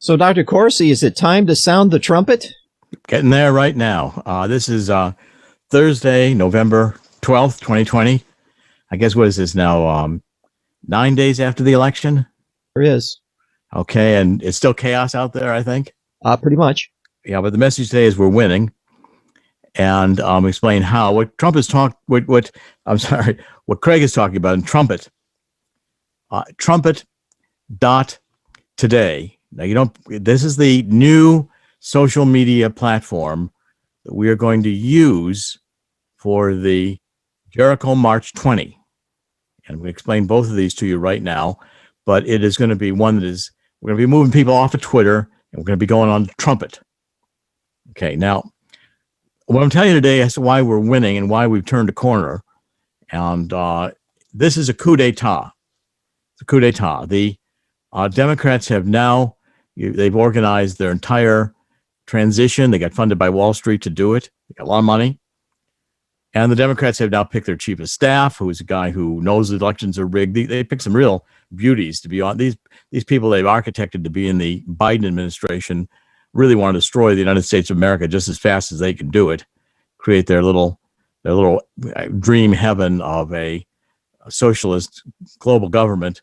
So, Dr. Corsi, is it time to sound the trumpet? Getting there right now. This is Thursday, November 12th, 2020. I guess what is this now? 9 days after the election? There is. Okay, and it's still chaos out there, I think? Pretty much. Yeah, but the message today is we're winning. And explain how. What Trump is what Craig is talking about in Trumpet. Trumpet.today. Now, this is the new social media platform that we are going to use for the Jericho March 20. And we explain both of these to you right now, but it is going to be one that we're going to be moving people off of Twitter and we're going to be going on to Trumpet. Okay, now, what I'm telling you today as to why we're winning and why we've turned a corner. And this is a coup d'etat. It's a coup d'etat. The Democrats have now, they've organized their entire transition. They got funded by Wall Street to do it. They got a lot of money. And the Democrats have now picked their chief of staff, who is a guy who knows the elections are rigged. They picked some real beauties to be on. These people they've architected to be in the Biden administration really want to destroy the United States of America just as fast as they can do it, create their little dream heaven of a socialist global government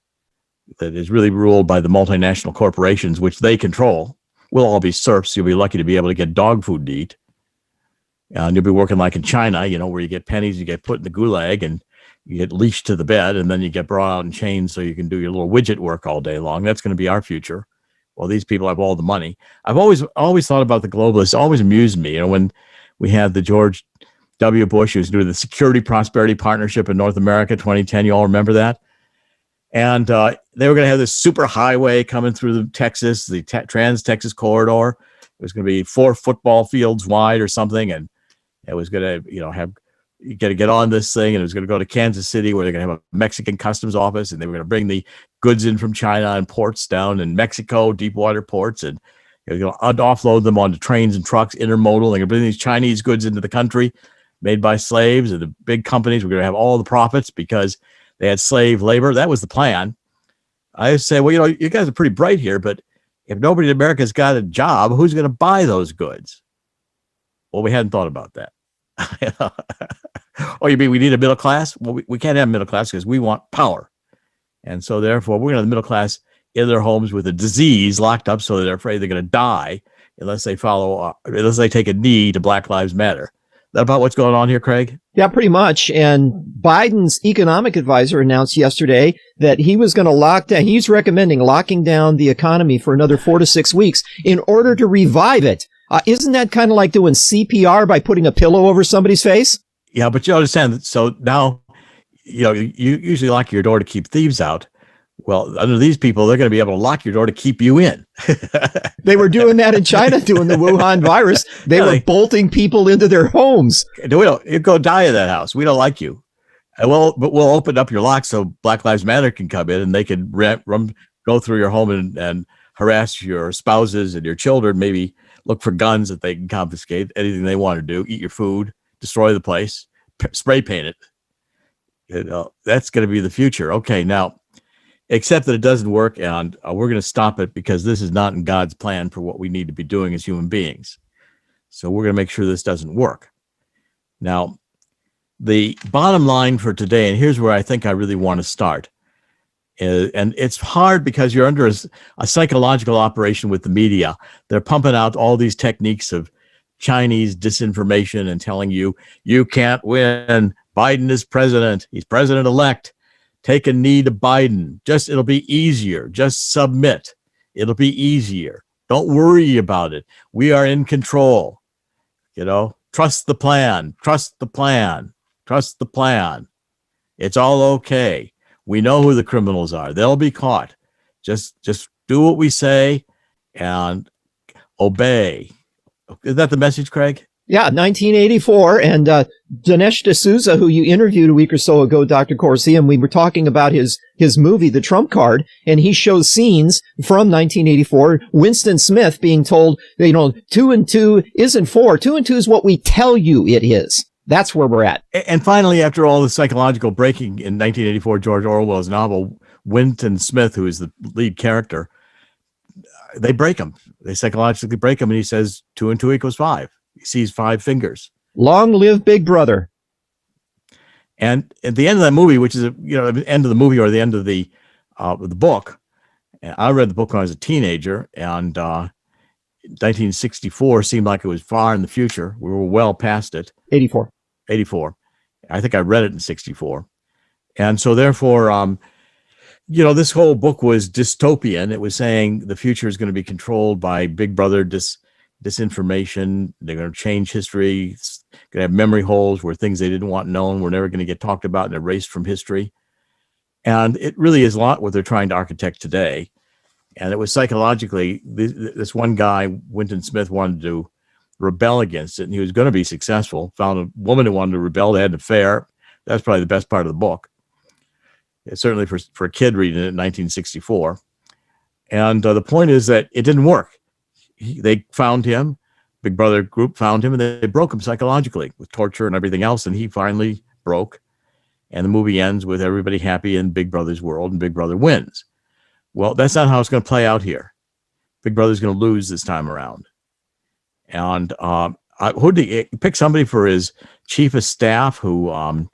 that is really ruled by the multinational corporations, which they control. We'll all be serfs. You'll be lucky to be able to get dog food to eat. And you'll be working like in China, where you get pennies, you get put in the gulag and you get leashed to the bed and then you get brought out in chains so you can do your little widget work all day long. That's going to be our future. Well, these people have all the money. I've always always thought about the globalists. It always amused me. When we had the George W. Bush, who was doing the Security Prosperity Partnership in North America, 2010, you all remember that? And they were going to have this super highway coming through Texas, the Trans-Texas Corridor. It was going to be 4 football fields wide or something. And it was going to, you got to get on this thing, and it was going to go to Kansas City, where they're going to have a Mexican customs office, and they were going to bring the goods in from China and ports down in Mexico, deep water ports, and they're going to offload them onto trains and trucks, intermodal. They're going to bring these Chinese goods into the country, made by slaves, and the big companies were going to have all the profits because they had slave labor. That was the plan. I say, well, you guys are pretty bright here, but if nobody in America's got a job, who's going to buy those goods? Well, we hadn't thought about that. Oh, you mean we need a middle class? Well, we can't have middle class because we want power. And so therefore, we're going to have the middle class in their homes with a disease locked up so that they're afraid they're going to die unless they unless they take a knee to Black Lives Matter. Is that about what's going on here, Craig? Yeah, pretty much. And Biden's economic advisor announced yesterday that he was going to he's recommending locking down the economy for another 4 to 6 weeks in order to revive it. Isn't that kind of like doing CPR by putting a pillow over somebody's face? Yeah, but you understand that. So now, you usually lock your door to keep thieves out. Well, under these people, they're going to be able to lock your door to keep you in. They were doing that in China, doing the Wuhan virus. They were bolting people into their homes. You go die in that house. We don't like you. But we'll open up your lock so Black Lives Matter can come in and they can go through your home and harass your spouses and your children, maybe look for guns that they can confiscate, anything they want to do, eat your food, destroy the place, spray paint it. That's going to be the future. Okay, now, except that it doesn't work, and we're going to stop it because this is not in God's plan for what we need to be doing as human beings. So we're going to make sure this doesn't work. Now, the bottom line for today, and here's where I think I really want to start, and it's hard because you're under a psychological operation with the media. They're pumping out all these techniques of Chinese disinformation and telling you can't win. Biden is president. He's president-elect. Take a knee to Biden. It'll be easier. Just submit. It'll be easier. Don't worry about it. We are in control. Trust the plan. Trust the plan. Trust the plan. It's all okay. We know who the criminals are. They'll be caught. Just do what we say and obey. Is that the message, Craig? Yeah, 1984. And Dinesh D'Souza, who you interviewed a week or so ago, Dr. Corsi, and we were talking about his movie, The Trump Card, and he shows scenes from 1984. Winston Smith being told, 2 and 2 isn't 4. 2 and 2 is what we tell you it is. That's where we're at. And finally, after all the psychological breaking in 1984, George Orwell's novel, Winston Smith, who is the lead character, they break him. They psychologically break him, and he says 2 and 2 equals 5. He sees 5 fingers. Long live Big Brother. And at the end of that movie, which is the end of the movie or the end of the book, and I read the book when I was a teenager, and 1964 seemed like it was far in the future. We were well past it. 84. I think I read it in 64. And so therefore, this whole book was dystopian. It was saying the future is going to be controlled by Big Brother disinformation. They're going to change history. It's going to have memory holes where things they didn't want known were never going to get talked about and erased from history. And it really is a lot what they're trying to architect today. And it was psychologically, this one guy, Winton Smith, wanted to rebel against it, and he was going to be successful. Found a woman who wanted to rebel. They had an affair. That's probably the best part of the book. Certainly for a kid reading it in 1964. And the point is that it didn't work. They found him, Big Brother group found him, and they broke him psychologically with torture and everything else, and he finally broke. And the movie ends with everybody happy in Big Brother's world, and Big Brother wins. Well, that's not how it's going to play out here. Big Brother's going to lose this time around. And he picked somebody for his chief of staff who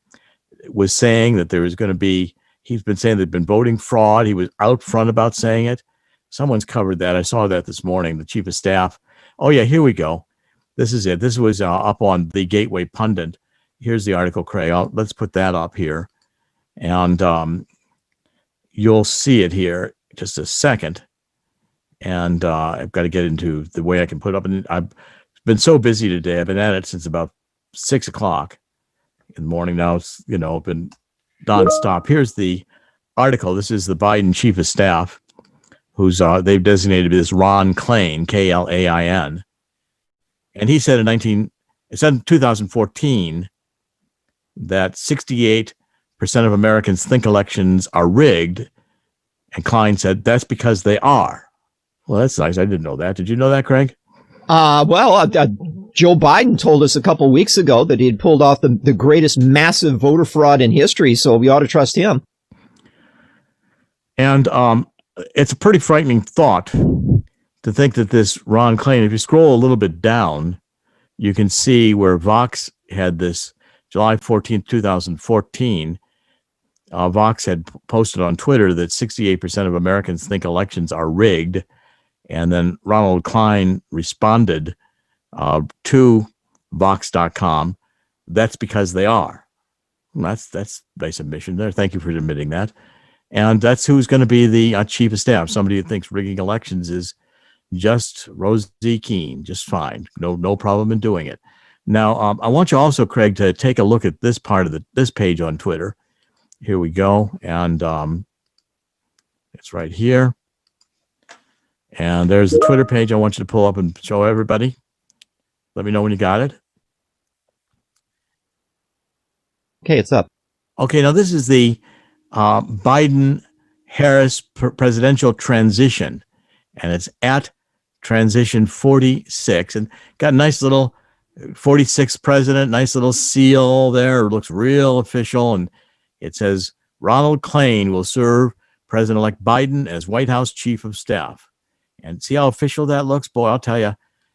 was saying that there was going to be, he's been saying there'd been voting fraud. He was out front about saying it. Someone's covered that. I saw that this morning, the chief of staff. Oh, yeah, here we go. This is it. This was up on the Gateway Pundit. Here's the article, Craig. Let's put that up here. And you'll see it here in just a second. And I've got to get into the way I can put it up. And I've been so busy today. I've been at it since about 6 o'clock in the morning. Now it's, been nonstop. Here's the article. This is the Biden chief of staff, who's they've designated as Ron Klain, Klain. And he said in 2014 that 68% of Americans think elections are rigged. And Klein said that's because they are. Well, that's nice. I didn't know that. Did you know that, Craig? Joe Biden told us a couple weeks ago that he had pulled off the greatest massive voter fraud in history, so we ought to trust him. And it's a pretty frightening thought to think that this Ron Klain, if you scroll a little bit down, you can see where Vox had this July 14th, 2014. Vox had posted on Twitter that 68% of Americans think elections are rigged. And then Ronald Klein responded to Vox.com, that's because they are. That's nice admission there. Thank you for admitting that. And that's who's going to be the chief of staff, somebody who thinks rigging elections is just rosy keen, just fine. No problem in doing it. Now, I want you also, Craig, to take a look at this part of this page on Twitter. Here we go. And it's right here. And there's the Twitter page I want you to pull up and show everybody. Let me know when you got it. Okay, it's up. Okay, now this is the Biden-Harris presidential transition, and it's at transition 46, and got a nice little 46th president, nice little seal there. It looks real official, and it says Ronald Klain will serve President-elect Biden as White House chief of staff. And see how official that looks? Boy, I'll tell you,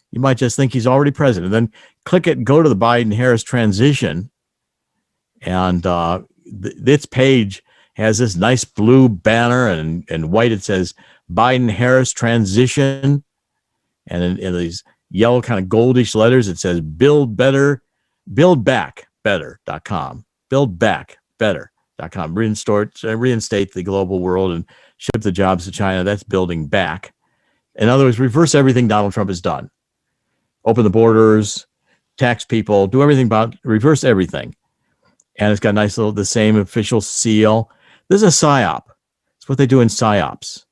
you might just think he's already president. Then click it, go to the Biden-Harris transition, and this page has this nice blue banner, and white it says Biden-Harris transition, and in these yellow kind of goldish letters it says buildbackbetter.com, buildbackbetter.com, reinstate the global world and ship the jobs to China. That's building back. In other words, reverse everything Donald Trump has done. Open the borders, tax people, do everything reverse everything. And it's got a nice little, the same official seal. This is a psyop. It's what they do in psyops.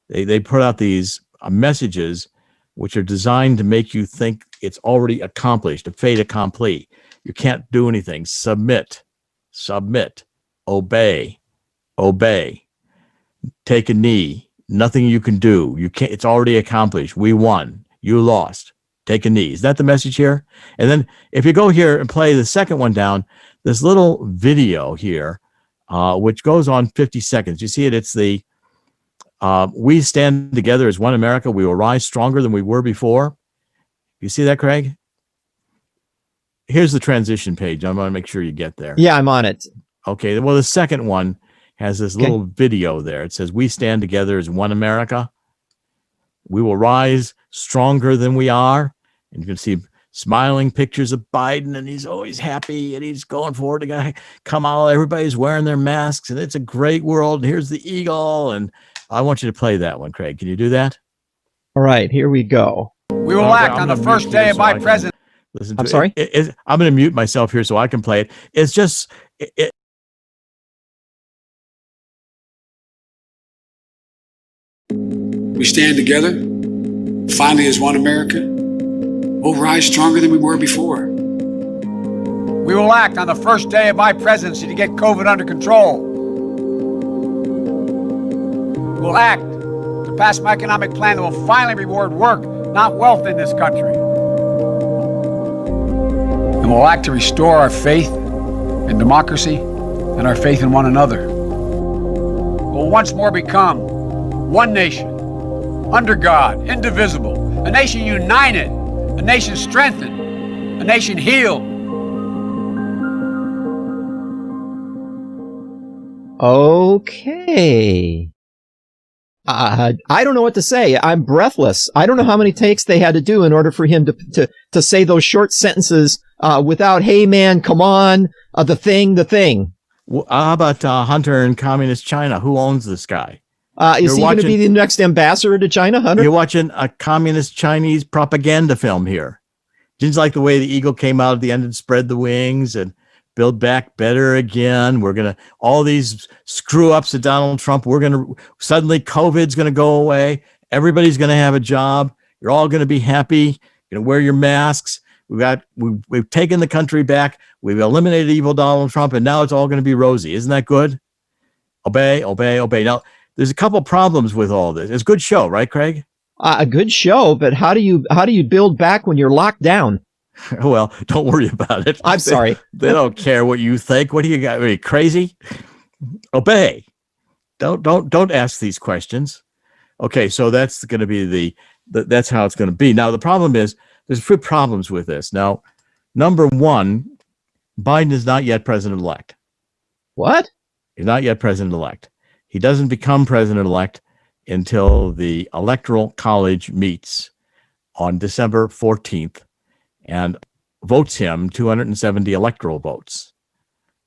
They put out these messages which are designed to make you think it's already accomplished, a fait accompli. You can't do anything. Submit, obey, take a knee. Nothing you can do. You can't. It's already accomplished. We won. You lost. Take a knee. Is that the message here? And then if you go here and play the second one down, this little video here, which goes on 50 seconds. You see it? It's the We stand together as one America. We will rise stronger than we were before. You see that, Craig? Here's the transition page. I want to make sure you get there. Yeah, I'm on it. Okay. Well, the second one has this little video there. It says, we stand together as one America. We will rise stronger than we are. And you can see smiling pictures of Biden, and he's always happy, and he's going forward to come out. Everybody's wearing their masks, and it's a great world. And here's the eagle. And I want you to play that one, Craig. Can you do that? All right, here we go. We will act on the first day of my presidency. Listen to I'm sorry? I'm going to mute myself here so I can play it. It's just... We stand together, finally as one America. We'll rise stronger than we were before. We will act on the first day of my presidency to get COVID under control. We'll act to pass my economic plan that will finally reward work, not wealth in this country. And we'll act to restore our faith in democracy and our faith in one another. We'll once more become one nation, under God, indivisible, a nation united, a nation strengthened, a nation healed. Okay. I don't know what to say. I'm breathless. I don't know how many takes they had to do in order for him to say those short sentences without, hey, man, come on, the thing. Well, how about Hunter in communist China? Who owns this guy? Is he going to be the next ambassador to China, Hunter? You're watching a communist Chinese propaganda film here. Didn't you like the way the eagle came out at the end and spread the wings and build back better again? We're going to, all these screw ups of Donald Trump, suddenly COVID's going to go away. Everybody's going to have a job. You're all going to be happy. You're going to wear your masks. We've taken the country back. We've eliminated evil Donald Trump, and now it's all going to be rosy. Isn't that good? Obey, obey, obey. Now, there's a couple problems with all this. It's a good show, right, Craig? A good show, but how do you build back when you're locked down? Well, don't worry about it. I'm sorry. They don't care what you think. What do you got? Are you crazy? Obey. Don't ask these questions. Okay, so that's going to be that's how it's going to be. Now, the problem is there's a few problems with this. Now, number one, Biden is not yet president-elect. What? He's not yet president-elect. He doesn't become president-elect until the Electoral College meets on December 14th and votes him 270 electoral votes.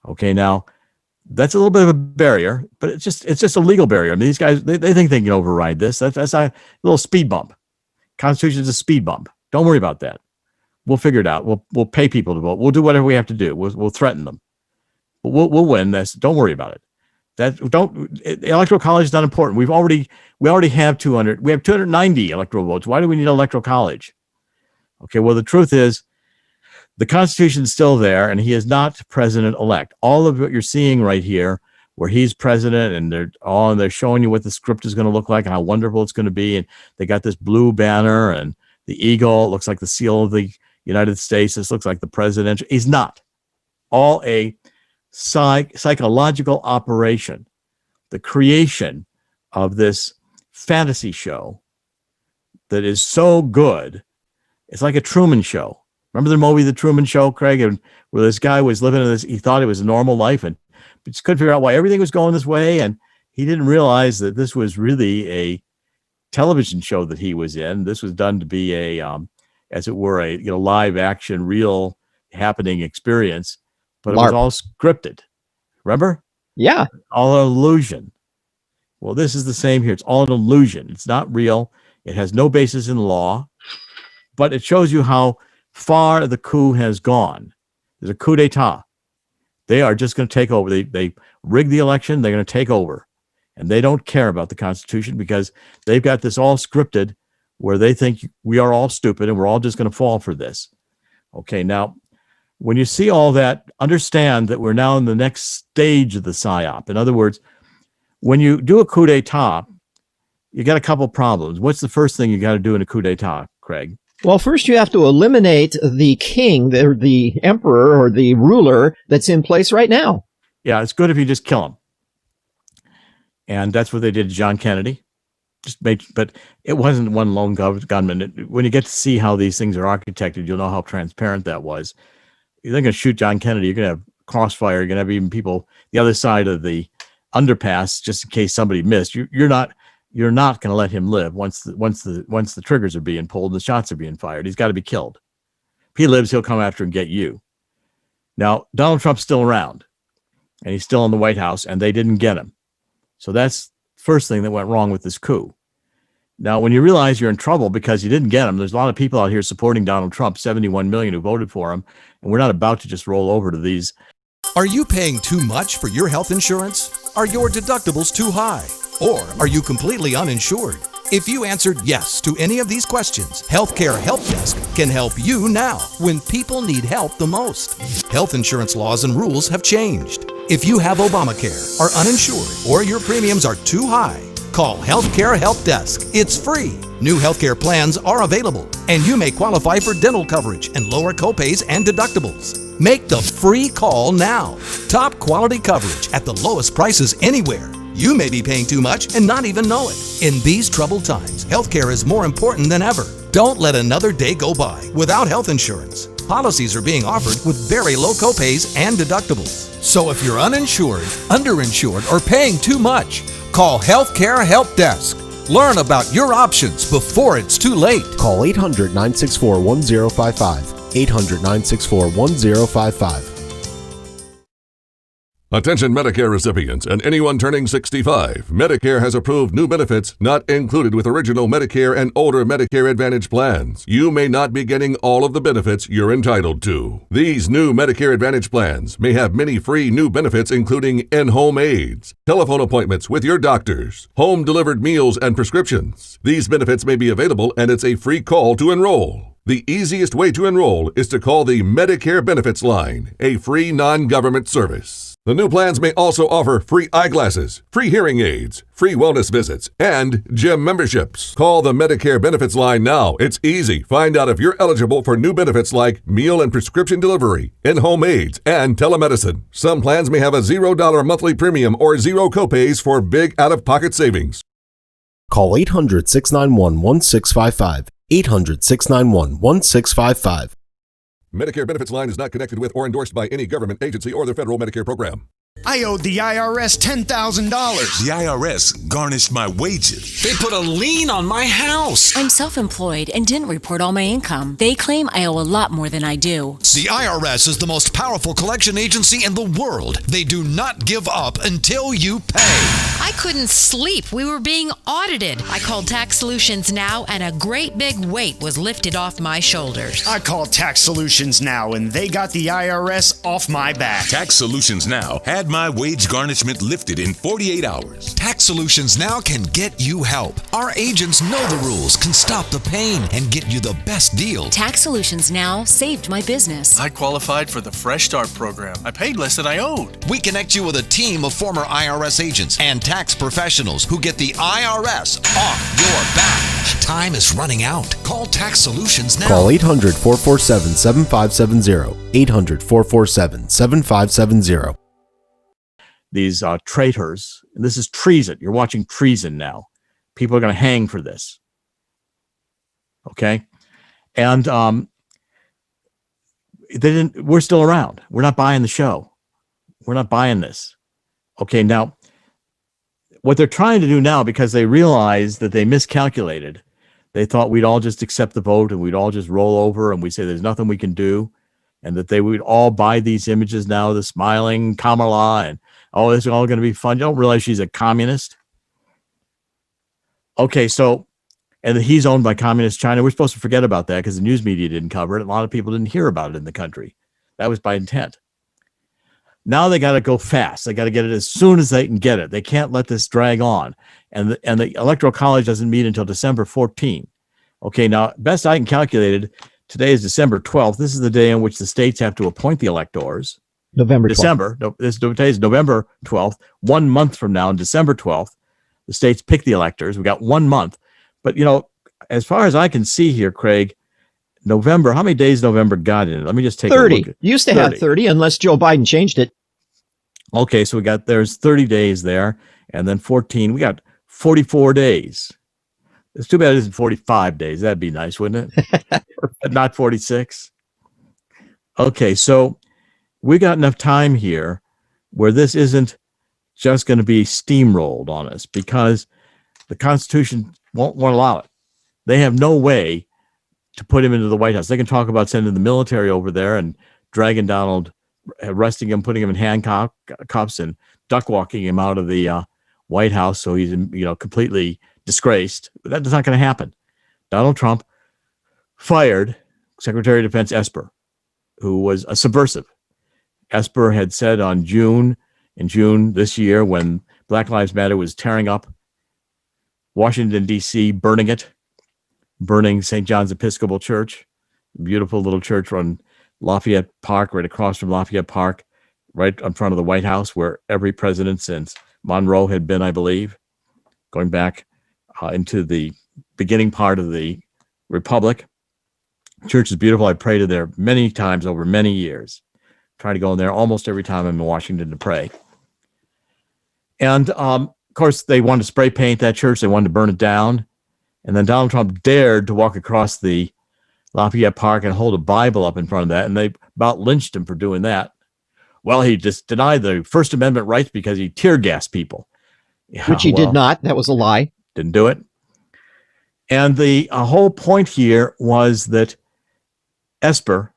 Okay, now that's a little bit of a barrier, but it's just a legal barrier. I mean, these guys, they think they can override this. That's a little speed bump. Constitution is a speed bump. Don't worry about that. We'll figure it out. We'll pay people to vote. We'll do whatever we have to do. We'll threaten them. But we'll win this. Don't worry about it. The electoral college is not important. We already have 200. We have 290 electoral votes. Why do we need an electoral college? Okay, well, the truth is the Constitution is still there, and he is not president-elect. All of what you're seeing right here, where he's president, and they're showing you what the script is going to look like and how wonderful it's going to be, and they got this blue banner and the eagle. It looks like the seal of the United States. This looks like the presidential. He's not. All a psychological operation, the creation of this fantasy show that is so good. It's like a Truman Show. Remember the movie, The Truman Show, Craig, and where this guy was living in this, he thought it was a normal life and just couldn't figure out why everything was going this way. And he didn't realize that this was really a television show that he was in. This was done to be as it were, a live action, real happening experience. But it was all scripted. Remember? Yeah. All an illusion. Well, this is the same here. It's all an illusion. It's not real. It has no basis in law. But it shows you how far the coup has gone. There's a coup d'etat. They are just going to take over. They rigged the election. They're going to take over. And they don't care about the Constitution because they've got this all scripted where they think we are all stupid and we're all just going to fall for this. Okay, now, when you see all that, understand that we're now in the next stage of the PSYOP. In other words, when you do a coup d'etat, you got a couple problems. What's the first thing you got to do in a coup d'etat, Craig? Well, first you have to eliminate the king, the emperor or the ruler that's in place right now. Yeah, it's good if you just kill him. And that's what they did to John Kennedy. but it wasn't one lone gunman. When you get to see how these things are architected, you'll know how transparent that was. You're not going to shoot John Kennedy. You're going to have crossfire. You're going to have even people the other side of the underpass just in case somebody missed. You're not going to let him live once the triggers are being pulled and the shots are being fired. He's got to be killed. If he lives, he'll come after and get you. Now, Donald Trump's still around, and he's still in the White House, and they didn't get him. So that's the first thing that went wrong with this coup. Now, when you realize you're in trouble because you didn't get him, there's a lot of people out here supporting Donald Trump, 71 million who voted for him, and we're not about to just roll over to these. Are you paying too much for your health insurance? Are your deductibles too high? Or are you completely uninsured? If you answered yes to any of these questions, Healthcare Help Desk can help you now when people need help the most. Health insurance laws and rules have changed. If you have Obamacare, are uninsured, or your premiums are too high, call Healthcare Help Desk. It's free. New healthcare plans are available, and you may qualify for dental coverage and lower copays and deductibles. Make the free call now. Top quality coverage at the lowest prices anywhere. You may be paying too much and not even know it. In these troubled times, healthcare is more important than ever. Don't let another day go by without health insurance. Policies are being offered with very low copays and deductibles. So if you're uninsured, underinsured, or paying too much, call Healthcare Help Desk. Learn about your options before it's too late. Call 800-964-1055. 800-964-1055. Attention Medicare recipients and anyone turning 65. Medicare has approved new benefits not included with original Medicare and older Medicare Advantage plans. You may not be getting all of the benefits you're entitled to. These new Medicare Advantage plans may have many free new benefits including in-home aids, telephone appointments with your doctors, home-delivered meals and prescriptions. These benefits may be available and it's a free call to enroll. The easiest way to enroll is to call the Medicare Benefits Line, a free non-government service. The new plans may also offer free eyeglasses, free hearing aids, free wellness visits, and gym memberships. Call the Medicare Benefits Line now. It's easy. Find out if you're eligible for new benefits like meal and prescription delivery, in-home aids, and telemedicine. Some plans may have a $0 monthly premium or zero copays for big out-of-pocket savings. Call 800-691-1655. 800-691-1655. Medicare Benefits Line is not connected with or endorsed by any government agency or the federal Medicare program. I owed the IRS $10,000. The IRS garnished my wages. They put a lien on my house. I'm self-employed and didn't report all my income. They claim I owe a lot more than I do. The IRS is the most powerful collection agency in the world. They do not give up until you pay. I couldn't sleep. We were being audited. I called Tax Solutions Now, and a great big weight was lifted off my shoulders. I called Tax Solutions Now, and they got the IRS off my back. Tax Solutions Now had my wage garnishment lifted in 48 hours. Tax Solutions Now can get you help. Our agents know the rules, can stop the pain, and get you the best deal. Tax Solutions Now saved my business. I qualified for the Fresh Start program. I paid less than I owed. We connect you with a team of former IRS agents and tax professionals who get the IRS off your back. Time is running out. Call Tax Solutions now. Call 800-447-7570. 800-447-7570. These traitors, and this is treason. You're watching treason now. People are going to hang for this. Okay? And we're still around. We're not buying the show. We're not buying this. Okay, now, what they're trying to do now, because they realize that they miscalculated, they thought we'd all just accept the vote and we'd all just roll over and we say there's nothing we can do, and that they would all buy these images now, the smiling Kamala, and oh, this is all going to be fun. You don't realize she's a communist. Okay, so, and he's owned by communist China. We're supposed to forget about that because the news media didn't cover it. A lot of people didn't hear about it in the country. That was by intent. Now they got to go fast. They got to get it as soon as they can get it. They can't let this drag on. And the Electoral College doesn't meet until December 14. Okay, now, best I can calculate it, today is December 12th. This is the day on which the states have to appoint the electors. November 12th. Today is November 12th. 1 month from now, on December 12th, the states pick the electors. We got 1 month. But, as far as I can see here, Craig, November, how many days November got in it? Let me just take 30. a look. Used to have 30 unless Joe Biden changed it. Okay, so there's 30 days there, and then 14. We got 44 days. It's too bad it isn't 45 days. That'd be nice, wouldn't it? Not 46. Okay, so we got enough time here where this isn't just going to be steamrolled on us because the Constitution won't allow it. They have no way to put him into the White House. They can talk about sending the military over there and dragging Donald, arresting him, putting him in handcuffs and duck walking him out of the White House so he's completely disgraced. But that's not going to happen. Donald Trump fired Secretary of Defense Esper, who was a subversive. Esper had said in June this year, when Black Lives Matter was tearing up Washington, D.C., burning St. John's Episcopal Church, beautiful little church on Lafayette Park, right across from Lafayette Park, right in front of the White House, where every president since Monroe had been, I believe, going back into the beginning part of the Republic. Church is beautiful. I prayed there many times over many years. Try to go in there almost every time I'm in Washington to pray. And of course, they wanted to spray paint that church. They wanted to burn it down. And then Donald Trump dared to walk across the Lafayette Park and hold a Bible up in front of that. And they about lynched him for doing that. Well, he just denied the First Amendment rights because he tear gassed people. Which he did not. That was a lie. Didn't do it. And the whole point here was that Esper,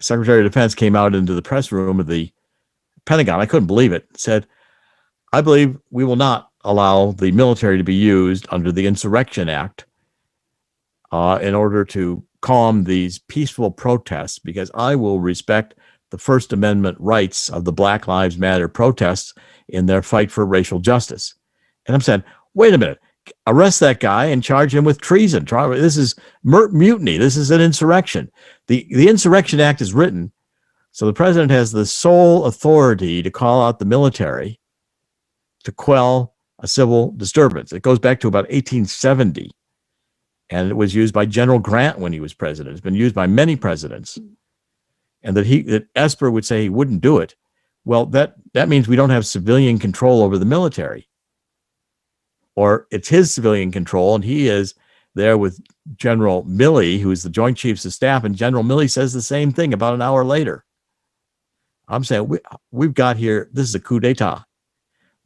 Secretary of Defense, came out into the press room of the Pentagon. I couldn't believe it. Said, I believe we will not allow the military to be used under the Insurrection Act in order to calm these peaceful protests, because I will respect the First Amendment rights of the Black Lives Matter protests in their fight for racial justice. And I'm saying, wait a minute, arrest that guy and charge him with treason. This is mutiny. This is an insurrection. The Insurrection Act is written so the president has the sole authority to call out the military to quell a civil disturbance. It goes back to about 1870, and it was used by General Grant when he was president. It's been used by many presidents, and that Esper would say he wouldn't do it. Well, that means we don't have civilian control over the military, or it's his civilian control, and he is there with General Milley, who is the Joint Chiefs of Staff, and General Milley says the same thing about an hour later. I'm saying we've got here, this is a coup d'etat.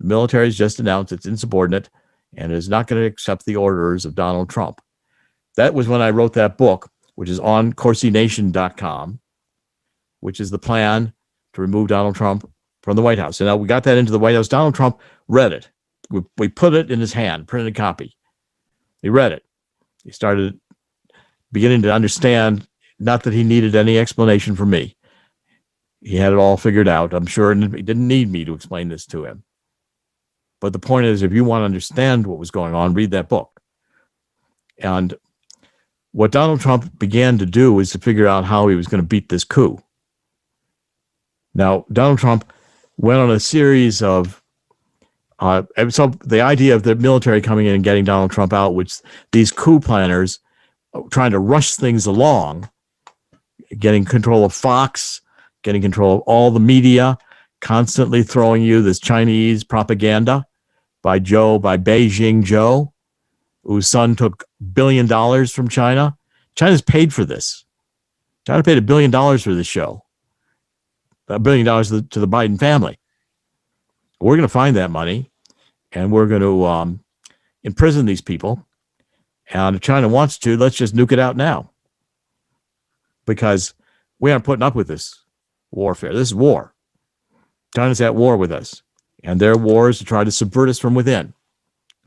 The military has just announced it's insubordinate and is not going to accept the orders of Donald Trump. That was when I wrote that book, which is on CorsiNation.com, which is the plan to remove Donald Trump from the White House. And now we got that into the White House. Donald Trump read it. We put it in his hand, printed copy. He read it. He started beginning to understand, not that he needed any explanation from me. He had it all figured out, I'm sure, and he didn't need me to explain this to him. But the point is, if you want to understand what was going on, read that book. And what Donald Trump began to do was to figure out how he was going to beat this coup. Now, Donald Trump went on a series of so the idea of the military coming in and getting Donald Trump out, which these coup planners trying to rush things along, getting control of Fox, getting control of all the media, constantly throwing you this Chinese propaganda by Beijing Joe, whose son took $1 billion from China. China's paid for this. China paid $1 billion for this show. $1 billion to the Biden family. We're going to find that money, and we're going to imprison these people. And if China wants to, let's just nuke it out now. Because we aren't putting up with this warfare. This is war. China's at war with us. And their war is to try to subvert us from within.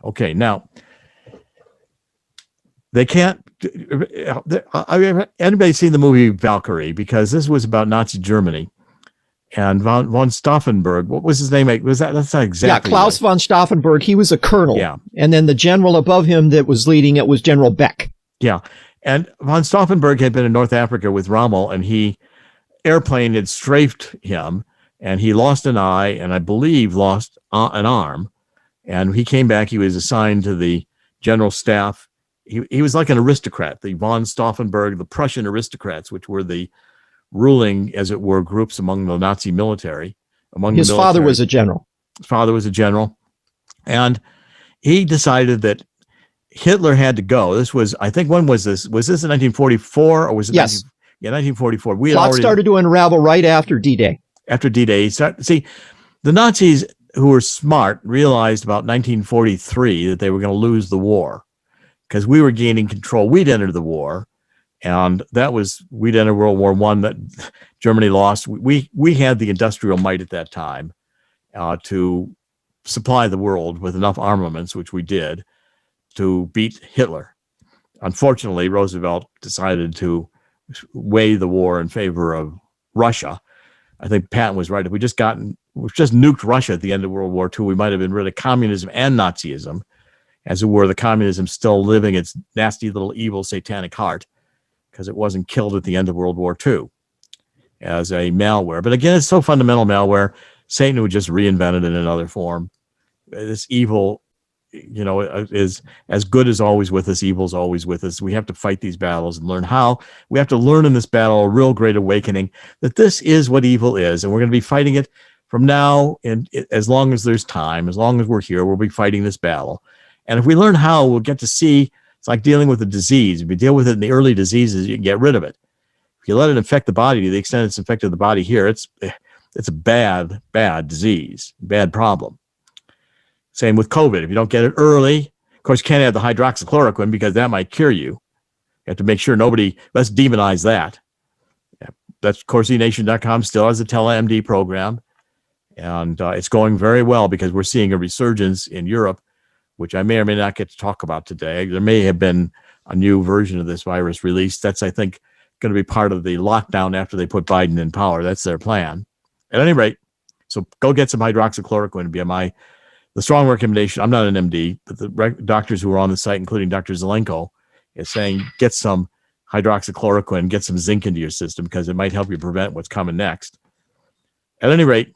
Okay, now, they can't... Anybody seen the movie Valkyrie? Because this was about Nazi Germany. And von Stauffenberg, what was his name? That's not exactly. Yeah, Klaus von Stauffenberg. He was a colonel. Yeah. And then the general above him that was leading it was General Beck. Yeah. And von Stauffenberg had been in North Africa with Rommel, and airplane had strafed him, and he lost an eye, and I believe lost an arm. And he came back. He was assigned to the general staff. He was like an aristocrat, the von Stauffenberg, the Prussian aristocrats, which were the ruling, as it were, groups among the Nazi military. His father was a general. His father was a general. And he decided that Hitler had to go. This was, I think, when was this? Was this in 1944 or was it? Yes. 1944. Plot started to unravel right after D-Day. After D-Day. See, the Nazis, who were smart, realized about 1943 that they were going to lose the war because we were gaining control. We'd entered the war, and we'd entered World War I that Germany lost. We had the industrial might at that time to supply the world with enough armaments, which we did, to beat Hitler. Unfortunately, Roosevelt decided to weigh the war in favor of Russia. I think Patton was right. If we've just nuked Russia at the end of World War II, we might have been rid of communism and Nazism, as it were, the communism still living its nasty little evil satanic heart because it wasn't killed at the end of World War II as a malware. But again, it's so fundamental malware. Satan would just reinvent it in another form. This evil, is as good as always with us. Evil's always with us. We have to fight these battles and learn how. We have to learn in this battle a real great awakening that this is what evil is, and we're going to be fighting it from now and as long as there's time, as long as we're here, we'll be fighting this battle. And if we learn how, we'll get to see. It's like dealing with a disease. If you deal with it in the early diseases, you can get rid of it. If you let it infect the body to the extent it's infected the body here, it's a bad disease, bad problem. Same with COVID. If you don't get it early, of course, you can't have the hydroxychloroquine because that might cure you. You have to make sure let's demonize that. Yeah, that's CorsiNation.com still has a tele-MD program. And it's going very well because we're seeing a resurgence in Europe, which I may or may not get to talk about today. There may have been a new version of this virus released. That's, I think, going to be part of the lockdown after they put Biden in power. That's their plan. At any rate, so go get some hydroxychloroquine to be the strong recommendation. I'm not an MD, but the doctors who are on the site, including Dr. Zelenko, is saying get some hydroxychloroquine, get some zinc into your system because it might help you prevent what's coming next. At any rate,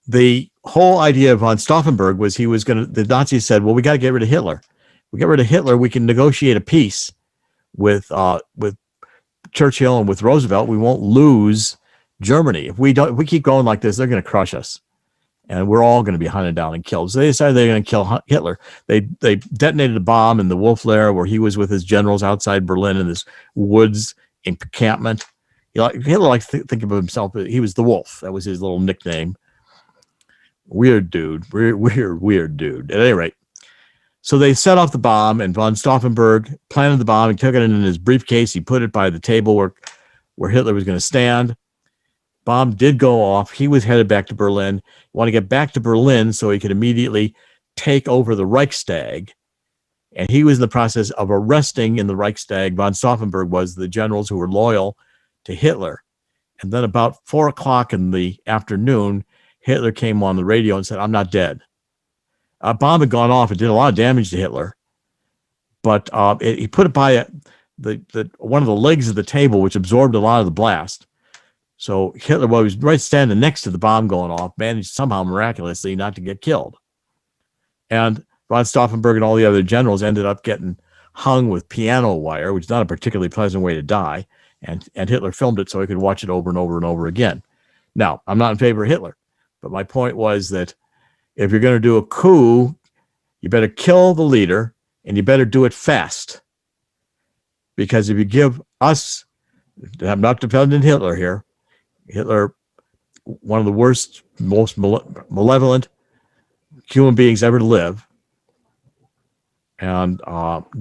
the whole idea of von Stauffenberg was the Nazis said, well, we got to get rid of Hitler. We get rid of Hitler, we can negotiate a peace with Churchill and with Roosevelt. We won't lose Germany. If we keep going like this, they're going to crush us. And we're all going to be hunted down and killed. So they decided they're going to kill Hitler. They detonated a bomb in the Wolf Lair where he was with his generals outside Berlin in this woods encampment. Hitler likes to think of himself, he was the Wolf. That was his little nickname. Weird dude. Weird dude. At any rate, so they set off the bomb, and von Stauffenberg planted the bomb. He took it in his briefcase. He put it by the table where Hitler was going to stand. Bomb did go off. He was headed back to Berlin. He wanted to get back to Berlin so he could immediately take over the Reichstag. And he was in the process of arresting in the Reichstag. Von Stauffenberg was the generals who were loyal to Hitler. And then about 4:00 in the afternoon, Hitler came on the radio and said, "I'm not dead." A bomb had gone off. It did a lot of damage to Hitler. But he put it by one of the legs of the table, which absorbed a lot of the blast. So Hitler, while he was right standing next to the bomb going off, managed somehow miraculously not to get killed. And von Stauffenberg and all the other generals ended up getting hung with piano wire, which is not a particularly pleasant way to die. And Hitler filmed it so he could watch it over and over and over again. Now, I'm not in favor of Hitler, but my point was that if you're going to do a coup, you better kill the leader and you better do it fast. Because if you give us, I'm not defending Hitler here, Hitler, one of the worst, most malevolent human beings ever to live. And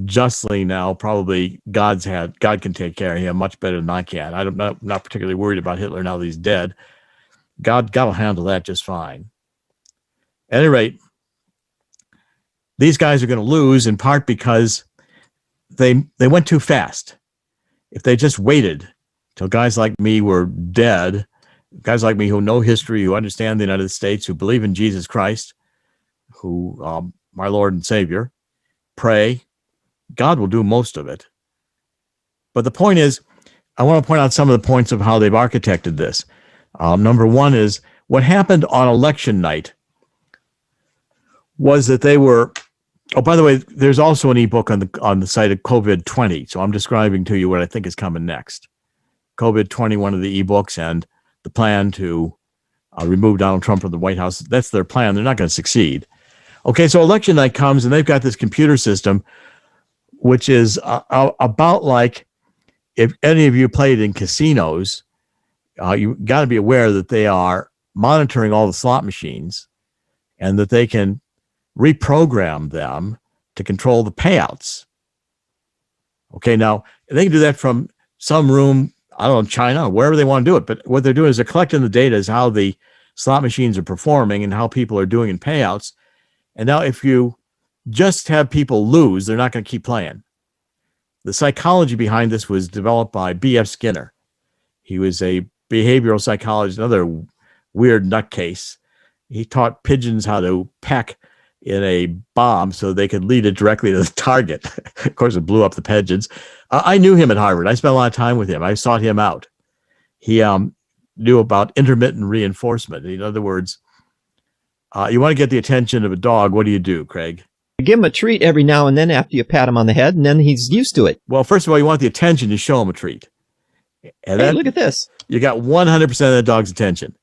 justly now, probably God can take care of him much better than I can. I'm not particularly worried about Hitler now that he's dead. God will handle that just fine. At any rate, these guys are going to lose in part because they went too fast. If they just waited till guys like me were dead, guys like me who know history, who understand the United States, who believe in Jesus Christ, who my Lord and Savior, pray, God will do most of it. But the point is, I want to point out some of the points of how they've architected this. Number one is what happened on election night was that they were, oh, by the way, there's also an ebook on the site of COVID-20. So I'm describing to you what I think is coming next. COVID-20, one of the ebooks, and the plan to remove Donald Trump from the White House. That's their plan. They're not going to succeed. Okay, so election night comes and they've got this computer system, which is about like if any of you played in casinos, you got to be aware that they are monitoring all the slot machines and that they can reprogram them to control the payouts. Okay, now they can do that from some room, I don't know, China, or wherever they want to do it. But what they're doing is they're collecting the data as how the slot machines are performing and how people are doing in payouts. And now if you just have people lose, they're not going to keep playing. The psychology behind this was developed by B.F. Skinner. He was a behavioral psychologist, another weird nutcase. He taught pigeons how to peck in a bomb so they could lead it directly to the target. Of course, it blew up the pigeons. I knew him at Harvard. I spent a lot of time with him. I sought him out. He knew about intermittent reinforcement. In other words, you want to get the attention of a dog. What do, Craig? You give him a treat every now and then after you pat him on the head, and then he's used to it. Well, first of all, you want the attention. You show him a treat. And hey, look at this. You got 100% of that dog's attention.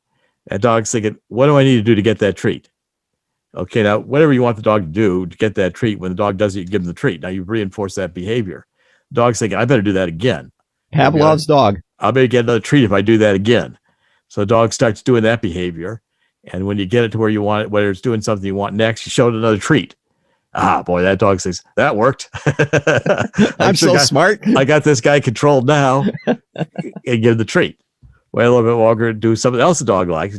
That dog's thinking, what do I need to do to get that treat? Okay, now, whatever you want the dog to do to get that treat, when the dog does it, you give him the treat. Now, you've reinforced that behavior. The dog's thinking, I better do that again. Pavlov's dog. I better get another treat if I do that again. So the dog starts doing that behavior. And when you get it to where you want it, whether it's doing something you want next, you show it another treat. Ah, boy, that dog says, that worked. I'm so smart. I got this guy controlled now. And give the treat. Wait a little bit longer and do something else the dog likes.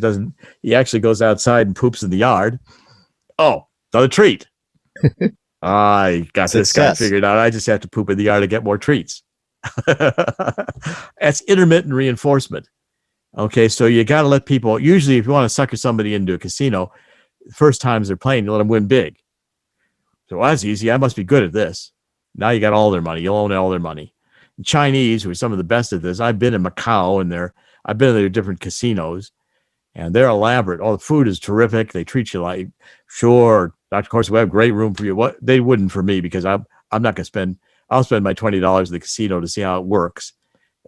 He actually goes outside and poops in the yard. Oh, another treat. I got this guy figured out. I just have to poop in the yard to get more treats. That's intermittent reinforcement. Okay, so you got to let people, usually if you want to sucker somebody into a casino, the first times they're playing, you let them win big. So that's easy. I must be good at this. Now you got all their money. You'll own all their money. The Chinese, who are some of the best at this, I've been in Macau and I've been in their different casinos and they're elaborate. Oh, the food is terrific. They treat you like, sure, Dr. Corsi, we have great room for you. What they wouldn't for me because I'm not going to spend, I'll spend my $20 at the casino to see how it works.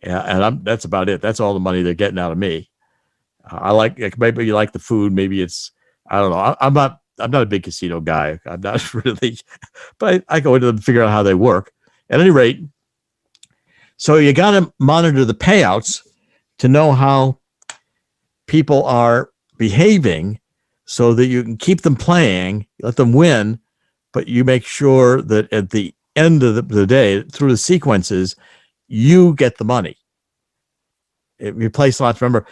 And that's about it. That's all the money they're getting out of me. I like, maybe you like the food. Maybe it's, I don't know. I'm not a big casino guy. I'm not really, but I go into them to figure out how they work. At any rate, so you got to monitor the payouts to know how people are behaving so that you can keep them playing, let them win, but you make sure that at the end of the day, through the sequences, you get the money. If you play slots, remember,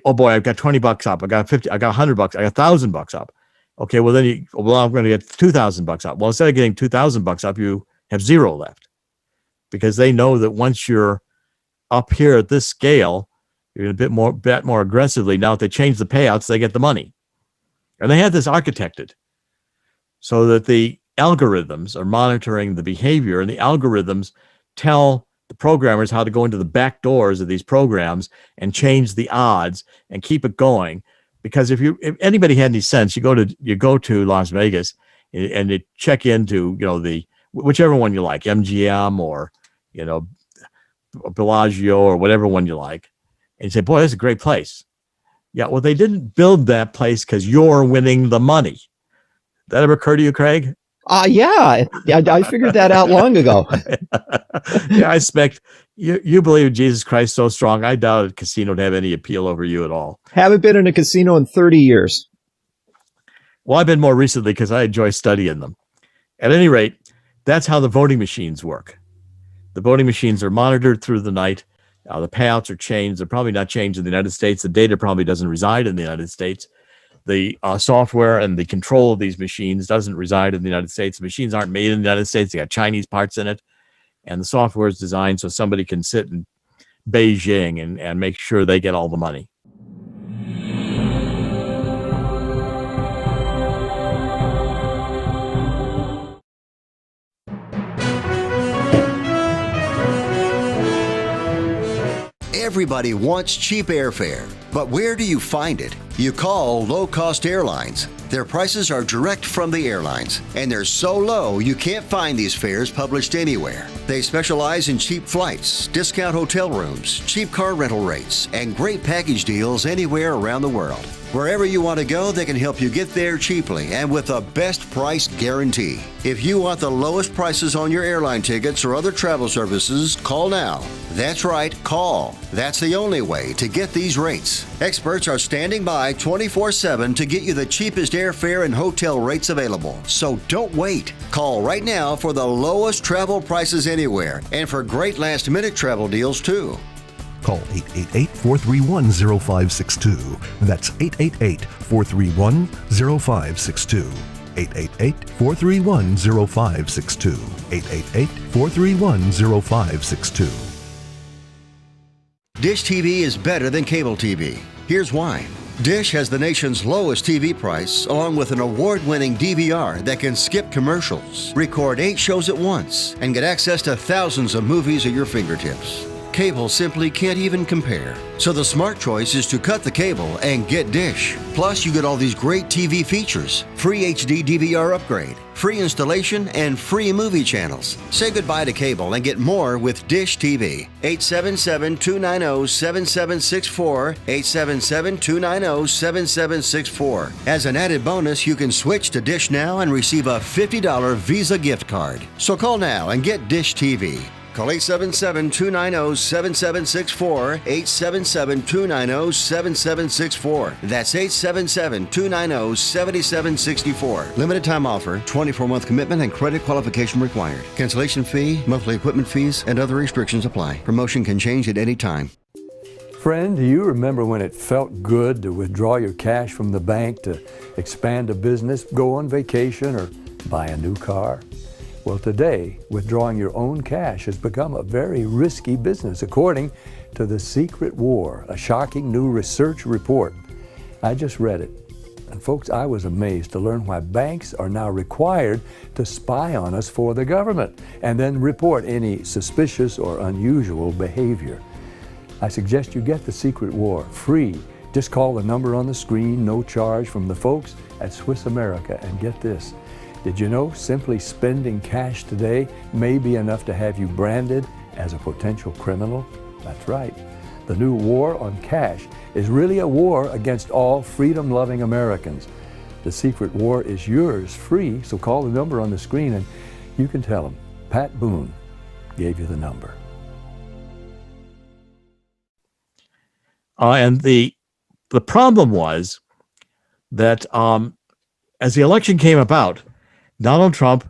oh boy, I've got $20 up. I got 50, I got $100, I got $1,000 up. Okay, well then I'm going to get $2,000 up. Well, instead of getting $2,000 up, you have zero left because they know that once you're up here at this scale, you're going to bet more aggressively. Now, if they change the payouts, they get the money. And they had this architected so that the algorithms are monitoring the behavior and the algorithms tell the programmers how to go into the back doors of these programs and change the odds and keep it going. Because if anybody had any sense, you go to Las Vegas and you check into, the whichever one you like, MGM or, Bellagio or whatever one you like. And you say, boy, that's a great place. Yeah, well, they didn't build that place because you're winning the money. That ever occur to you, Craig? Yeah, I figured that out long ago. Yeah, I expect you believe in Jesus Christ so strong. I doubt a casino would have any appeal over you at all. Haven't been in a casino in 30 years. Well, I've been more recently because I enjoy studying them. At any rate, that's how the voting machines work. The voting machines are monitored through the night. The payouts are changed. They're probably not changed in the United States. The data probably doesn't reside in the United States. The software and the control of these machines doesn't reside in the United States. The machines aren't made in the United States. They got Chinese parts in it. And the software is designed so somebody can sit in Beijing and make sure they get all the money. Everybody wants cheap airfare, But where do you find it? You call low-cost airlines. Their prices are direct from the airlines, and they're so low you can't find these fares published anywhere. They specialize in cheap flights, discount hotel rooms, cheap car rental rates, and great package deals anywhere around the world. Wherever you want to go, they can help you get there cheaply and with a best price guarantee. If you want the lowest prices on your airline tickets or other travel services, call now. That's right, call. That's the only way to get these rates. Experts are standing by 24/7 to get you the cheapest airfare and hotel rates available. So don't wait. Call right now for the lowest travel prices anywhere and for great last-minute travel deals too. Call 888-431-0562. That's 888-431-0562. 888-431-0562. 888-431-0562. Dish TV is better than cable TV. Here's why. Dish has the nation's lowest TV price, along with an award-winning DVR that can skip commercials, record 8 shows at once, and get access to thousands of movies at your fingertips. Cable simply can't even compare. So the smart choice is to cut the cable and get Dish. Plus, you get all these great TV features, free HD DVR upgrade, free installation, and free movie channels. Say goodbye to cable and get more with Dish TV. 877-290-7764, 877-290-7764. As an added bonus, you can switch to Dish now and receive a $50 Visa gift card. So call now and get Dish TV. Call 877-290-7764, 877-290-7764. That's 877-290-7764. Limited time offer, 24-month commitment and credit qualification required. Cancellation fee, monthly equipment fees, and other restrictions apply. Promotion can change at any time. Friend, do you remember when it felt good to withdraw your cash from the bank to expand a business, go on vacation, or buy a new car? Well, today, withdrawing your own cash has become a very risky business, according to The Secret War, a shocking new research report. I just read it. And folks, I was amazed to learn why banks are now required to spy on us for the government and then report any suspicious or unusual behavior. I suggest you get The Secret War free. Just call the number on the screen, no charge, from the folks at Swiss America, and get this. Did you know simply spending cash today may be enough to have you branded as a potential criminal? That's right. The new war on cash is really a war against all freedom-loving Americans. The Secret War is yours free, so call the number on the screen and you can tell them Pat Boone gave you the number. And the problem was that as the election came about, Donald Trump,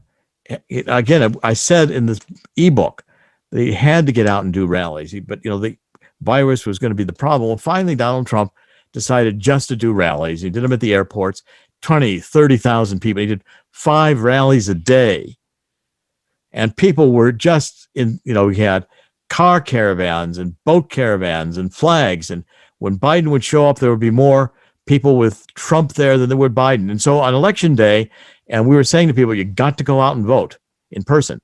again, I said in this ebook, they had to get out and do rallies, but the virus was going to be the problem. Well, finally, Donald Trump decided just to do rallies. He did them at the airports, 20, 30,000 people. He did 5 rallies a day. And people were just we had car caravans and boat caravans and flags. And when Biden would show up, there would be more people with Trump there than there would Biden. And so on election day, and we were saying to people, you got to go out and vote in person.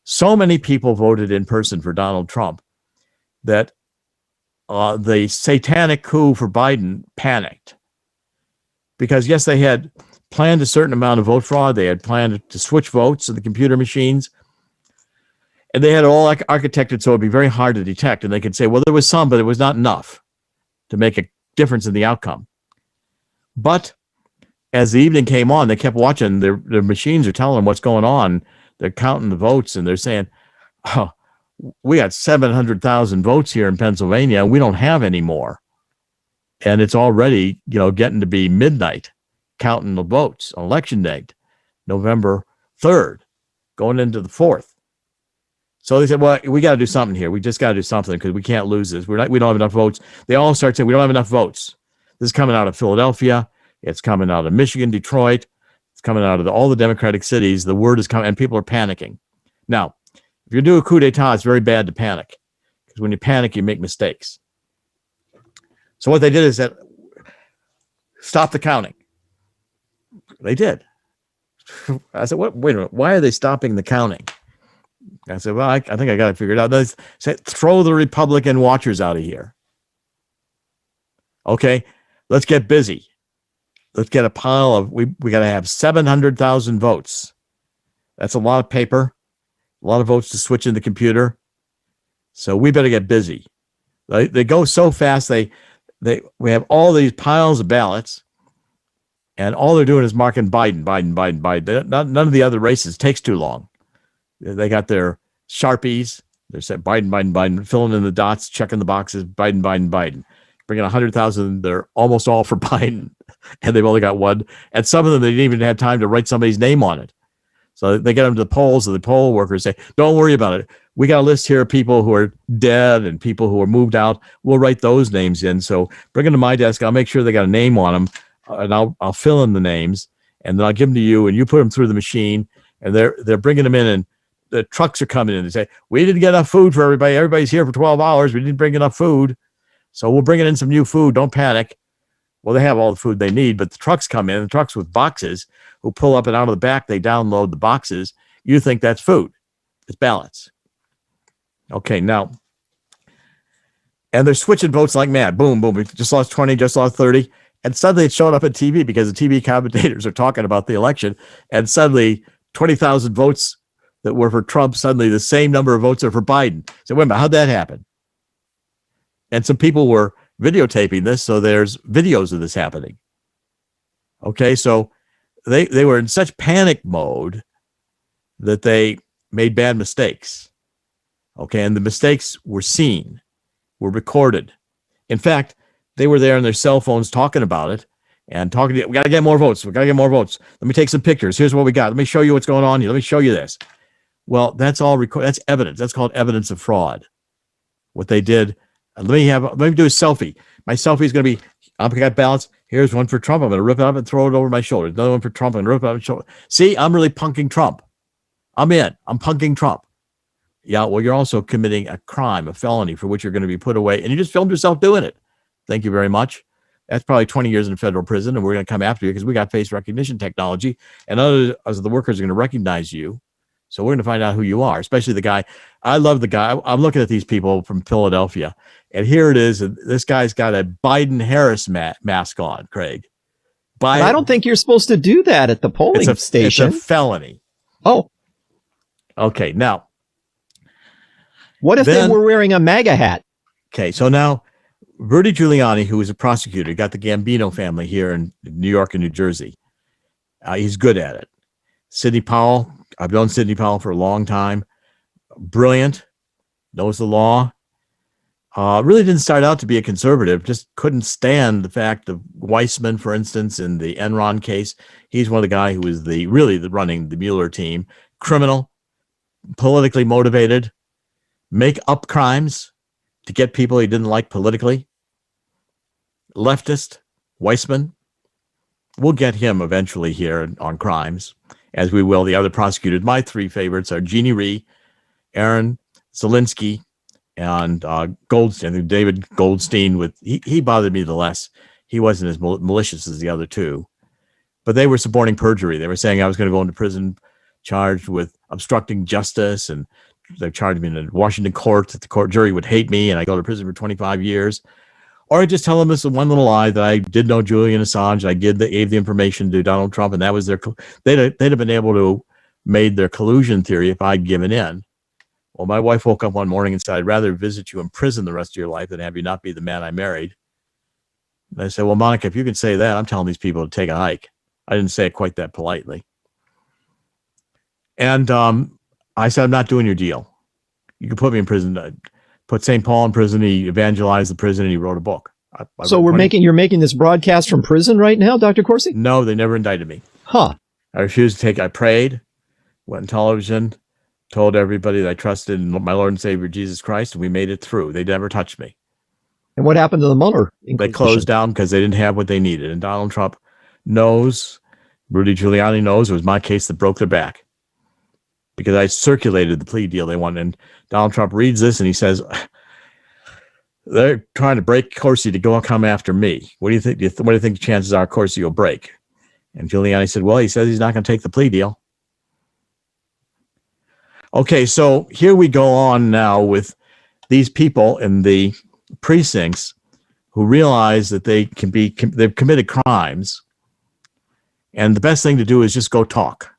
So many people voted in person for Donald Trump that the satanic coup for Biden panicked. Because, yes, they had planned a certain amount of vote fraud. They had planned to switch votes to the computer machines. And they had it all architected so it would be very hard to detect. And they could say, well, there was some, but it was not enough to make a difference in the outcome. But as the evening came on, they kept watching. Their machines are telling them what's going on. They're counting the votes, and they're saying, oh, we got 700,000 votes here in Pennsylvania. We don't have any more. And it's already, getting to be midnight counting the votes on election day, November 3rd, going into the 4th. So they said, well, we got to do something here. We just got to do something because we can't lose this. We don't have enough votes. They all start saying, we don't have enough votes. This is coming out of Philadelphia. It's coming out of Michigan, Detroit. It's coming out of all the Democratic cities. The word is coming, and people are panicking. Now, if you do a coup d'etat, it's very bad to panic, because when you panic, you make mistakes. So what they did is that stop the counting. They did. I said, wait a minute, why are they stopping the counting? I said, well, I think I got it figured out. They said, throw the Republican watchers out of here. Okay, let's get busy. Let's get a pile of, we got to have 700,000 votes. That's a lot of paper, a lot of votes to switch in the computer. So we better get busy. They go so fast. We have all these piles of ballots, and all they're doing is marking Biden. None of the other races takes too long. They got their Sharpies. They're saying Biden, filling in the dots, checking the boxes, Biden. Bringing 100,000. They're almost all for Biden, and they've only got one. And some of them, they didn't even have time to write somebody's name on it. So they get them to the polls, and the poll workers say, don't worry about it. We got a list here of people who are dead and people who are moved out. We'll write those names in. So bring them to my desk. I'll make sure they got a name on them, and I'll fill in the names, and then I'll give them to you, and you put them through the machine, and they're bringing them in, and the trucks are coming in. They say, we didn't get enough food for everybody. Everybody's here for 12 hours. We didn't bring enough food. So we'll bring in some new food. Don't panic. Well, they have all the food they need, but the trucks come in, the trucks with boxes who pull up and out of the back. They download the boxes. You think that's food. It's ballots. Okay, now, and they're switching votes like mad. Boom, boom. We just lost 20, just lost 30. And suddenly it's showing up on TV because the TV commentators are talking about the election. And suddenly 20,000 votes that were for Trump, suddenly the same number of votes are for Biden. So wait a minute, how'd that happen? And some people were videotaping this, so there's videos of this happening. Okay, so they were in such panic mode that they made bad mistakes. Okay, and the mistakes were seen, were recorded. In fact, they were there on their cell phones talking about it and talking to, we got to get more votes. We got to get more votes. Let me take some pictures. Here's what we got. Let me show you what's going on here. Let me show you this. Well, that's all recorded. That's evidence. That's called evidence of fraud. What they did. Let me do a selfie. My selfie is going to be, I've got ballots. Here's one for Trump. I'm going to rip it up and throw it over my shoulder. Another one for Trump. I'm going to rip it up and shoulder. See, I'm really punking Trump. I'm punking Trump. Yeah, well, you're also committing a crime, a felony for which you're going to be put away. And you just filmed yourself doing it. Thank you very much. That's probably 20 years in federal prison. And we're going to come after you because we got face recognition technology. And others of the workers are going to recognize you. So we're going to find out who you are, especially the guy. I love the guy. I'm looking at these people from Philadelphia. And here it is. And this guy's got a Biden-Harris mask on, Craig. But I don't think you're supposed to do that at the polling station. It's a felony. Oh. Okay, now. What if they were wearing a MAGA hat? Okay, so now Rudy Giuliani, who was a prosecutor, got the Gambino family here in New York and New Jersey. He's good at it. Sidney Powell, I've known Sidney Powell for a long time. Brilliant, knows the law. Really didn't start out to be a conservative, just couldn't stand the fact of Weissman, for instance, in the Enron case. He's one of the guys who was running the Mueller team. Criminal, politically motivated, make up crimes to get people he didn't like politically. Leftist, Weissman. We'll get him eventually here on crimes, as we will the other prosecutors. My three favorites are Jeannie Rhee, Aaron Zelinsky, and Goldstein. David Goldstein. He bothered me the less. He wasn't as malicious as the other two. But they were supporting perjury. They were saying I was going to go into prison charged with obstructing justice, and they charged me in a Washington court that the court jury would hate me, and I go to prison for 25 years. Or I just tell them this one little lie that I did know Julian Assange. I gave the information to Donald Trump, and that was they'd have been able to made their collusion theory if I'd given in. Well, my wife woke up one morning and said, I'd rather visit you in prison the rest of your life than have you not be the man I married. And I said, well, Monica, if you can say that, I'm telling these people to take a hike. I didn't say it quite that politely. And I said, I'm not doing your deal. You can put me in prison. Put St. Paul in prison. He evangelized the prison, and he wrote a book. So you're making this broadcast from prison right now, Dr. Corsi? No, they never indicted me. Huh. I refused to take. I prayed, went on television, told everybody that I trusted in my Lord and Savior Jesus Christ, and we made it through. They never touched me. And what happened to the Mueller Inquisition? They closed down because they didn't have what they needed. And Donald Trump knows, Rudy Giuliani knows, it was my case that broke their back because I circulated the plea deal they wanted. And Donald Trump reads this and he says, they're trying to break Corsi to come after me. What do you think? What do you think the chances are Corsi will break? And Giuliani said, well, he says he's not going to take the plea deal. Okay, so here we go on now with these people in the precincts who realize that they've committed crimes, and the best thing to do is just go talk.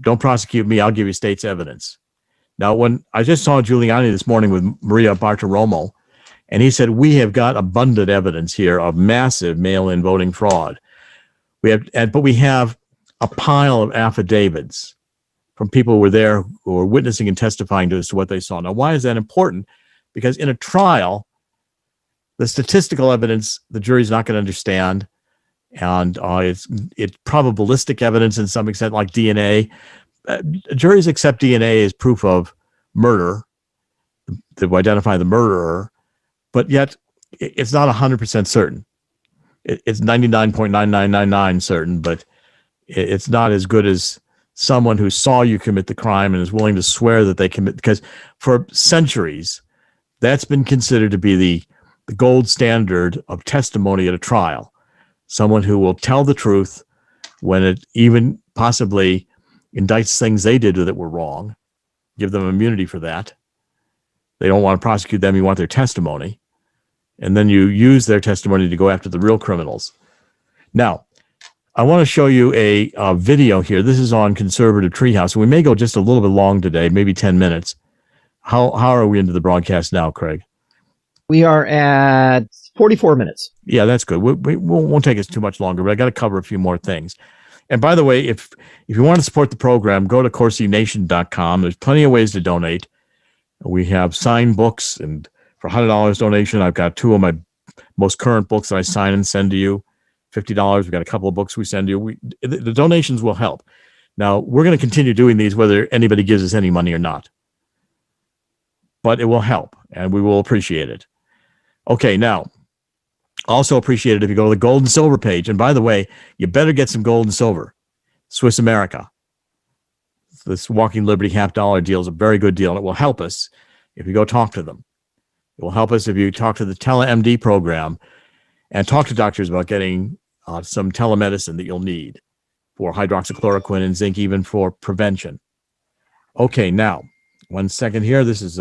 Don't prosecute me. I'll give you state's evidence. Now, when I just saw Giuliani this morning with Maria Bartiromo, and he said, we have got abundant evidence here of massive mail-in voting fraud. But we have a pile of affidavits from people who were there, who were witnessing and testifying to what they saw. Now, why is that important? Because in a trial, the statistical evidence the jury's not going to understand, and it's probabilistic evidence in some extent, like DNA. Juries accept DNA as proof of murder to identify the murderer, but yet it's not 100% certain. It's 99.9999 certain, but it's not as good as someone who saw you commit the crime and is willing to swear that they commit, because for centuries, that's been considered to be the gold standard of testimony at a trial. Someone who will tell the truth when it even possibly indicts things they did that were wrong, give them immunity for that. They don't want to prosecute them. You want their testimony. And then you use their testimony to go after the real criminals. Now, I want to show you a video here. This is on Conservative Treehouse. We may go just a little bit long today, maybe 10 minutes. How are we into the broadcast now, Craig? We are at 44 minutes. Yeah, that's good. We won't take us too much longer, but I got to cover a few more things. And by the way, if you want to support the program, go to CorsiNation.com. There's plenty of ways to donate. We have signed books, and for $100 donation, I've got 2 of my most current books that I sign and send to you. $50, we've got a couple of books we send you. The donations will help. Now, we're going to continue doing these whether anybody gives us any money or not. But it will help, and we will appreciate it. Okay, now, also appreciate it if you go to the gold and silver page. And by the way, you better get some gold and silver. Swiss America. This Walking Liberty $50 deal is a very good deal, and it will help us if you go talk to them. It will help us if you talk to the TeleMD program and talk to doctors about getting some telemedicine that you'll need for hydroxychloroquine and zinc, even for prevention. Okay, now, 1 second here. This is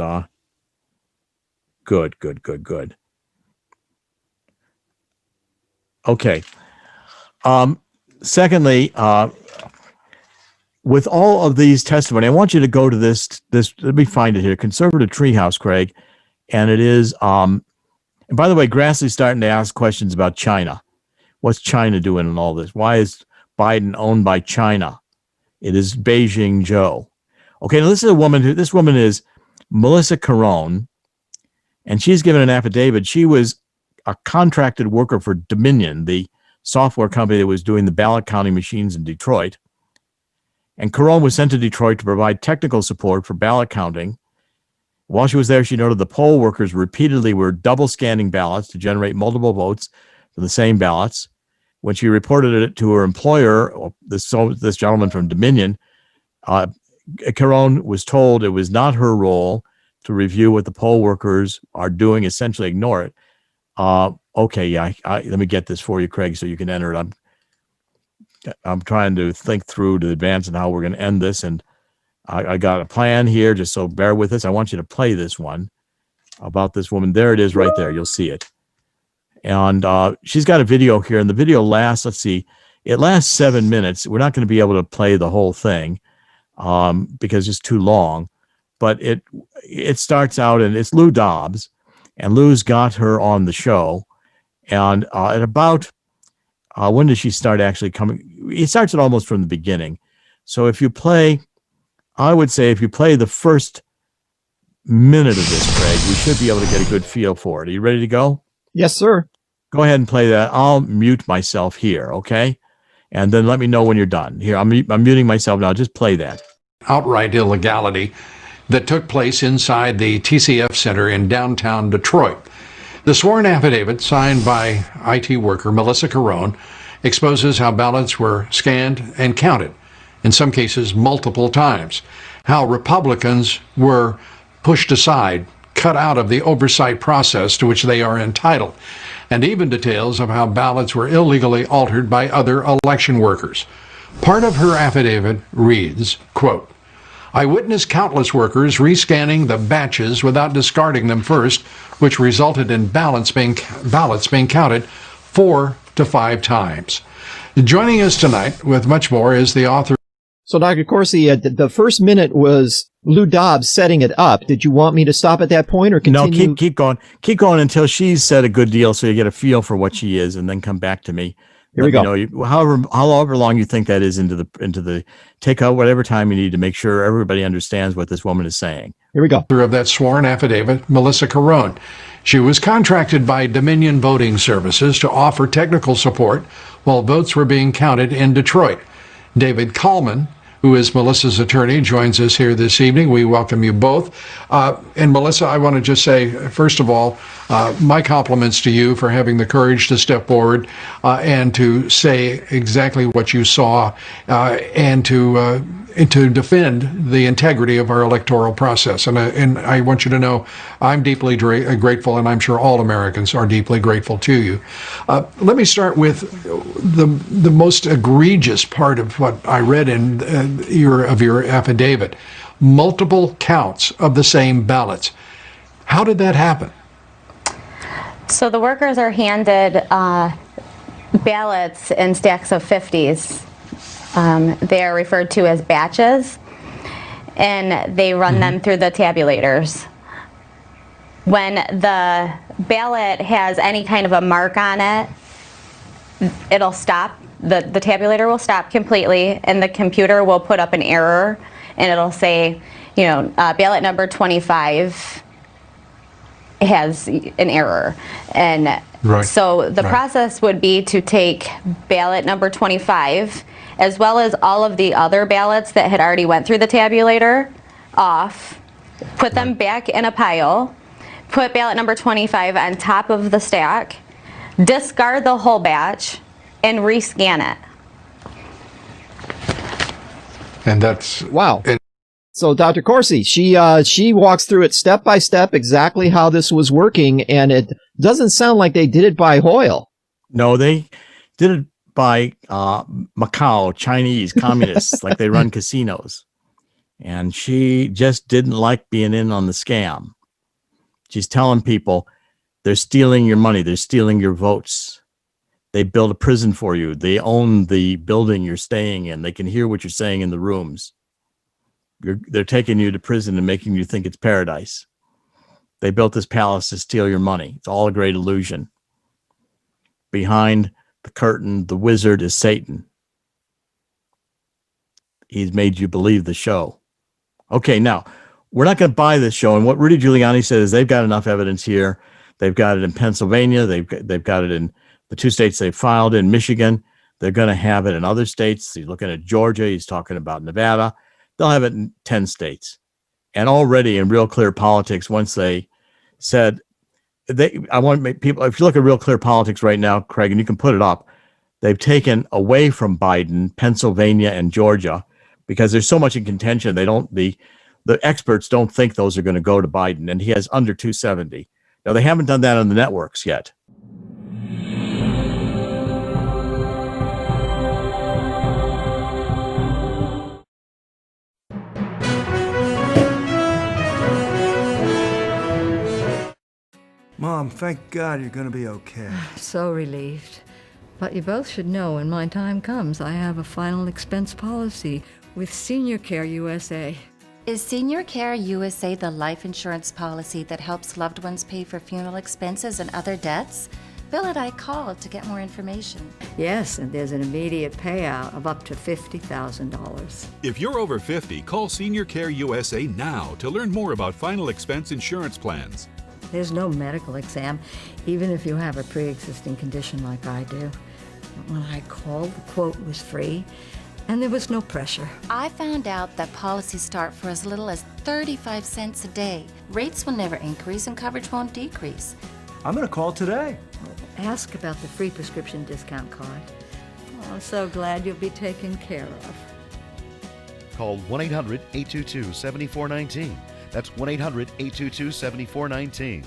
good. Okay. Secondly, with all of these testimony, I want you to go to this, let me find it here, Conservative Treehouse, Craig, and it is, and by the way, Grassley's starting to ask questions about China. What's China doing in all this? Why is Biden owned by China? It is Beijing Joe. Okay, now this woman is Melissa Carone, and she's given an affidavit. She was a contracted worker for Dominion, the software company that was doing the ballot counting machines in Detroit. And Carone was sent to Detroit to provide technical support for ballot counting. While she was there, she noted the poll workers repeatedly were double scanning ballots to generate multiple votes for the same ballots. When she reported it to her employer, this gentleman from Dominion, Carone was told it was not her role to review what the poll workers are doing, essentially ignore it. Okay, yeah, let me get this for you, Craig, so you can enter it. I'm trying to think through to advance and how we're going to end this, and I got a plan here, just so bear with us. I want you to play this one about this woman. There it is right there. You'll see it. And she's got a video here, and the video lasts, let's see, it lasts 7 minutes. We're not going to be able to play the whole thing because it's too long, but it starts out, and it's Lou Dobbs, and Lou's got her on the show. And at about, when does she start actually coming? It starts it almost from the beginning. So if you play, I would say if you play the first minute of this, Craig, we should be able to get a good feel for it. Are you ready to go? Yes, sir. Go ahead and play that. I'll mute myself here, okay? And then let me know when you're done. Here, I'm muting myself now. Just play that. Outright illegality that took place inside the TCF Center in downtown Detroit. The sworn affidavit signed by IT worker Melissa Carone exposes how ballots were scanned and counted, in some cases multiple times, how Republicans were pushed aside, cut out of the oversight process to which they are entitled, and even details of how ballots were illegally altered by other election workers. Part of her affidavit reads, quote, I witnessed countless workers rescanning the batches without discarding them first, which resulted in ballots being counted 4 to 5 times. Joining us tonight with much more is the author. So, Dr. Corsi, the first minute was Lou Dobbs setting it up. Did you want me to stop at that point or continue? No, keep going. Keep going until she's said a good deal so you get a feel for what she is, and then come back to me. Here we go. However long you think that is into the take out whatever time you need to make sure everybody understands what this woman is saying. Here we go. Of that sworn affidavit, Melissa Carone. She was contracted by Dominion Voting Services to offer technical support while votes were being counted in Detroit. David Kallman, who is Melissa's attorney, joins us here this evening. We welcome you both. And Melissa, I want to just say, first of all, my compliments to you for having the courage to step forward and to say exactly what you saw and to defend the integrity of our electoral process. And I want you to know I'm deeply grateful, and I'm sure all Americans are deeply grateful to you. Let me start with the most egregious part of what I read in your affidavit: multiple counts of the same ballots. How did that happen? So the workers are handed ballots in stacks of 50s. They are referred to as batches, and they run them through the tabulators. When the ballot has any kind of a mark on it, it'll stop. The tabulator will stop completely, and the computer will put up an error, and it'll say, ballot number 25 has an error. And so the process would be to take ballot number 25, as well as all of the other ballots that had already went through the tabulator, off, put them back in a pile, put ballot number 25 on top of the stack, discard the whole batch, and rescan it. And that's wow. So Dr. Corsi, she walks through it step by step exactly how this was working, and it doesn't sound like they did it by Hoyle. No, they did it by Macau, Chinese communists, like they run casinos. And she just didn't like being in on the scam. She's telling people they're stealing your money, they're stealing your votes. They build a prison for you. They own the building you're staying in. They can hear what you're saying in the rooms. They're taking you to prison and making you think it's paradise. They built this palace to steal your money. It's all a great illusion. Behind the curtain, the wizard is Satan. He's made you believe the show. Okay, now, we're not going to buy this show. And what Rudy Giuliani said is they've got enough evidence here. They've got it in Pennsylvania. They've got it in the 2 states they filed in, Michigan. They're going to have it in other states. He's looking at Georgia. He's talking about Nevada. They'll have it in 10 states. And already in Real Clear Politics, once they said, I want to make people, if you look at Real Clear Politics right now, Craig, and you can put it up, they've taken away from Biden, Pennsylvania and Georgia, because there's so much in contention. The experts don't think those are going to go to Biden, and he has under 270. Now, they haven't done that on the networks yet. Mom, thank God you're going to be okay. So relieved. But you both should know when my time comes, I have a final expense policy with Senior Care USA. Is Senior Care USA the life insurance policy that helps loved ones pay for funeral expenses and other debts? Bill and I called to get more information. Yes, and there's an immediate payout of up to $50,000. If you're over 50, call Senior Care USA now to learn more about final expense insurance plans. There's no medical exam, even if you have a pre-existing condition like I do. When I called, the quote was free, and there was no pressure. I found out that policies start for as little as 35 cents a day. Rates will never increase and coverage won't decrease. I'm going to call today. Ask about the free prescription discount card. Oh, I'm so glad you'll be taken care of. Call 1-800-822-7419. That's 1-800-822-7419.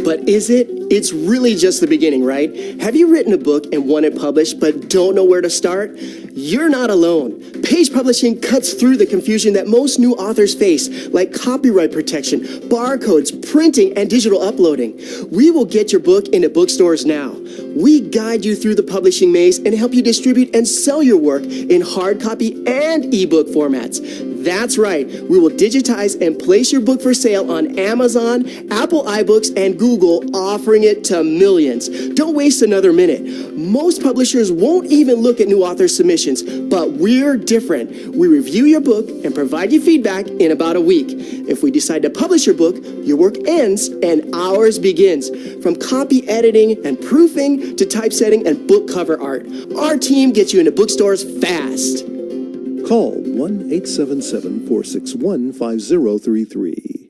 But is it It's really just the beginning, right? Have you written a book and want it published but don't know where to start? You're not alone. Page publishing cuts through the confusion that most new authors face, like copyright protection, barcodes, printing, and digital uploading. We will get your book into bookstores now. We guide you through the publishing maze and help you distribute and sell your work in hard copy and ebook formats. That's right. We will digitize and place your book for sale on Amazon, Apple iBooks, and Google, offering it to millions. Don't waste another minute. Most publishers won't even look at new author submissions, but we're different. We review your book and provide you feedback in about a week. If we decide to publish your book, your work ends and ours begins. From copy editing and proofing to typesetting and book cover art, our team gets you into bookstores fast. Call 1-877-461-5033.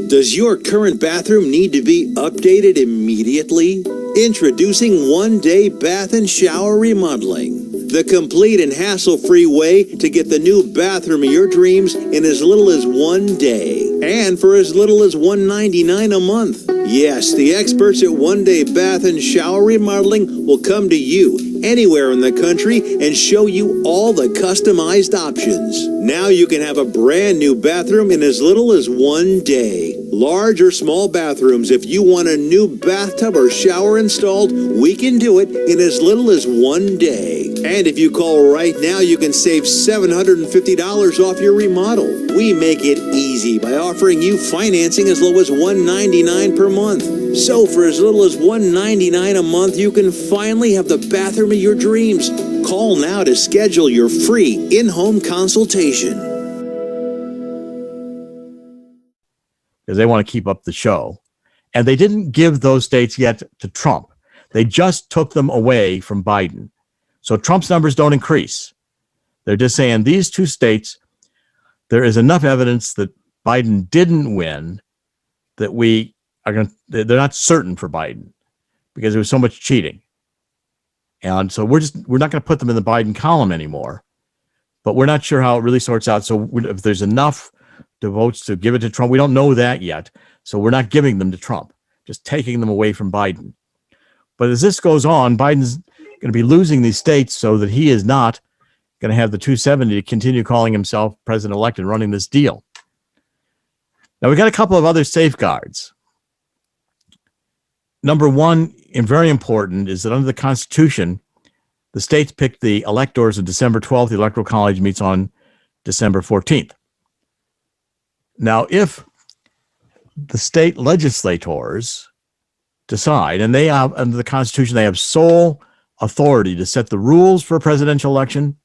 Does your current bathroom need to be updated immediately? Introducing one-day bath and shower remodeling. The complete and hassle-free way to get the new bathroom of your dreams in as little as 1 day. And for as little as $1.99 a month. Yes, the experts at One Day Bath and Shower Remodeling will come to you anywhere in the country and show you all the customized options. Now you can have a brand new bathroom in as little as 1 day. Large or small bathrooms, if you want a new bathtub or shower installed, we can do it in as little as 1 day. And if you call right now, you can save $750 off your remodel. We make it easy by offering you financing as low as $199 per month. So for as little as $199 a month, you can finally have the bathroom of your dreams. Call now to schedule your free in-home consultation. Because they want to keep up the show. And they didn't give those states yet to Trump. They just took them away from Biden. So Trump's numbers don't increase. They're just saying these two states, there is enough evidence that Biden didn't win that they're not certain for Biden because there was so much cheating. And so we're not going to put them in the Biden column anymore, but we're not sure how it really sorts out. So if there's enough votes to give it to Trump, we don't know that yet. So we're not giving them to Trump, just taking them away from Biden. But as this goes on, Biden's going to be losing these states so that he is not going to have the 270 to continue calling himself president-elect and running this deal. Now, we've got a couple of other safeguards. Number one, and very important, is that under the Constitution, the states pick the electors on December 12th. The Electoral College meets on December 14th. Now, if the state legislators decide, and they have, under the Constitution, they have sole authority to set the rules for a presidential election,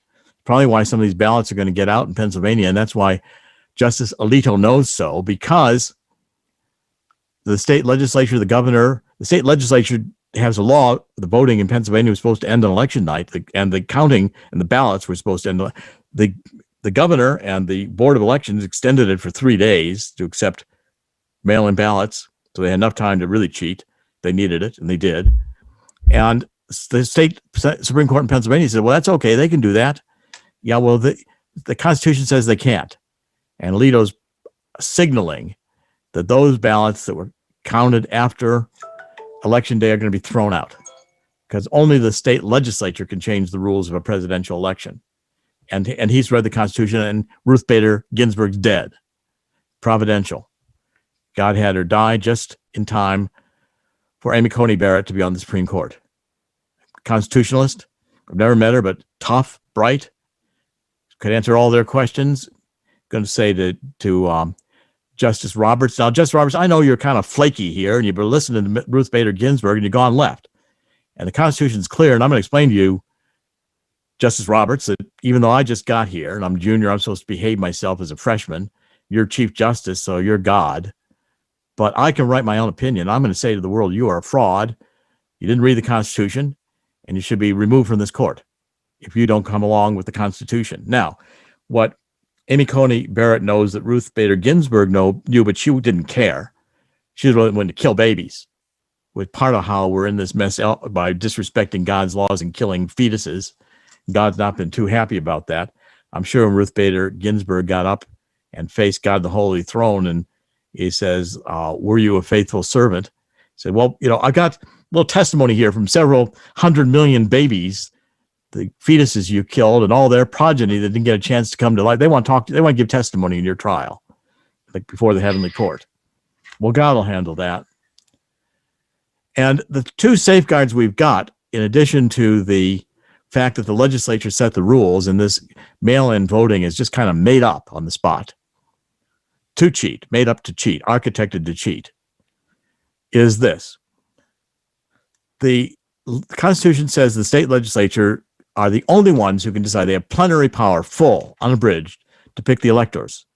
probably why some of these ballots are going to get out in Pennsylvania, and that's why Justice Alito knows so, because the state legislature, the state legislature has a law. The voting in Pennsylvania was supposed to end on election night, and the counting and the ballots were supposed to end. The governor and the Board of Elections extended it for 3 days to accept mail-in ballots, so they had enough time to really cheat. They needed it, and they did. And the state Supreme Court in Pennsylvania said, well, that's okay. They can do that. Yeah, well, the Constitution says they can't. And Alito's signaling that those ballots that were counted after Election Day are going to be thrown out because only the state legislature can change the rules of a presidential election. And he's read the Constitution, and Ruth Bader Ginsburg's dead. Providential. God had her die just in time for Amy Coney Barrett to be on the Supreme Court. Constitutionalist. I've never met her, but tough, bright, could answer all their questions. Going to say to Justice Roberts. Now, Justice Roberts, I know you're kind of flaky here, and you've been listening to Ruth Bader Ginsburg, and you've gone left. And the Constitution's clear, and I'm going to explain to you, Justice Roberts, that even though I just got here, and I'm junior, I'm supposed to behave myself as a freshman. You're Chief Justice, so you're God. But I can write my own opinion. I'm going to say to the world, you are a fraud. You didn't read the Constitution, and you should be removed from this court if you don't come along with the Constitution. Now, what Amy Coney Barrett knows that Ruth Bader Ginsburg knew, but she didn't care. She was willing to kill babies. With part of how we're in this mess by disrespecting God's laws and killing fetuses. God's not been too happy about that. I'm sure when Ruth Bader Ginsburg got up and faced God the Holy Throne and He says, were you a faithful servant? He said, well, I got a little testimony here from several 100 million babies, the fetuses you killed and all their progeny that didn't get a chance to come to life. They want to give testimony in your trial, like before the heavenly court. Well, God will handle that. And the two safeguards we've got, in addition to the fact that the legislature set the rules and this mail-in voting is just kind of made up on the spot to cheat, made up to cheat, architected to cheat, is this. The Constitution says the state legislature are the only ones who can decide. They have plenary power, full, unabridged, to pick the electors.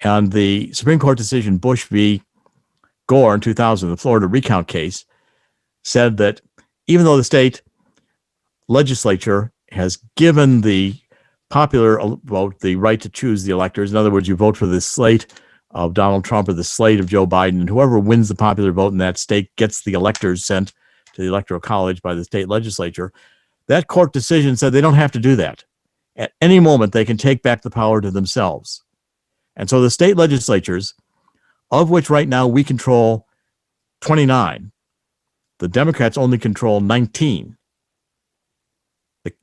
And the Supreme Court decision, Bush v. Gore in 2000, the Florida recount case, said that even though the state legislature has given the popular vote the right to choose the electors, in other words, you vote for the slate of Donald Trump or the slate of Joe Biden, and whoever wins the popular vote in that state gets the electors sent to the Electoral College by the state legislature. That court decision said they don't have to do that. At any moment, they can take back the power to themselves. And so the state legislatures, of which right now we control 29, the Democrats only control 19.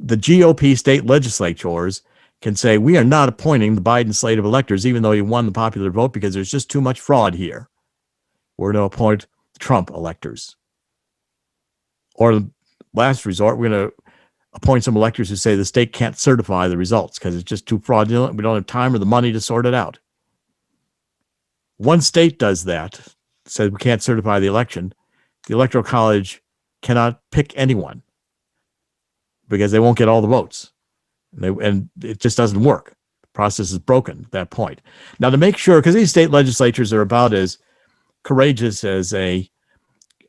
The GOP state legislatures can say, we are not appointing the Biden slate of electors, even though he won the popular vote, because there's just too much fraud here. We're going to appoint Trump electors. Or the last resort, we're going to appoint some electors who say the state can't certify the results because it's just too fraudulent. We don't have time or the money to sort it out. One state does that, says we can't certify the election. The Electoral College cannot pick anyone because they won't get all the votes. And it just doesn't work. The process is broken at that point. Now, to make sure, because these state legislatures are about as courageous as a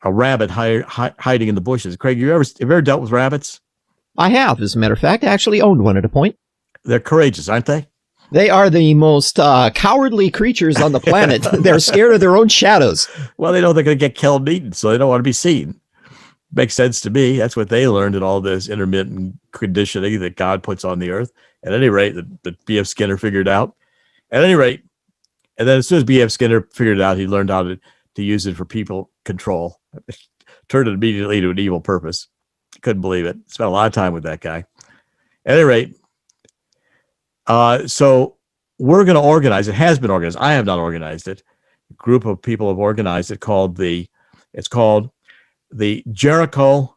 rabbit hiding in the bushes. Craig, have you ever dealt with rabbits? I have, as a matter of fact. I actually owned one at a point. They're courageous, aren't they? They are the most cowardly creatures on the planet. They're scared of their own shadows. Well, they know they're going to get killed and eaten, so they don't want to be seen. Makes sense to me. That's what they learned in all this intermittent conditioning that God puts on the earth. At any rate, that B.F. Skinner figured out. At any rate, and then as soon as B.F. Skinner figured it out, he learned how to use it for people control. Turned it immediately to an evil purpose. Couldn't believe it. Spent a lot of time with that guy. At any rate, so we're going to organize. It has been organized. I have not organized it. A group of people have organized it called the Jericho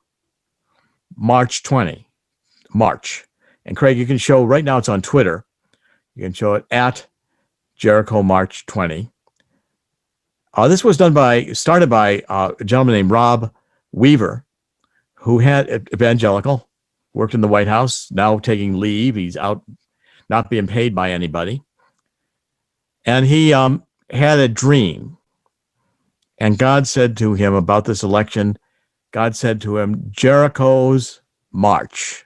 March 20. March. And Craig, you can show, right now it's on Twitter. You can show it at Jericho March 20. This was started by a gentleman named Rob Weaver, who had evangelical, worked in the White House, now taking leave. He's out, not being paid by anybody. And he had a dream. And God said to him about this election, God said to him, Jericho's March.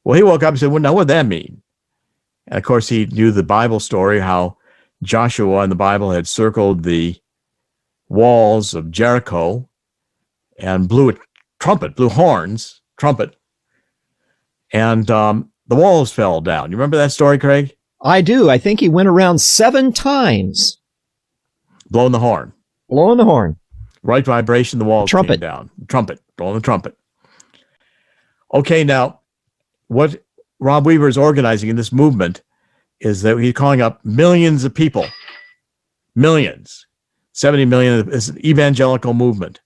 Well, he woke up and said, well, now what does that mean? And of course, he knew the Bible story, how Joshua in the Bible had circled the walls of Jericho and blew a trumpet, blew horns, trumpet, and the walls fell down. You remember that story, Craig? I do. I think he went around 7 times. Blowing the horn. Blowing the horn. Right vibration, the walls came down. Trumpet, blowing the trumpet. Okay, now, what Rob Weaver is organizing in this movement is that he's calling up millions of people. Millions. 70 million. It's an evangelical movement.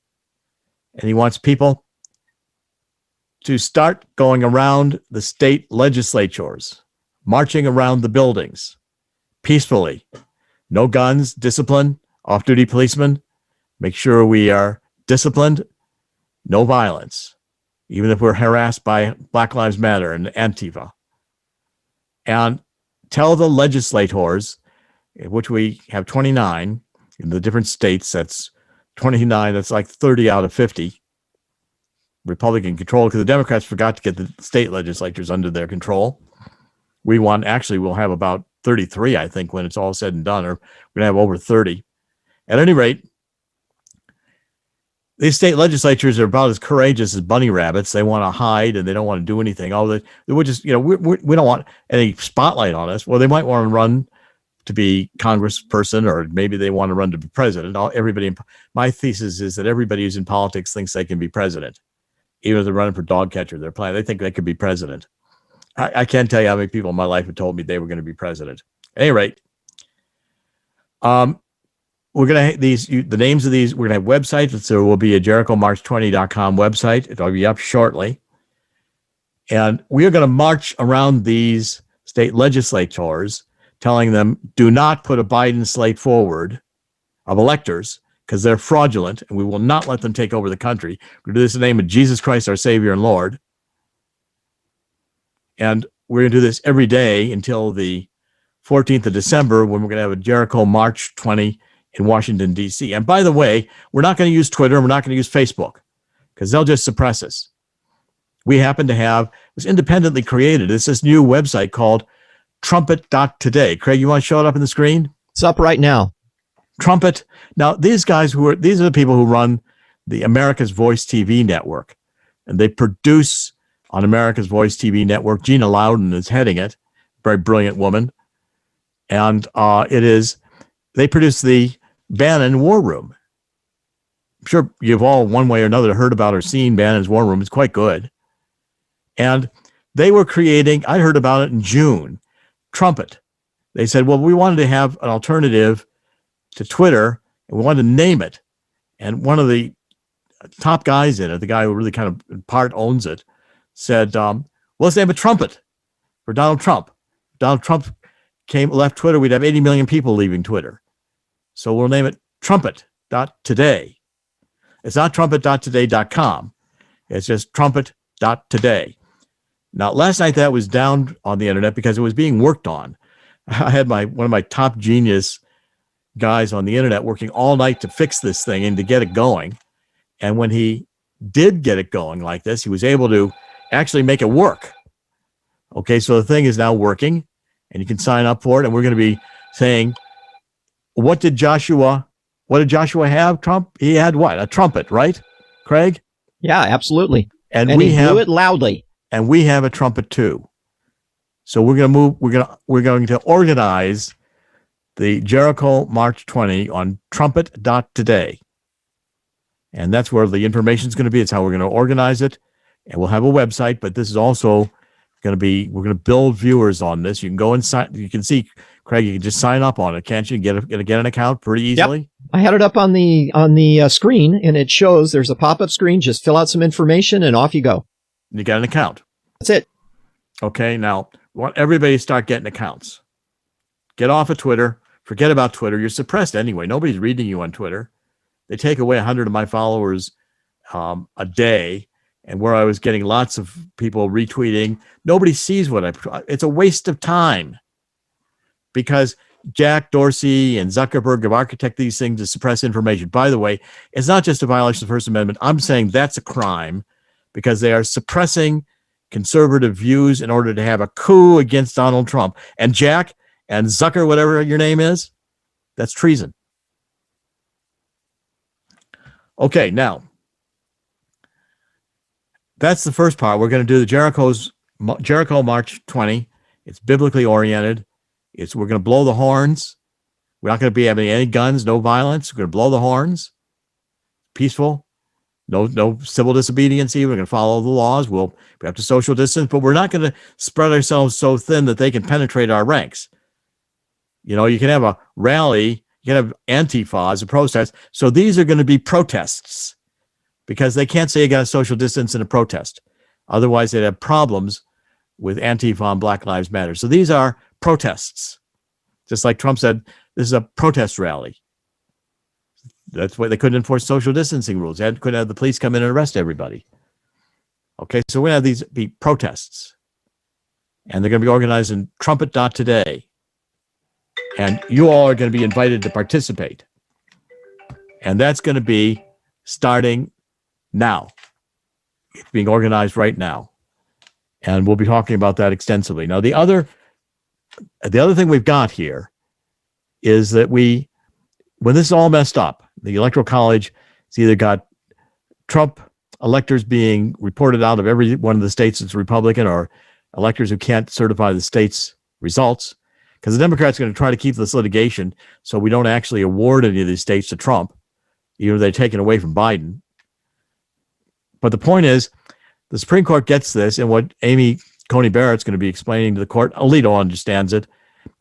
And he wants people to start going around the state legislatures, marching around the buildings peacefully. No guns, discipline, off-duty policemen. Make sure we are disciplined. No violence, even if we're harassed by Black Lives Matter and Antifa. And tell the legislators, which we have 29 in the different states, that's 29, that's like 30 out of 50 Republican control, because the Democrats forgot to get the state legislatures under their control. We'll have about 33, I think, when it's all said and done, or we're going to have over 30. At any rate, these state legislatures are about as courageous as bunny rabbits. They want to hide and they don't want to do anything. They would just, we don't want any spotlight on us. Well, they might want to run to be congressperson, or maybe they want to run to be president. My thesis is that everybody who's in politics thinks they can be president. Even if they're running for dog catcher, they think they could be president. I can't tell you how many people in my life have told me they were going to be president. At any rate, we're going to the names of these. We're going to have websites. There will be a JerichoMarch20.com website. It'll be up shortly. And we are going to march around these state legislators, telling them, do not put a Biden slate forward of electors because they're fraudulent, and we will not let them take over the country. We're going to do this in the name of Jesus Christ, our Savior and Lord. And we're going to do this every day until the 14th of December, when we're going to have a Jericho March 20 in Washington, D.C. And by the way, we're not going to use Twitter, and we're not going to use Facebook, because they'll just suppress us. We happen to have, it was independently created. It's this new website called trumpet.today. Craig, you want to show it up on the screen? It's up right now. Trumpet. Now, these are the people who run the America's Voice TV network, and they produce on America's Voice TV network. Gina Loudon is heading it, very brilliant woman. And they produce the Bannon War Room. I'm sure you've all, one way or another, heard about or seen Bannon's War Room. It's quite good. And they were creating, I heard about it in June, Trumpet. They said, well, we wanted to have an alternative to Twitter, and we wanted to name it. And one of the top guys in it, the guy who really kind of in part owns it, said, well, let's name it Trumpet for Donald Trump. Donald Trump left Twitter, we'd have 80 million people leaving Twitter. So we'll name it trumpet.today. It's not trumpet.today.com. It's just trumpet.today. Now, last night that was down on the internet because it was being worked on. I had one of my top genius guys on the internet working all night to fix this thing and to get it going. And when he did get it going like this, he was able to actually make it work. Okay, so the thing is now working, and you can sign up for it. And we're going to be saying, what did Joshua have, Trump? He had what? A trumpet, right, Craig? Yeah, absolutely. And he blew it loudly. And we have a trumpet too. So we're going to move. We're going to organize the Jericho March 20 on trumpet.today. And that's where the information is going to be. It's how we're going to organize it. And we'll have a website, but this is also going to be, we're going to build viewers on this. You can go and sign. You can see, Craig, you can just sign up on it, can't you? Get an account pretty easily. Yep. I had it up on the screen, and it shows there's a pop-up screen. Just fill out some information and off you go. You got an account. That's it. Okay. Now, we want everybody to start getting accounts. Get off of Twitter. Forget about Twitter. You're suppressed anyway. Nobody's reading you on Twitter. They take away 100 of my followers a day, and where I was getting lots of people retweeting, nobody sees it's a waste of time, because Jack Dorsey and Zuckerberg have architected these things to suppress information. By the way, it's not just a violation of the First Amendment. I'm saying that's a crime, because they are suppressing conservative views in order to have a coup against Donald Trump. And Jack and Zucker, whatever your name is, that's treason. Okay, now, that's the first part. We're going to do the Jericho March 20. It's biblically oriented. We're going to blow the horns. We're not going to be having any guns, no violence. We're going to blow the horns. Peaceful. No civil disobedience. We're going to follow the laws. We have to social distance, but we're not going to spread ourselves so thin that they can penetrate our ranks. You know, you can have a rally, you can have Antifa as a protest. So these are going to be protests, because they can't say you got to social distance in a protest. Otherwise, they'd have problems with Antifa and Black Lives Matter. So these are protests. Just like Trump said, this is a protest rally. That's why they couldn't enforce social distancing rules. They couldn't have the police come in and arrest everybody. Okay, so we're going to have these be protests. And they're going to be organized in trumpet.today. And you all are going to be invited to participate. And that's going to be starting now. It's being organized right now. And we'll be talking about that extensively. Now, the other thing we've got here is that when this is all messed up, the Electoral College has either got Trump electors being reported out of every one of the states that's Republican, or electors who can't certify the state's results, because the Democrats are going to try to keep this litigation so we don't actually award any of these states to Trump, even though they're taken away from Biden. But the point is, the Supreme Court gets this, and what Amy Coney Barrett's going to be explaining to the court, Alito understands it.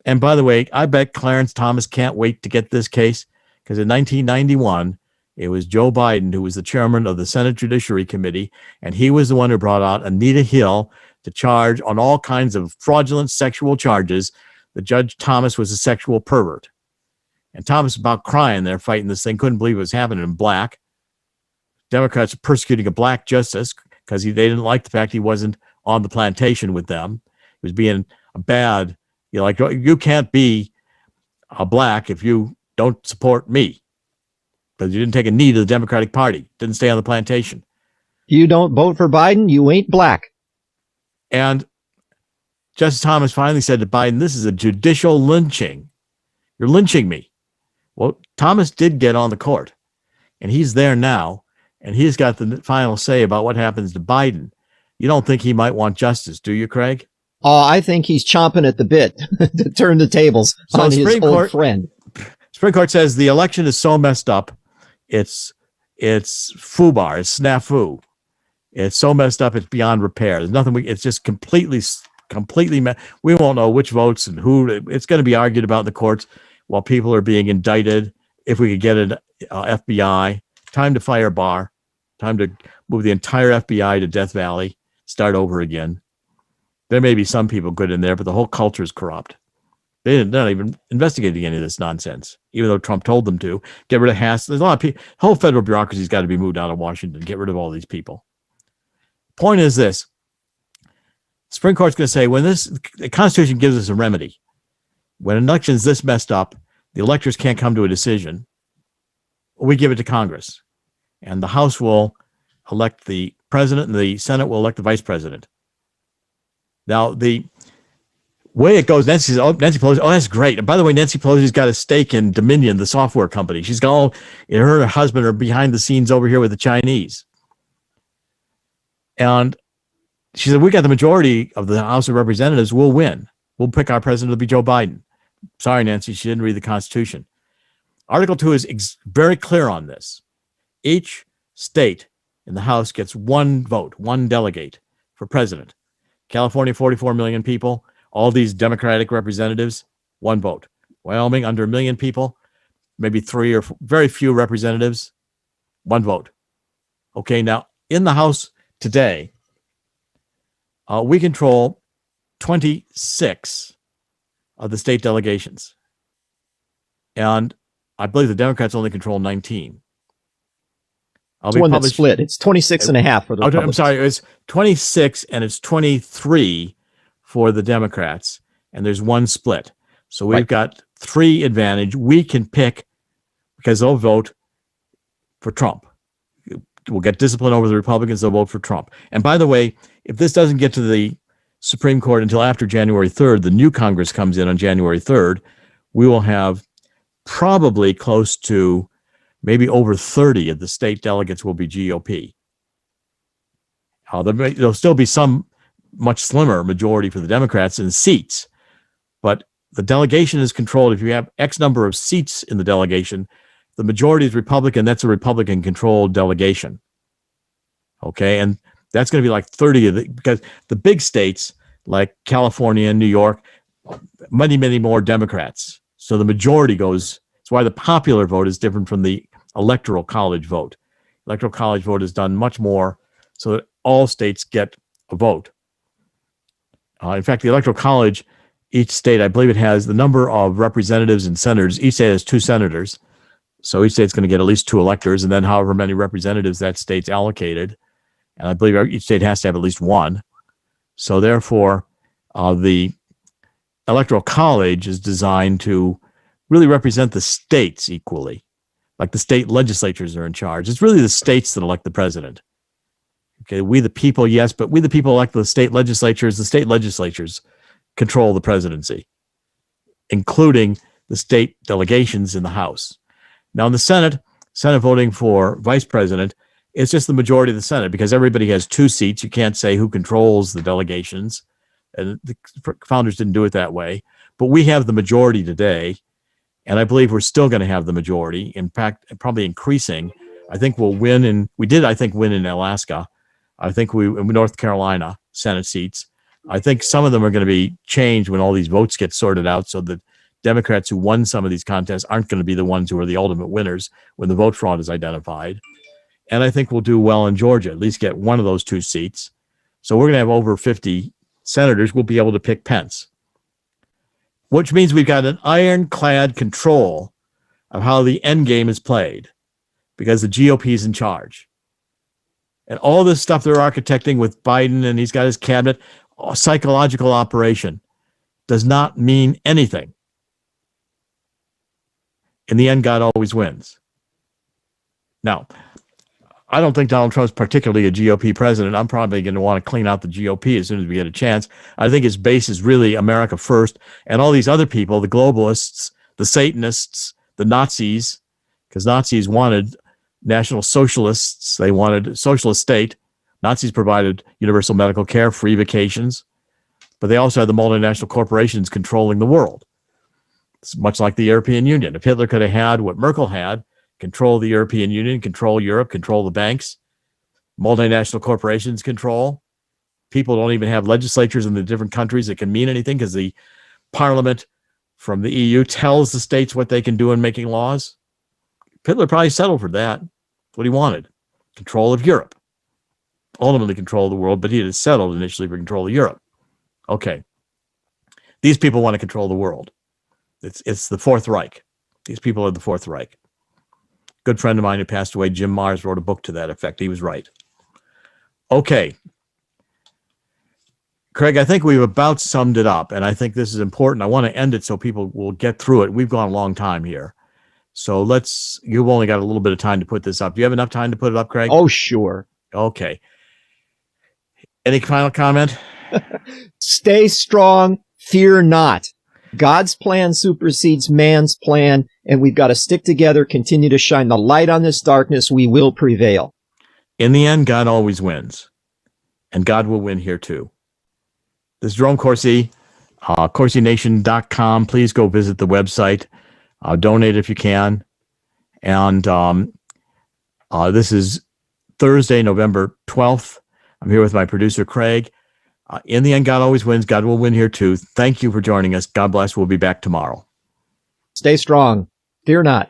And by the way, I bet Clarence Thomas can't wait to get this case, because in 1991, it was Joe Biden who was the chairman of the Senate Judiciary Committee, and he was the one who brought out Anita Hill to charge on all kinds of fraudulent sexual charges that Judge Thomas was a sexual pervert. And Thomas was about crying there fighting this thing, couldn't believe it was happening in black. Democrats are persecuting a black justice because they didn't like the fact he wasn't on the plantation with them. He was being a bad, like, you can't be a black if you don't support me, because you didn't take a knee to the Democratic Party, didn't stay on the plantation. You don't vote for Biden, you ain't black. And Justice Thomas finally said to Biden, this is a judicial lynching. You're lynching me. Well, Thomas did get on the court, and he's there now, and he's got the final say about what happens to Biden. You don't think he might want justice, do you, Craig? I think he's chomping at the bit to turn the tables on his old friend. Supreme Court says the election is so messed up, it's foobar, it's snafu. It's so messed up, it's beyond repair. There's nothing it's just completely we won't know which votes and who. It's going to be argued about in the courts while people are being indicted. If we could get an FBI, time to fire Barr, time to move the entire FBI to Death Valley, start over again. There may be some people good in there, but the whole culture is corrupt. They're not even investigating any of this nonsense, even though Trump told them to. Get rid of Hass. There's a lot of people. The whole federal bureaucracy's got to be moved out of Washington. Get rid of all these people. Point is this. Supreme Court's going to say, when the Constitution gives us a remedy, when an election is this messed up, the electors can't come to a decision, we give it to Congress. And the House will elect the president, and the Senate will elect the vice president. Now, the way it goes, Nancy Pelosi, that's great. And by the way, Nancy Pelosi's got a stake in Dominion, the software company. She's got her and her husband are behind the scenes over here with the Chinese. And she said, we got the majority of the House of Representatives, we'll win. We'll pick our president to be Joe Biden. Sorry, Nancy, she didn't read the Constitution. Article 2 is very clear on this. Each state in the House gets one vote, one delegate for president. California, 44 million people. All these Democratic representatives, one vote. Wyoming, under 1 million people, maybe 3 or 4, very few representatives, one vote. Okay, now in the House today, we control 26 of the state delegations. And I believe the Democrats only control 19. It's one that's split. It's 26 and a half for the Republicans. I'm sorry, it's 26 and it's 23 for the Democrats, and there's one split. So we've got 3 advantage. We can pick, because they'll vote for Trump. We'll get discipline over the Republicans, they'll vote for Trump. And by the way, if this doesn't get to the Supreme Court until after January 3rd, the new Congress comes in on January 3rd, we will have probably close to maybe over 30 of the state delegates will be GOP. There'll still be some much slimmer majority for the Democrats in seats, but the delegation is controlled. If you have X number of seats in the delegation, the majority is Republican. That's a Republican-controlled delegation. Okay, and that's going to be like 30 of the, because the big states like California and New York, many, many more Democrats. So the majority goes. That's why the popular vote is different from the electoral college vote. Electoral college vote is done much more so that all states get a vote. In fact, the electoral college, each state, I believe it has the number of representatives and senators. Each state has 2 senators. So each state's going to get at least 2 electors, and then however many representatives that state's allocated. And I believe each state has to have at least 1. So therefore, the electoral college is designed to really represent the states equally. Like the state legislatures are in charge. It's really the states that elect the president. Okay, we the people, yes, but we the people elect the state legislatures. The state legislatures control the presidency, including the state delegations in the House. Now in the Senate voting for vice president, it's just the majority of the Senate because everybody has 2 seats. You can't say who controls the delegations. And the founders didn't do it that way. But we have the majority today, and I believe we're still going to have the majority. In fact, probably increasing. I think we'll win, and we did, I think, win in Alaska. I think in North Carolina, Senate seats. I think some of them are going to be changed when all these votes get sorted out, so that Democrats who won some of these contests aren't going to be the ones who are the ultimate winners when the vote fraud is identified. And I think we'll do well in Georgia, at least get one of those 2 seats. So we're going to have over 50 senators. We'll be able to pick Pence, which means we've got an ironclad control of how the end game is played because the GOP is in charge. And all this stuff they're architecting with Biden and he's got his cabinet, psychological operation, does not mean anything. In the end, God always wins. Now, I don't think Donald Trump's particularly a GOP president. I'm probably going to want to clean out the GOP as soon as we get a chance. I think his base is really America first, and all these other people, the globalists, the Satanists, the Nazis, because Nazis wanted National Socialists. They wanted a socialist state. Nazis provided universal medical care, free vacations, but they also had the multinational corporations controlling the world. It's much like the European Union. If Hitler could have had what Merkel had, control the European Union, control Europe, control the banks, multinational corporations control. People don't even have legislatures in the different countries that can mean anything because the parliament from the EU tells the states what they can do in making laws. Hitler probably settled for that. That's what he wanted. Control of Europe. Ultimately control of the world, but he had settled initially for control of Europe. Okay. These people want to control the world. It's the Fourth Reich. These people are the Fourth Reich. Good friend of mine who passed away, Jim Mars, wrote a book to that effect. He was right. Okay. Craig, I think we've about summed it up, and I think this is important. I want to end it so people will get through it. We've gone a long time here. So you've only got a little bit of time to put this up. Do you have enough time to put it up, Craig? Oh, sure. Okay. Any final comment? Stay strong, fear not. God's plan supersedes man's plan, and we've got to stick together, continue to shine the light on this darkness. We will prevail. In the end, God always wins, and God will win here too. This is Jerome Corsi, CorsiNation.com. Please go visit the website. Donate if you can. And this is Thursday, November 12th. I'm here with my producer, Craig. In the end, God always wins. God will win here too. Thank you for joining us. God bless. We'll be back tomorrow. Stay strong. Fear not.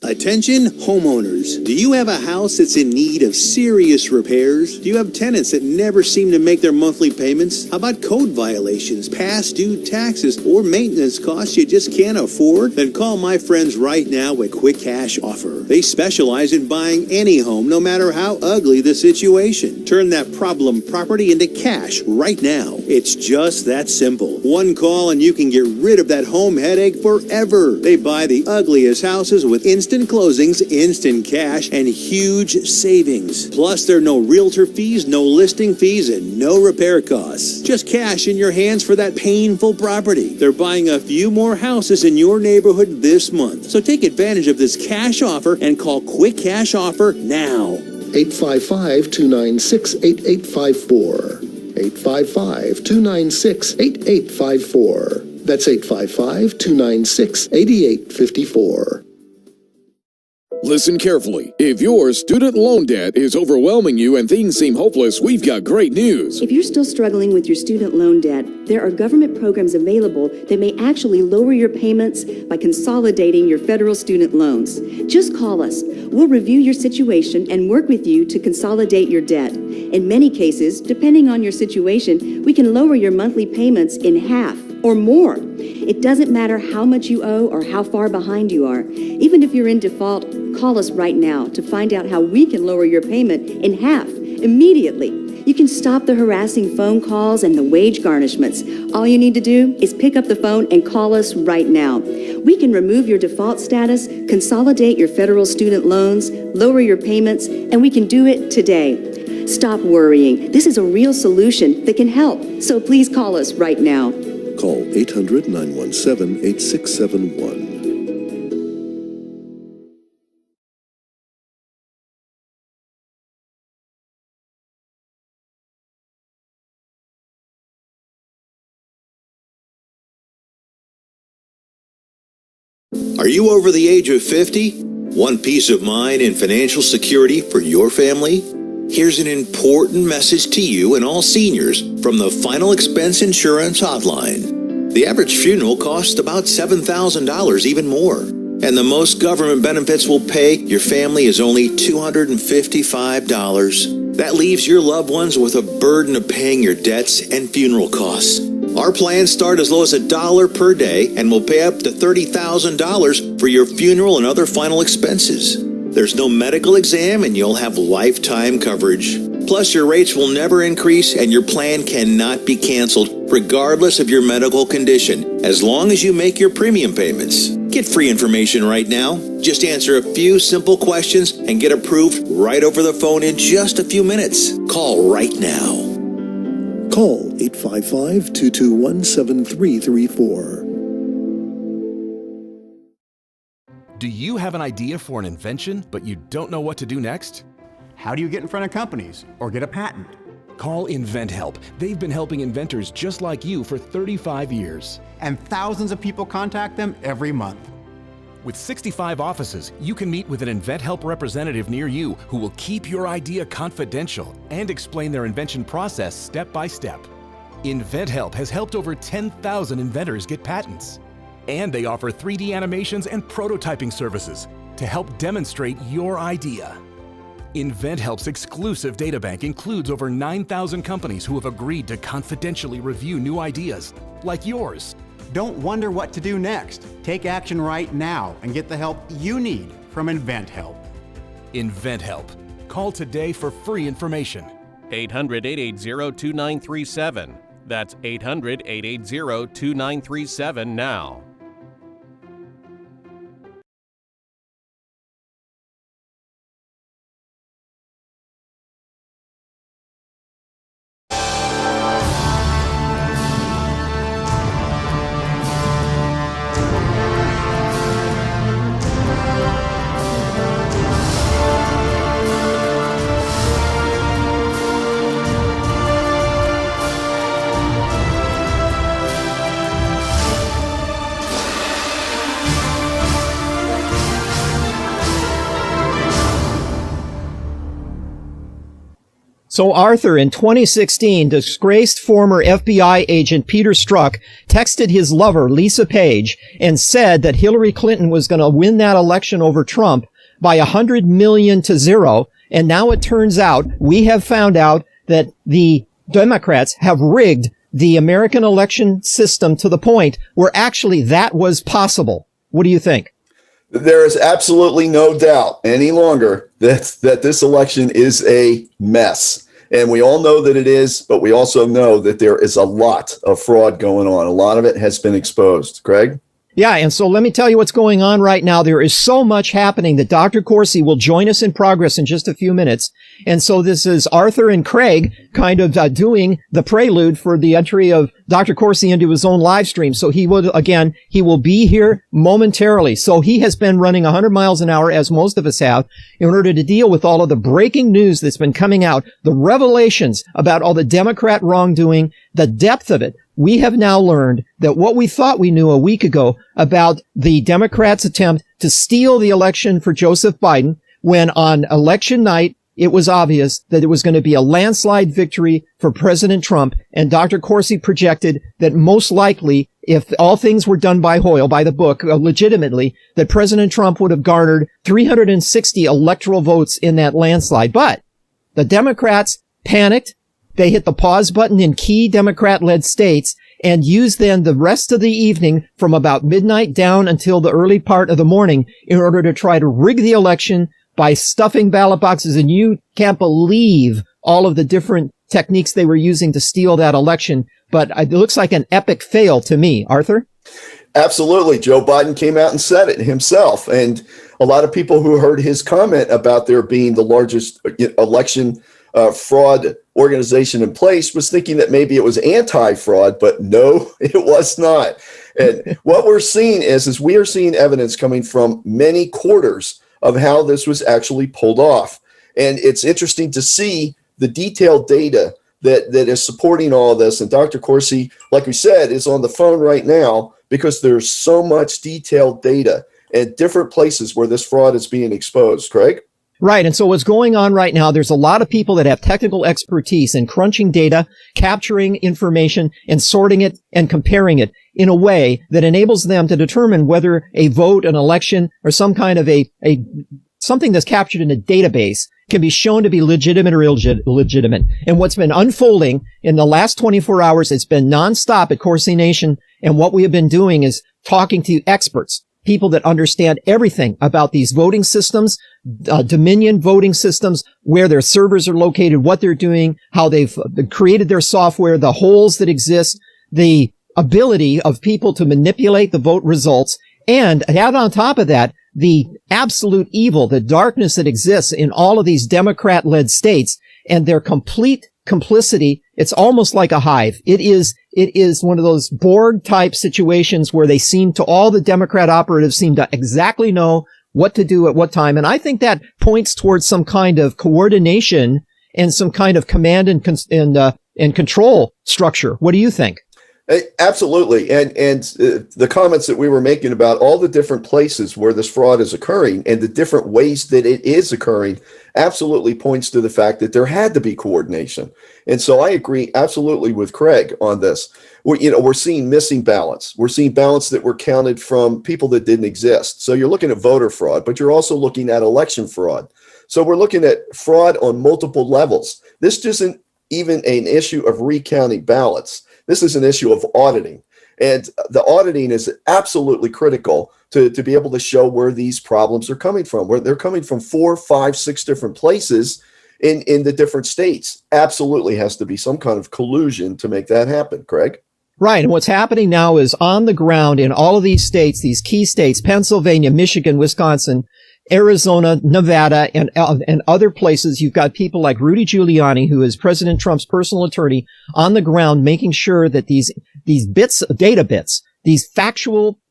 Attention homeowners, do you have a house that's in need of serious repairs? Do you have tenants that never seem to make their monthly payments? How about code violations, past due taxes, or maintenance costs you just can't afford? Then call my friends right now at Quick Cash Offer. They specialize in buying any home, no matter how ugly the situation. Turn that problem property into cash right now. It's just that simple. One call and you can get rid of that home headache forever. They buy the ugliest houses with instant closings, instant cash, and huge savings. Plus, there are no realtor fees, no listing fees, and no repair costs. Just cash in your hands for that painful property. They're buying a few more houses in your neighborhood this month. So take advantage of this cash offer and call Quick Cash Offer now. 855-296-8854. 855-296-8854. That's 855-296-8854. Listen carefully. If your student loan debt is overwhelming you and things seem hopeless, we've got great news. If you're still struggling with your student loan debt, there are government programs available that may actually lower your payments by consolidating your federal student loans. Just call us. We'll review your situation and work with you to consolidate your debt. In many cases, depending on your situation, we can lower your monthly payments in half or more. It doesn't matter how much you owe or how far behind you are. Even if you're in default, call us right now to find out how we can lower your payment in half immediately. You can stop the harassing phone calls and the wage garnishments. All you need to do is pick up the phone and call us right now. We can remove your default status, consolidate your federal student loans, lower your payments, and we can do it today. Stop worrying. This is a real solution that can help. So please call us right now. Call 800-917-8671. Are you over the age of 50? Want peace of mind and financial security for your family? Here's an important message to you and all seniors from the Final Expense Insurance Hotline. The average funeral costs about $7,000, even more. And the most government benefits will pay your family is only $255. That leaves your loved ones with a burden of paying your debts and funeral costs. Our plans start as low as $1 per day and will pay up to $30,000 for your funeral and other final expenses. There's no medical exam and you'll have lifetime coverage. Plus, your rates will never increase and your plan cannot be canceled regardless of your medical condition, as long as you make your premium payments. Get free information right now. Just answer a few simple questions and get approved right over the phone in just a few minutes. Call right now. Call 855-221-7334. Do you have an idea for an invention, but you don't know what to do next? How do you get in front of companies or get a patent? Call InventHelp. They've been helping inventors just like you for 35 years. And thousands of people contact them every month. With 65 offices, you can meet with an InventHelp representative near you who will keep your idea confidential and explain their invention process step by step. InventHelp has helped over 10,000 inventors get patents. And they offer 3D animations and prototyping services to help demonstrate your idea. InventHelp's exclusive databank includes over 9,000 companies who have agreed to confidentially review new ideas, like yours. Don't wonder what to do next. Take action right now and get the help you need from InventHelp. InventHelp. Call today for free information. 800-880-2937. That's 800-880-2937 now. So Arthur, in 2016, disgraced former FBI agent Peter Strzok texted his lover, Lisa Page, and said that Hillary Clinton was going to win that election over Trump by 100 million to 0. And now it turns out, we have found out that the Democrats have rigged the American election system to the point where actually that was possible. What do you think? There is absolutely no doubt any longer that this election is a mess. And we all know that it is, but we also know that there is a lot of fraud going on. A lot of it has been exposed. Craig? Yeah, and so let me tell you what's going on right now. There is so much happening that Dr. Corsi will join us in progress in just a few minutes. And so this is Arthur and Craig kind of doing the prelude for the entry of Dr. Corsi into his own live stream. So he will be here momentarily. So he has been running 100 miles an hour, as most of us have, in order to deal with all of the breaking news that's been coming out, the revelations about all the Democrat wrongdoing, the depth of it. We have now learned that what we thought we knew a week ago about the Democrats' attempt to steal the election for Joseph Biden, when on election night, it was obvious that it was going to be a landslide victory for President Trump. And Dr. Corsi projected that most likely, if all things were done by Hoyle, by the book, legitimately, that President Trump would have garnered 360 electoral votes in that landslide. But the Democrats panicked. They hit the pause button in key Democrat-led states and used then the rest of the evening from about midnight down until the early part of the morning in order to try to rig the election by stuffing ballot boxes. And you can't believe all of the different techniques they were using to steal that election. But it looks like an epic fail to me. Arthur? Absolutely. Joe Biden came out and said it himself. And a lot of people who heard his comment about there being the largest election fraud organization in place was thinking that maybe it was anti-fraud, but no, it was not. And what we're seeing is we are seeing evidence coming from many quarters of how this was actually pulled off. And it's interesting to see the detailed data that is supporting all of this. And Dr. Corsi, like we said, is on the phone right now because there's so much detailed data at different places where this fraud is being exposed. Craig? Right. And so what's going on right now, there's a lot of people that have technical expertise in crunching data, capturing information, and sorting it and comparing it in a way that enables them to determine whether a vote, an election, or some kind of something that's captured in a database can be shown to be legitimate or illegitimate. And what's been unfolding in the last 24 hours, it's been nonstop at Corsi Nation. And what we have been doing is talking to experts, people that understand everything about these voting systems, Dominion voting systems, where their servers are located, what they're doing, how they've created their software, the holes that exist, the ability of people to manipulate the vote results, and add on top of that, the absolute evil, the darkness that exists in all of these Democrat-led states and their complete complicity. It's almost like a hive. It is one of those Borg type situations where all the Democrat operatives seem to exactly know what to do at what time. And I think that points towards some kind of coordination and some kind of command and control structure. What do you think? Absolutely. And the comments that we were making about all the different places where this fraud is occurring and the different ways that it is occurring absolutely points to the fact that there had to be coordination. And so I agree absolutely with Craig on this. We're seeing missing ballots. We're seeing ballots that were counted from people that didn't exist. So you're looking at voter fraud, but you're also looking at election fraud. So we're looking at fraud on multiple levels. This isn't even an issue of recounting ballots. This is an issue of auditing. And the auditing is absolutely critical to be able to show where these problems are coming from, where they're coming from 4, 5, 6 different places in the different states. Absolutely has to be some kind of collusion to make that happen. Craig? Right. And what's happening now is on the ground in all of these states, these key states, Pennsylvania, Michigan, Wisconsin, Arizona, Nevada, and other places, you've got people like Rudy Giuliani, who is President Trump's personal attorney, on the ground making sure that these data bits, these factual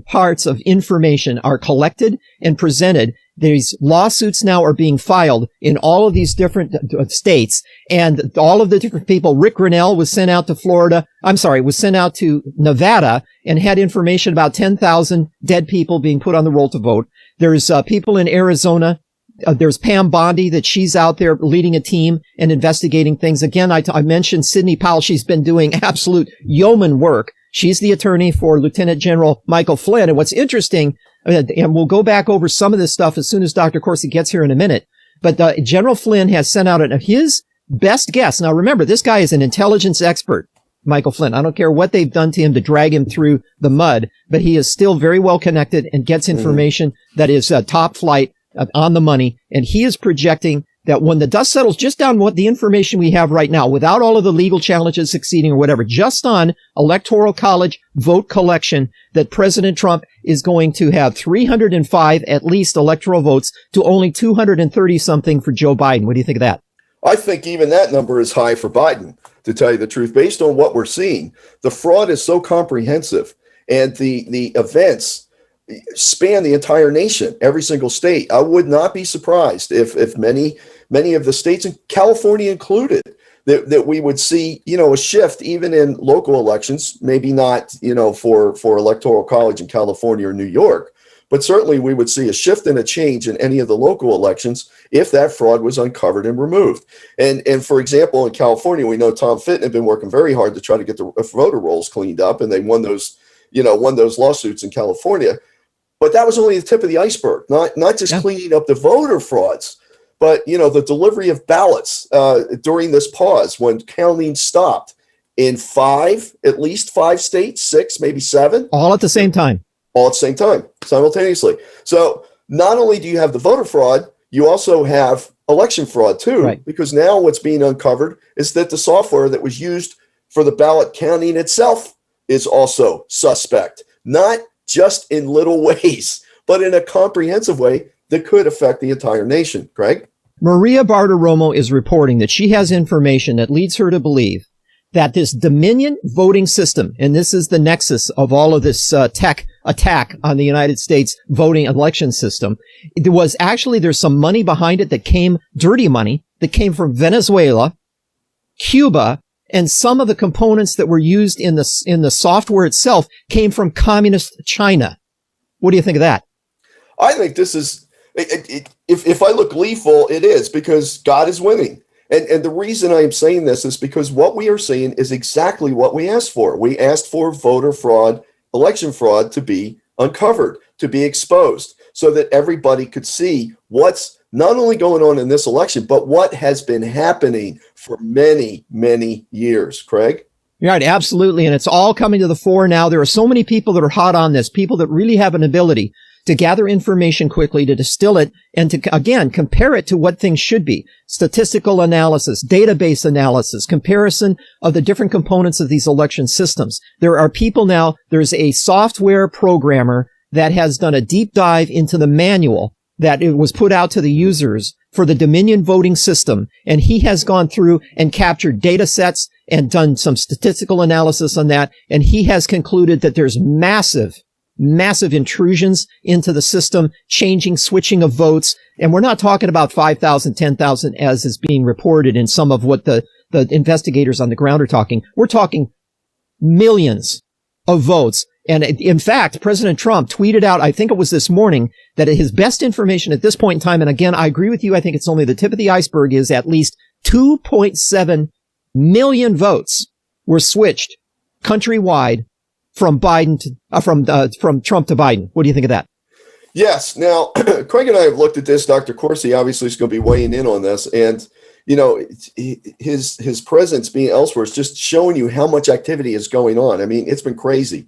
parts of information are collected and presented. These lawsuits now are being filed in all of these different states, and all of the different people. Rick Grinnell was sent out to Nevada and had information about 10,000 dead people being put on the roll to vote. There's people in Arizona. There's Pam Bondi that she's out there leading a team and investigating things. Again, I mentioned Sidney Powell. She's been doing absolute yeoman work. She's the attorney for Lieutenant General Michael Flynn. And what's interesting, and we'll go back over some of this stuff as soon as Dr. Corsi gets here in a minute, but General Flynn has sent out his best guess. Now, remember, this guy is an intelligence expert, Michael Flynn. I don't care what they've done to him to drag him through the mud, but he is still very well connected and gets information that is top flight, on the money. And he is projecting that when the dust settles just on what the information we have right now, without all of the legal challenges succeeding or whatever, just on electoral college vote collection, that President Trump is going to have 305 at least electoral votes to only 230 something for Joe Biden. What do you think of that? I think even that number is high for Biden, to tell you the truth, based on what we're seeing. The fraud is so comprehensive, and the events span the entire nation, every single state. I would not be surprised if many of the states, and California included, that we would see, a shift even in local elections, maybe not, for electoral college in California or New York, but certainly we would see a shift and a change in any of the local elections if that fraud was uncovered and removed. And for example, in California, we know Tom Fitton had been working very hard to try to get the voter rolls cleaned up, and they won those lawsuits in California. But that was only the tip of the iceberg, not just cleaning up the voter frauds, but the delivery of ballots during this pause when counting stopped in at least five states, 6, maybe 7. All at the same time. All at the same time, simultaneously. So not only do you have the voter fraud, you also have election fraud too, right? Because now what's being uncovered is that the software that was used for the ballot counting itself is also suspect, not just in little ways, but in a comprehensive way that could affect the entire nation. Greg? Maria Bartiromo is reporting that she has information that leads her to believe that this Dominion voting system, and this is the nexus of all of this tech attack on the United States voting election system, there's some money behind it that came, dirty money, that came from Venezuela, Cuba, and some of the components that were used in the software itself came from communist China. What do you think of that? I think this is, if I look gleeful, it is, because God is winning. And the reason I am saying this is because what we are seeing is exactly what we asked for. We asked for voter fraud, election fraud to be uncovered, to be exposed, so that everybody could see what's not only going on in this election, but what has been happening for many, many years. Craig? Right, absolutely. And it's all coming to the fore now. There are so many people that are hot on this, people that really have an ability to gather information quickly, to distill it, and to, again, compare it to what things should be. Statistical analysis, database analysis, comparison of the different components of these election systems. There are people now, there's a software programmer that has done a deep dive into the manual that it was put out to the users for the Dominion voting system. And he has gone through and captured data sets and done some statistical analysis on that. And he has concluded that there's massive intrusions into the system, switching of votes. And we're not talking about 5,000, 10,000 as is being reported in some of what the investigators on the ground are talking. We're talking millions of votes. And in fact, President Trump tweeted out, I think it was this morning, that his best information at this point in time, and again, I agree with you, I think it's only the tip of the iceberg, is at least 2.7 million votes were switched countrywide from Biden to, from Trump to Biden. What do you think of that? Yes. Now, Craig and I have looked at this. Dr. Corsi obviously is going to be weighing in on this. And, his presence being elsewhere is just showing you how much activity is going on. I mean, it's been crazy.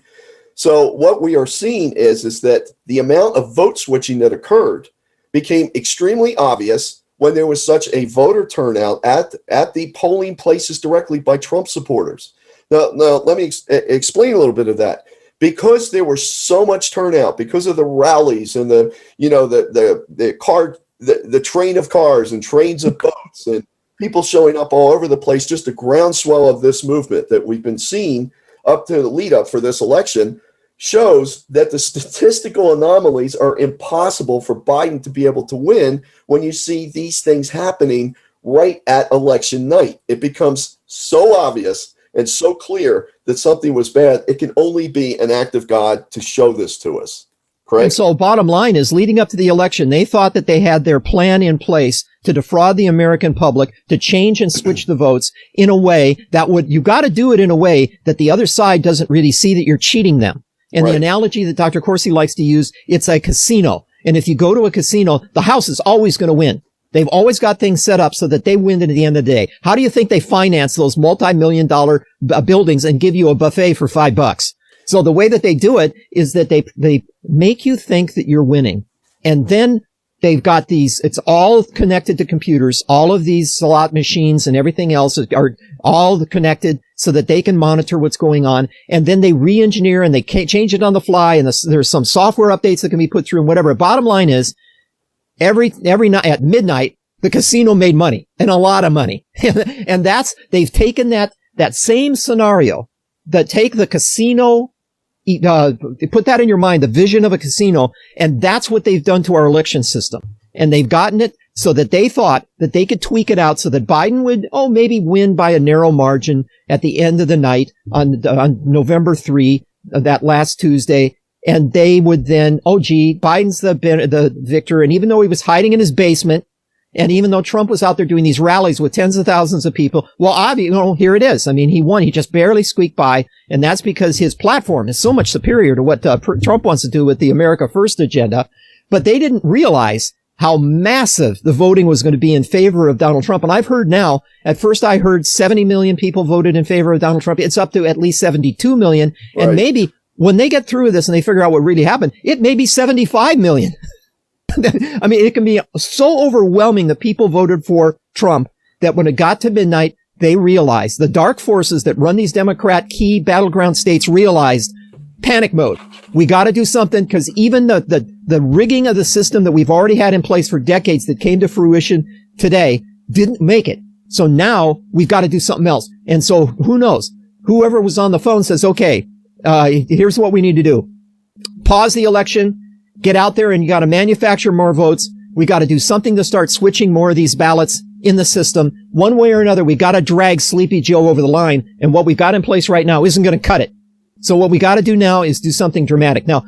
So what we are seeing is that the amount of vote switching that occurred became extremely obvious when there was such a voter turnout at the polling places directly by Trump supporters. Now let me explain a little bit of that. Because there was so much turnout, because of the rallies and the train of cars and trains of boats and people showing up all over the place, just a groundswell of this movement that we've been seeing up to the lead up for this election shows that the statistical anomalies are impossible for Biden to be able to win when you see these things happening right at election night. It becomes so obvious and so clear that something was bad. It can only be an act of God to show this to us. Correct? And so bottom line is, leading up to the election, they thought that they had their plan in place to defraud the American public, to change and switch the votes in a way that you got to do it in a way that the other side doesn't really see that you're cheating them. And right. The analogy that Dr. Corsi likes to use, it's a casino. And if you go to a casino, the house is always going to win. They've always got things set up so that they win at the end of the day. How do you think they finance those multi-million-dollar buildings and give you a buffet for $5? So the way that they do it is that they make you think that you're winning. And then they've got it's all connected to computers. All of these slot machines and everything else are all connected so that they can monitor what's going on. And then they re-engineer and they change it on the fly. And there's some software updates that can be put through and whatever. Bottom line is, every night at midnight, the casino made money, and a lot of money. And they've taken that same scenario, that take the casino, put that in your mind, the vision of a casino, and that's what they've done to our election system. And they've gotten it so that they thought that they could tweak it out so that Biden would, maybe win by a narrow margin at the end of the night on November 3, that last Tuesday. And they would then, Biden's the victor. And even though he was hiding in his basement, and even though Trump was out there doing these rallies with tens of thousands of people, here it is. I mean, he won. He just barely squeaked by. And that's because his platform is so much superior to what Trump wants to do with the America First agenda. But they didn't realize how massive the voting was going to be in favor of Donald Trump. And I've heard now, at first I heard 70 million people voted in favor of Donald Trump. It's up to at least 72 million. Right. And maybe when they get through this and they figure out what really happened, it may be 75 million. I mean, it can be so overwhelming that people voted for Trump that when it got to midnight, they realized, the dark forces that run these Democrat key battleground states realized, panic mode. We got to do something, because even the rigging of the system that we've already had in place for decades that came to fruition today didn't make it. So now we've got to do something else. And so who knows? Whoever was on the phone says, okay, here's what we need to do. Pause the election. Get out there and you got to manufacture more votes. We got to do something to start switching more of these ballots in the system. One way or another, we got to drag Sleepy Joe over the line. And what we've got in place right now isn't going to cut it. So what we got to do now is do something dramatic. Now,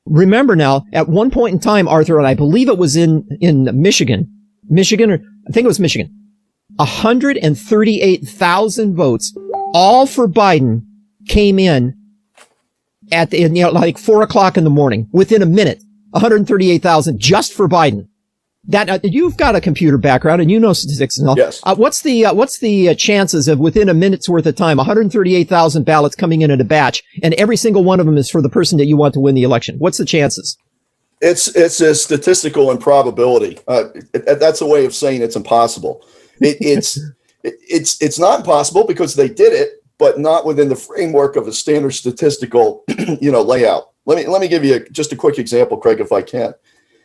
remember now, at one point in time, Arthur, and I believe it was in Michigan, or I think it was Michigan, 138,000 votes, all for Biden, came in at like 4 o'clock in the morning, within a minute. 138,000 just for Biden. That you've got a computer background and you know statistics and all. Yes. What's the chances of within a minute's worth of time, 138,000 ballots coming in a batch, and every single one of them is for the person that you want to win the election? What's the chances? It's a statistical improbability. That's a way of saying it's impossible. It's not impossible because they did it, but not within the framework of a standard statistical, layout. Let me give you just a quick example, Craig, if I can.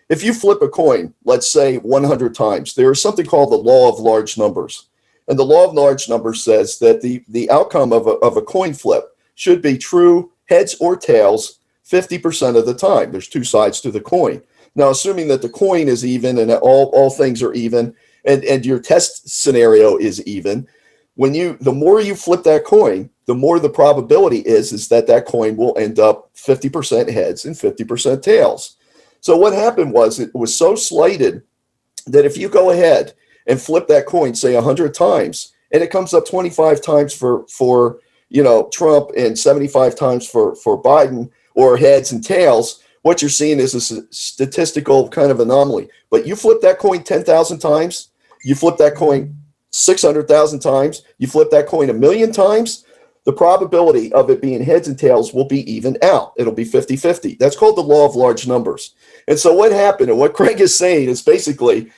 If you flip a coin, let's say 100 times, there is something called the law of large numbers. And the law of large numbers says that the outcome of a coin flip should be true heads or tails 50% of the time. There's two sides to the coin. Now, assuming that the coin is even and all things are even, and your test scenario is even, the more you flip that coin, the more the probability is that coin will end up 50% heads and 50% tails. So what happened was it was so slighted that if you go ahead and flip that coin, say 100 times, and it comes up 25 times for Trump and 75 times for Biden, or heads and tails, what you're seeing is a statistical kind of anomaly. But you flip that coin 10,000 times, you flip that coin 600,000 times, you flip that coin 1,000,000 times, the probability of it being heads and tails will be even out. It'll be 50-50. That's called the law of large numbers. And so what happened, and what Craig is saying is basically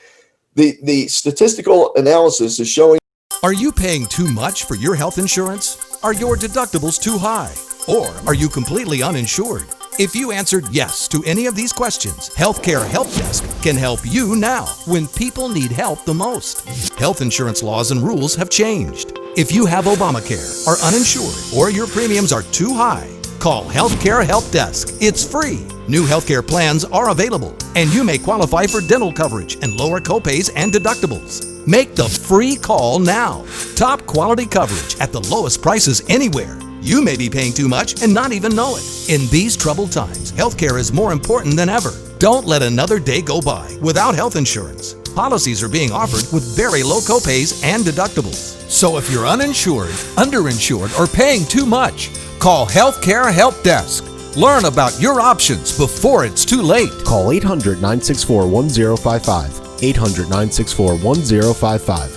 the statistical analysis is showing. Are you paying too much for your health insurance? Are your deductibles too high? Or are you completely uninsured? If you answered yes to any of these questions, Healthcare Help Desk can help you now when people need help the most. Health insurance laws and rules have changed. If you have Obamacare, are uninsured, or your premiums are too high, call Healthcare Help Desk. It's free. New healthcare plans are available, and you may qualify for dental coverage and lower copays and deductibles. Make the free call now. Top quality coverage at the lowest prices anywhere. You may be paying too much and not even know it. In these troubled times, healthcare is more important than ever. Don't let another day go by without health insurance. Policies are being offered with very low copays and deductibles. So if you're uninsured, underinsured, or paying too much, call Healthcare Help Desk. Learn about your options before it's too late. Call 800-964-1055. 800-964-1055.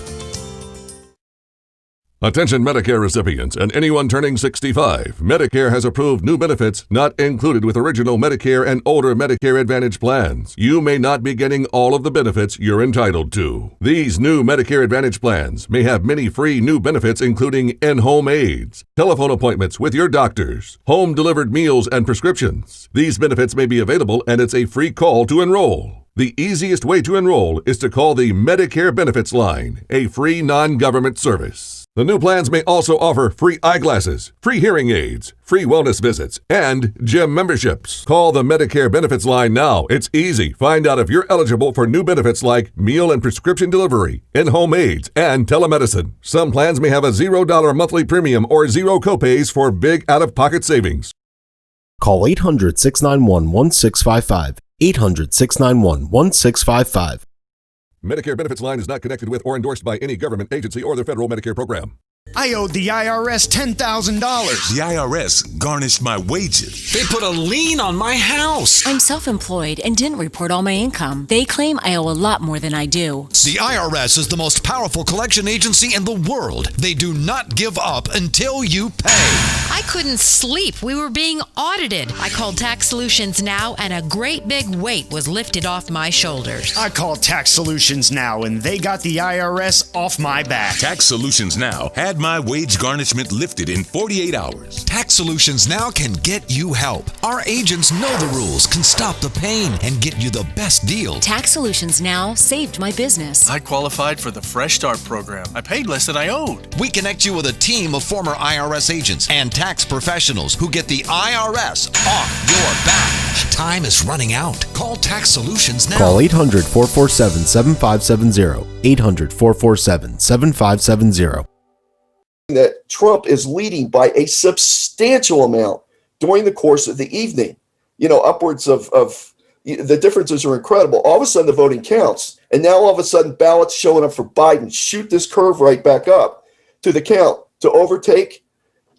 Attention Medicare recipients and anyone turning 65. Medicare has approved new benefits not included with original Medicare and older Medicare Advantage plans. You may not be getting all of the benefits you're entitled to. These new Medicare Advantage plans may have many free new benefits including in-home aids, telephone appointments with your doctors, home-delivered meals and prescriptions. These benefits may be available and it's a free call to enroll. The easiest way to enroll is to call the Medicare Benefits Line, a free non-government service. The new plans may also offer free eyeglasses, free hearing aids, free wellness visits, and gym memberships. Call the Medicare benefits line now. It's easy. Find out if you're eligible for new benefits like meal and prescription delivery, in-home aids, and telemedicine. Some plans may have a $0 monthly premium or zero copays for big out-of-pocket savings. Call 800-691-1655. 800-691-1655. Medicare benefits line is not connected with or endorsed by any government agency or the federal Medicare program. I owed the IRS $10,000. The IRS garnished my wages. They put a lien on my house. I'm self-employed and didn't report all my income. They claim I owe a lot more than I do. The IRS is the most powerful collection agency in the world. They do not give up until you pay. I couldn't sleep. We were being audited. I called Tax Solutions Now, and a great big weight was lifted off my shoulders. I called Tax Solutions Now, and they got the IRS off my back. Tax Solutions Now had my wage garnishment lifted in 48 hours. Tax Solutions Now can get you help. Our agents know the rules, can stop the pain, and get you the best deal. Tax Solutions Now saved my business. I qualified for the Fresh Start program. I paid less than I owed. We connect you with a team of former IRS agents and tax professionals who get the IRS off your back. Time is running out. Call Tax Solutions now. Call 800-447-7570. 800-447-7570. That Trump is leading by a substantial amount during the course of the evening. You know, upwards of the differences are incredible. All of a sudden the voting counts, and now all of a sudden ballots showing up for Biden shoot this curve right back up to the count, to overtake.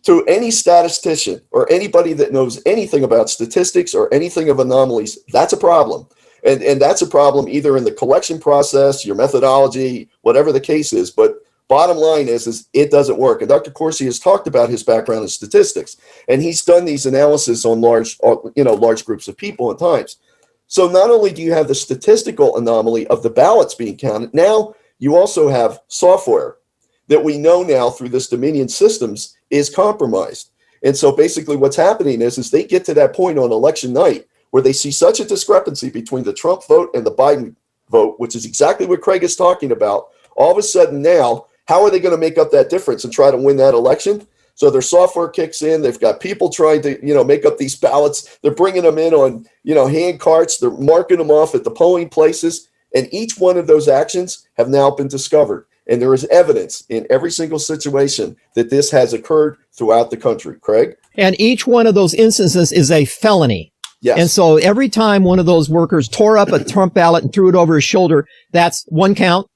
To any statistician or anybody that knows anything about statistics or anything of anomalies, that's a problem. And that's a problem either in the collection process, your methodology, whatever the case is. But bottom line is it doesn't work. And Dr. Corsi has talked about his background in statistics, and he's done these analysis on large groups of people at times. So not only do you have the statistical anomaly of the ballots being counted, now you also have software that we know now through this Dominion systems is compromised. And so basically what's happening is they get to that point on election night where they see such a discrepancy between the Trump vote and the Biden vote, which is exactly what Craig is talking about. All of a sudden now, how are they going to make up that difference and try to win that election? So their software kicks in. They've got people trying to, make up these ballots. They're bringing them in on, hand carts. They're marking them off at the polling places. And each one of those actions have now been discovered. And there is evidence in every single situation that this has occurred throughout the country. Craig? And each one of those instances is a felony. Yes. And so every time one of those workers tore up a Trump ballot and threw it over his shoulder, that's one count,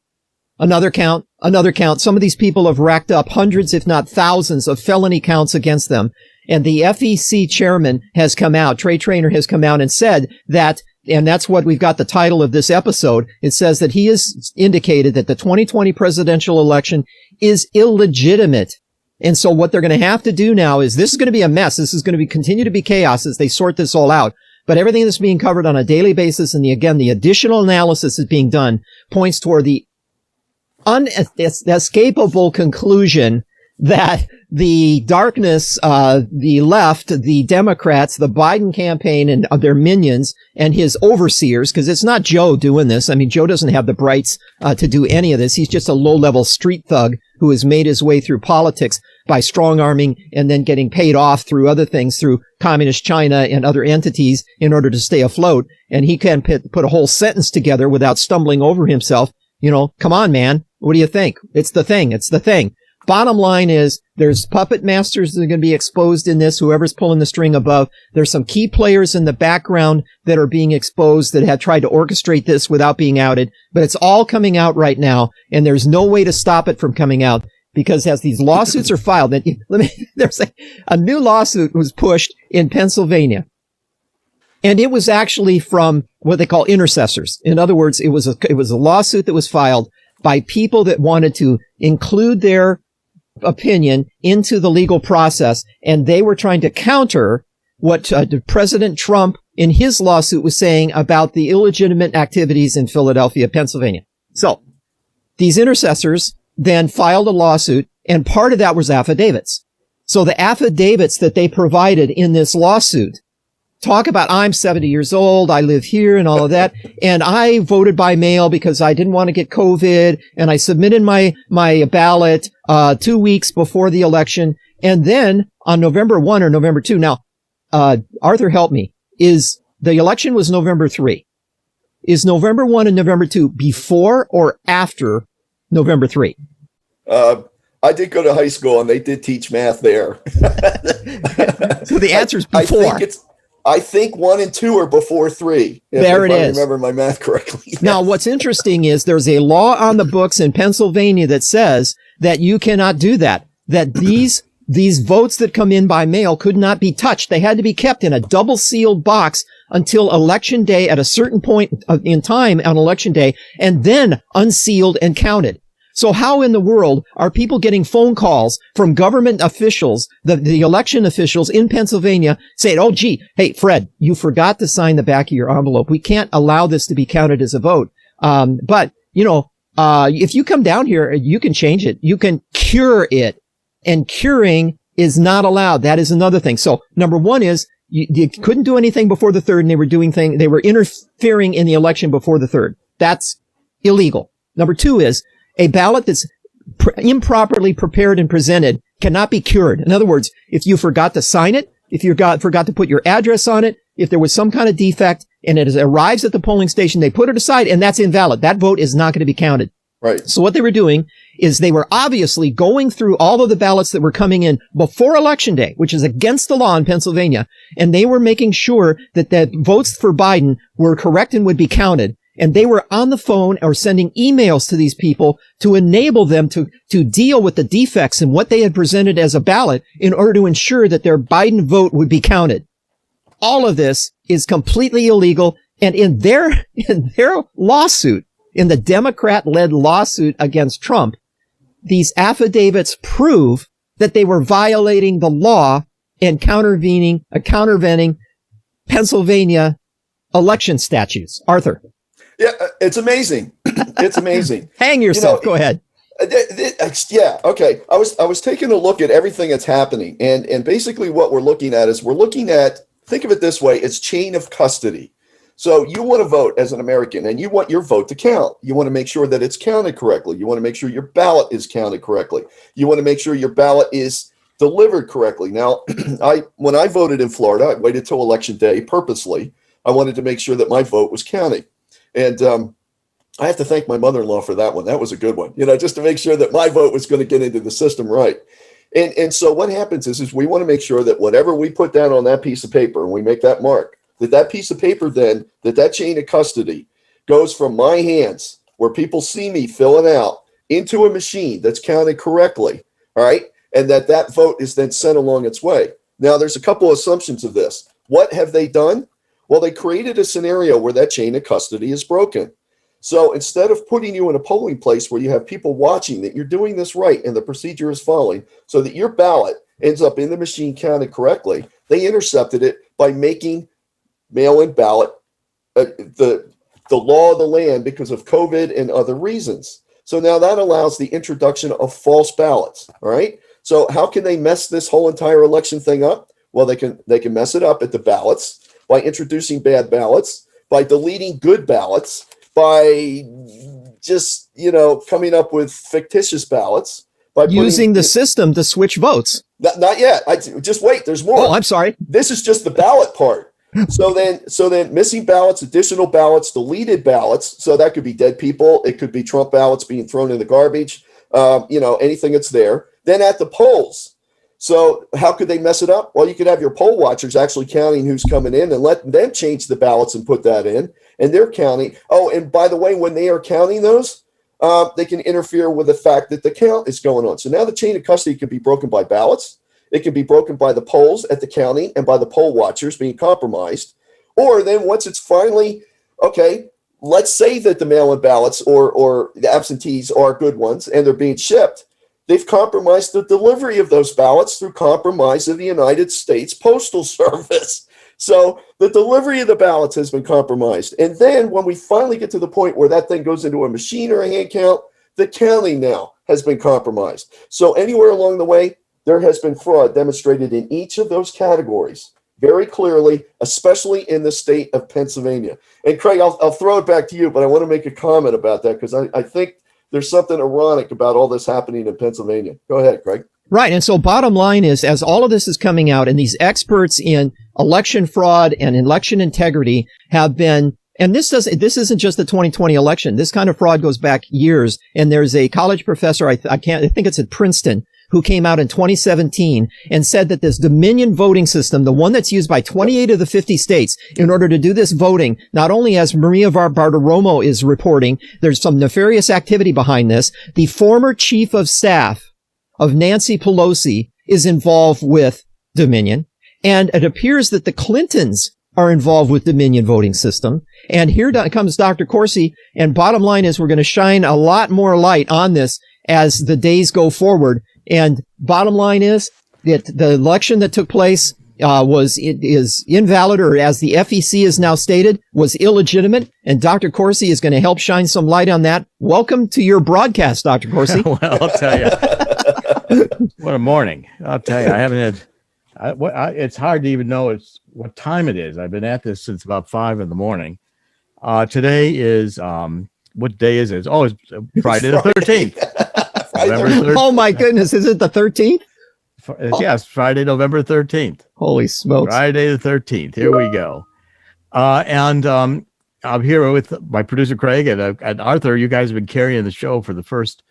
another count, another count. Some of these people have racked up hundreds, if not thousands, of felony counts against them. And the FEC chairman has come out, Trey Traynor has come out and said that, and that's what we've got the title of this episode. It says that he has indicated that the 2020 presidential election is illegitimate. And so what they're going to have to do now is this is going to be a mess. This is going to continue to be chaos as they sort this all out. But everything that's being covered on a daily basis, and the additional analysis is being done, points toward the unescapable conclusion that the darkness, the left, the Democrats, the Biden campaign and their minions and his overseers, because it's not Joe doing this. I mean, Joe doesn't have the brights to do any of this. He's just a low-level street thug who has made his way through politics by strong-arming and then getting paid off through other things, through communist China and other entities in order to stay afloat. And he can put a whole sentence together without stumbling over himself. Come on, man. What do you think? It's the thing. It's the thing. Bottom line is there's puppet masters that are going to be exposed in this, whoever's pulling the string above. There's some key players in the background that are being exposed that have tried to orchestrate this without being outed. But it's all coming out right now, and there's no way to stop it from coming out because as these lawsuits are filed, there's a new lawsuit was pushed in Pennsylvania. And it was actually from what they call intercessors. In other words, it was a lawsuit that was filed by people that wanted to include their opinion into the legal process, and they were trying to counter what President Trump in his lawsuit was saying about the illegitimate activities in Philadelphia, Pennsylvania. So these intercessors then filed a lawsuit, and part of that was affidavits. So the affidavits that they provided in this lawsuit talk about I'm 70 years old, I live here and all of that, and I voted by mail because I didn't want to get COVID, and I submitted my ballot 2 weeks before the election, and then on November 1 or November 2, now, Arthur, help me, is the election was November 3. Is November 1 and November 2 before or after November 3? I did go to high school and they did teach math there. So the answer is before. I think 1 and 2 are before 3. If I remember my math correctly. Yes. Now, what's interesting is there's a law on the books in Pennsylvania that says that you cannot do that, that these votes that come in by mail could not be touched. They had to be kept in a double sealed box until election day at a certain point in time on election day, and then unsealed and counted. So how in the world are people getting phone calls from government officials, the election officials in Pennsylvania saying, oh, gee, hey, Fred, you forgot to sign the back of your envelope. We can't allow this to be counted as a vote. But, if you come down here, you can change it. You can cure it. And curing is not allowed. That is another thing. So number one is you couldn't do anything before the 3rd, and they were interfering in the election before the 3rd. That's illegal. Number 2 is a ballot that's improperly prepared and presented cannot be cured. In other words, if you forgot to sign it, if you forgot to put your address on it, if there was some kind of defect and it arrives at the polling station, they put it aside and that's invalid. That vote is not going to be counted. Right. So what they were doing is they were obviously going through all of the ballots that were coming in before Election Day, which is against the law in Pennsylvania, and they were making sure that the votes for Biden were correct and would be counted. And they were on the phone or sending emails to these people to enable them to deal with the defects in what they had presented as a ballot in order to ensure that their Biden vote would be counted. All of this is completely illegal. And in their lawsuit, in the Democrat-led lawsuit against Trump, these affidavits prove that they were violating the law and countervening Pennsylvania election statutes. Arthur. Yeah, it's amazing. It's amazing. Hang yourself. Go ahead. Yeah. Okay. I was taking a look at everything that's happening, and basically what we're looking at, think of it this way: it's chain of custody. So you want to vote as an American, and you want your vote to count. You want to make sure that it's counted correctly. You want to make sure your ballot is counted correctly. You want to make sure your ballot is delivered correctly. Now, when I voted in Florida, I waited till election day purposely. I wanted to make sure that my vote was counting. And I have to thank my mother-in-law for that one. That was a good one, just to make sure that my vote was going to get into the system right. And so what happens is we want to make sure that whatever we put down on that piece of paper and we make that mark, that piece of paper then, that chain of custody goes from my hands where people see me fill it out into a machine that's counted correctly, all right? And that vote is then sent along its way. Now, there's a couple of assumptions of this. What have they done? Well, they created a scenario where that chain of custody is broken. So instead of putting you in a polling place where you have people watching that you're doing this right and the procedure is following so that your ballot ends up in the machine counted correctly, they intercepted it by making mail-in ballot the law of the land because of COVID and other reasons. So now that allows the introduction of false ballots. All right. So how can they mess this whole entire election thing up? Well, they can mess it up at the ballots by introducing bad ballots, by deleting good ballots, by just, coming up with fictitious ballots, by using the system to switch votes. Not yet. Just wait. There's more. Oh, I'm sorry. This is just the ballot part. So then missing ballots, additional ballots, deleted ballots. So that could be dead people. It could be Trump ballots being thrown in the garbage. Anything that's there. Then at the polls. So how could they mess it up? Well, you could have your poll watchers actually counting who's coming in and let them change the ballots and put that in. And they're counting. Oh, and by the way, when they are counting those, they can interfere with the fact that the count is going on. So now the chain of custody can be broken by ballots. It can be broken by the polls at the counting and by the poll watchers being compromised. Or then once it's finally, okay, let's say that the mail-in ballots or the absentees are good ones and they're being shipped. They've compromised the delivery of those ballots through compromise of the United States Postal Service. So the delivery of the ballots has been compromised. And then when we finally get to the point where that thing goes into a machine or a hand count, the counting now has been compromised. So anywhere along the way, there has been fraud demonstrated in each of those categories. very clearly, especially in the state of Pennsylvania. And Craig, I'll throw it back to you, but I want to make a comment about that because I think there's something ironic about all this happening in Pennsylvania. Go ahead, Craig. Right. And so bottom line is, as all of this is coming out and these experts in election fraud and election integrity have been, and this isn't just the 2020 election. This kind of fraud goes back years. And there's a college professor, I think it's at Princeton, who came out in 2017 and said that this Dominion voting system, the one that's used by 28 of the 50 states in order to do this voting, not only as Maria Bartiromo is reporting, there's some nefarious activity behind this. The former chief of staff of Nancy Pelosi is involved with Dominion. And it appears that the Clintons are involved with Dominion voting system. And here comes Dr. Corsi. And bottom line is we're going to shine a lot more light on this as the days go forward. And bottom line is that the election that took place is invalid, or as the FEC is now stated, was illegitimate. And Dr. Corsi is going to help shine some light on that. Welcome to your broadcast, Dr. Corsi. Well, I'll tell you, what a morning! I'll tell you, I haven't had. It's hard to even know what time it is. I've been at this since about 5 a.m. Today is what day is it? Oh, it's Friday the 13th. Oh my goodness, is it the 13th? Yes, Friday, November 13th. Holy smokes. Friday the 13th. Here we go. And I'm here with my producer, Craig, and Arthur. You guys have been carrying the show for the first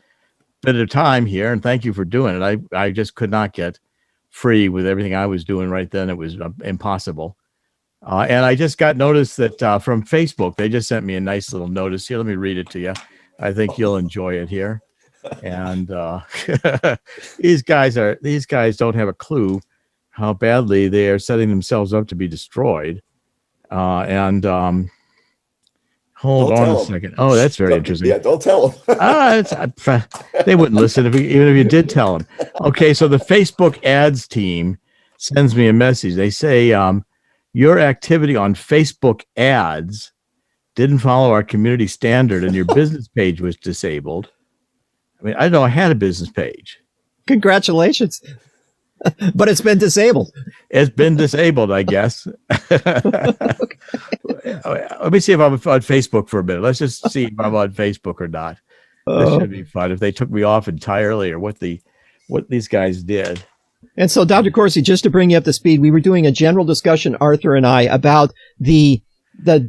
bit of time here, and thank you for doing it. I just could not get free with everything I was doing right then. It was impossible. And I just got notice that from Facebook, they just sent me a nice little notice here. Let me read it to you. I think you'll enjoy it here. And these guys don't have a clue how badly they are setting themselves up to be destroyed. Hold on a second. Oh, that's very interesting. Yeah, don't tell them. They wouldn't listen even if you did tell them. Okay, so the Facebook ads team sends me a message. They say your activity on Facebook ads didn't follow our community standard, and your business page was disabled. I mean, I didn't know I had a business page. Congratulations. But it's been disabled. It's been disabled, I guess. Let me see if I'm on Facebook for a minute. Let's just see if I'm on Facebook or not. This should be fun if they took me off entirely, or what these guys did. And so, Dr. Corsi, just to bring you up to speed, we were doing a general discussion, Arthur and I, about the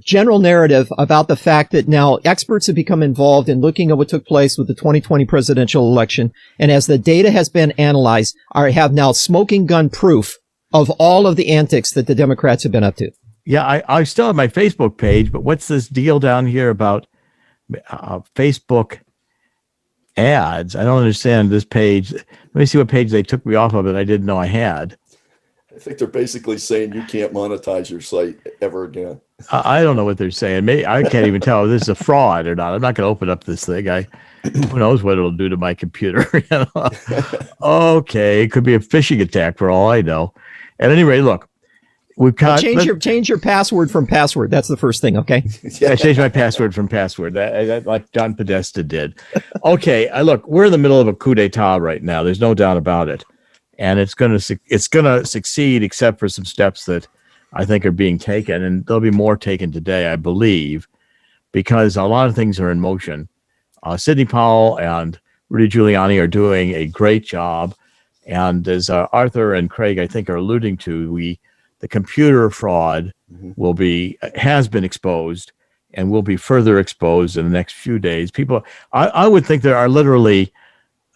general narrative about the fact that now experts have become involved in looking at what took place with the 2020 presidential election. And as the data has been analyzed, have now smoking gun proof of all of the antics that the Democrats have been up to. Yeah, I still have my Facebook page, but what's this deal down here about Facebook ads? I don't understand this page. Let me see what page they took me off of that I didn't know I had. I think they're basically saying you can't monetize your site ever again. I don't know what they're saying. Maybe I can't even tell if this is a fraud or not. I'm not going to open up this thing. Who knows what it'll do to my computer? Okay, it could be a phishing attack for all I know. At any rate, look, we've got change your password from password. That's the first thing. Okay. Yeah, I changed my password from password. That like John Podesta did. Okay, look, we're in the middle of a coup d'état right now. There's no doubt about it. And it's gonna succeed, except for some steps that I think are being taken, and there'll be more taken today, I believe, because a lot of things are in motion. Sidney Powell and Rudy Giuliani are doing a great job, and as Arthur and Craig, I think, are alluding to, the computer fraud has been exposed and will be further exposed in the next few days. I would think there are literally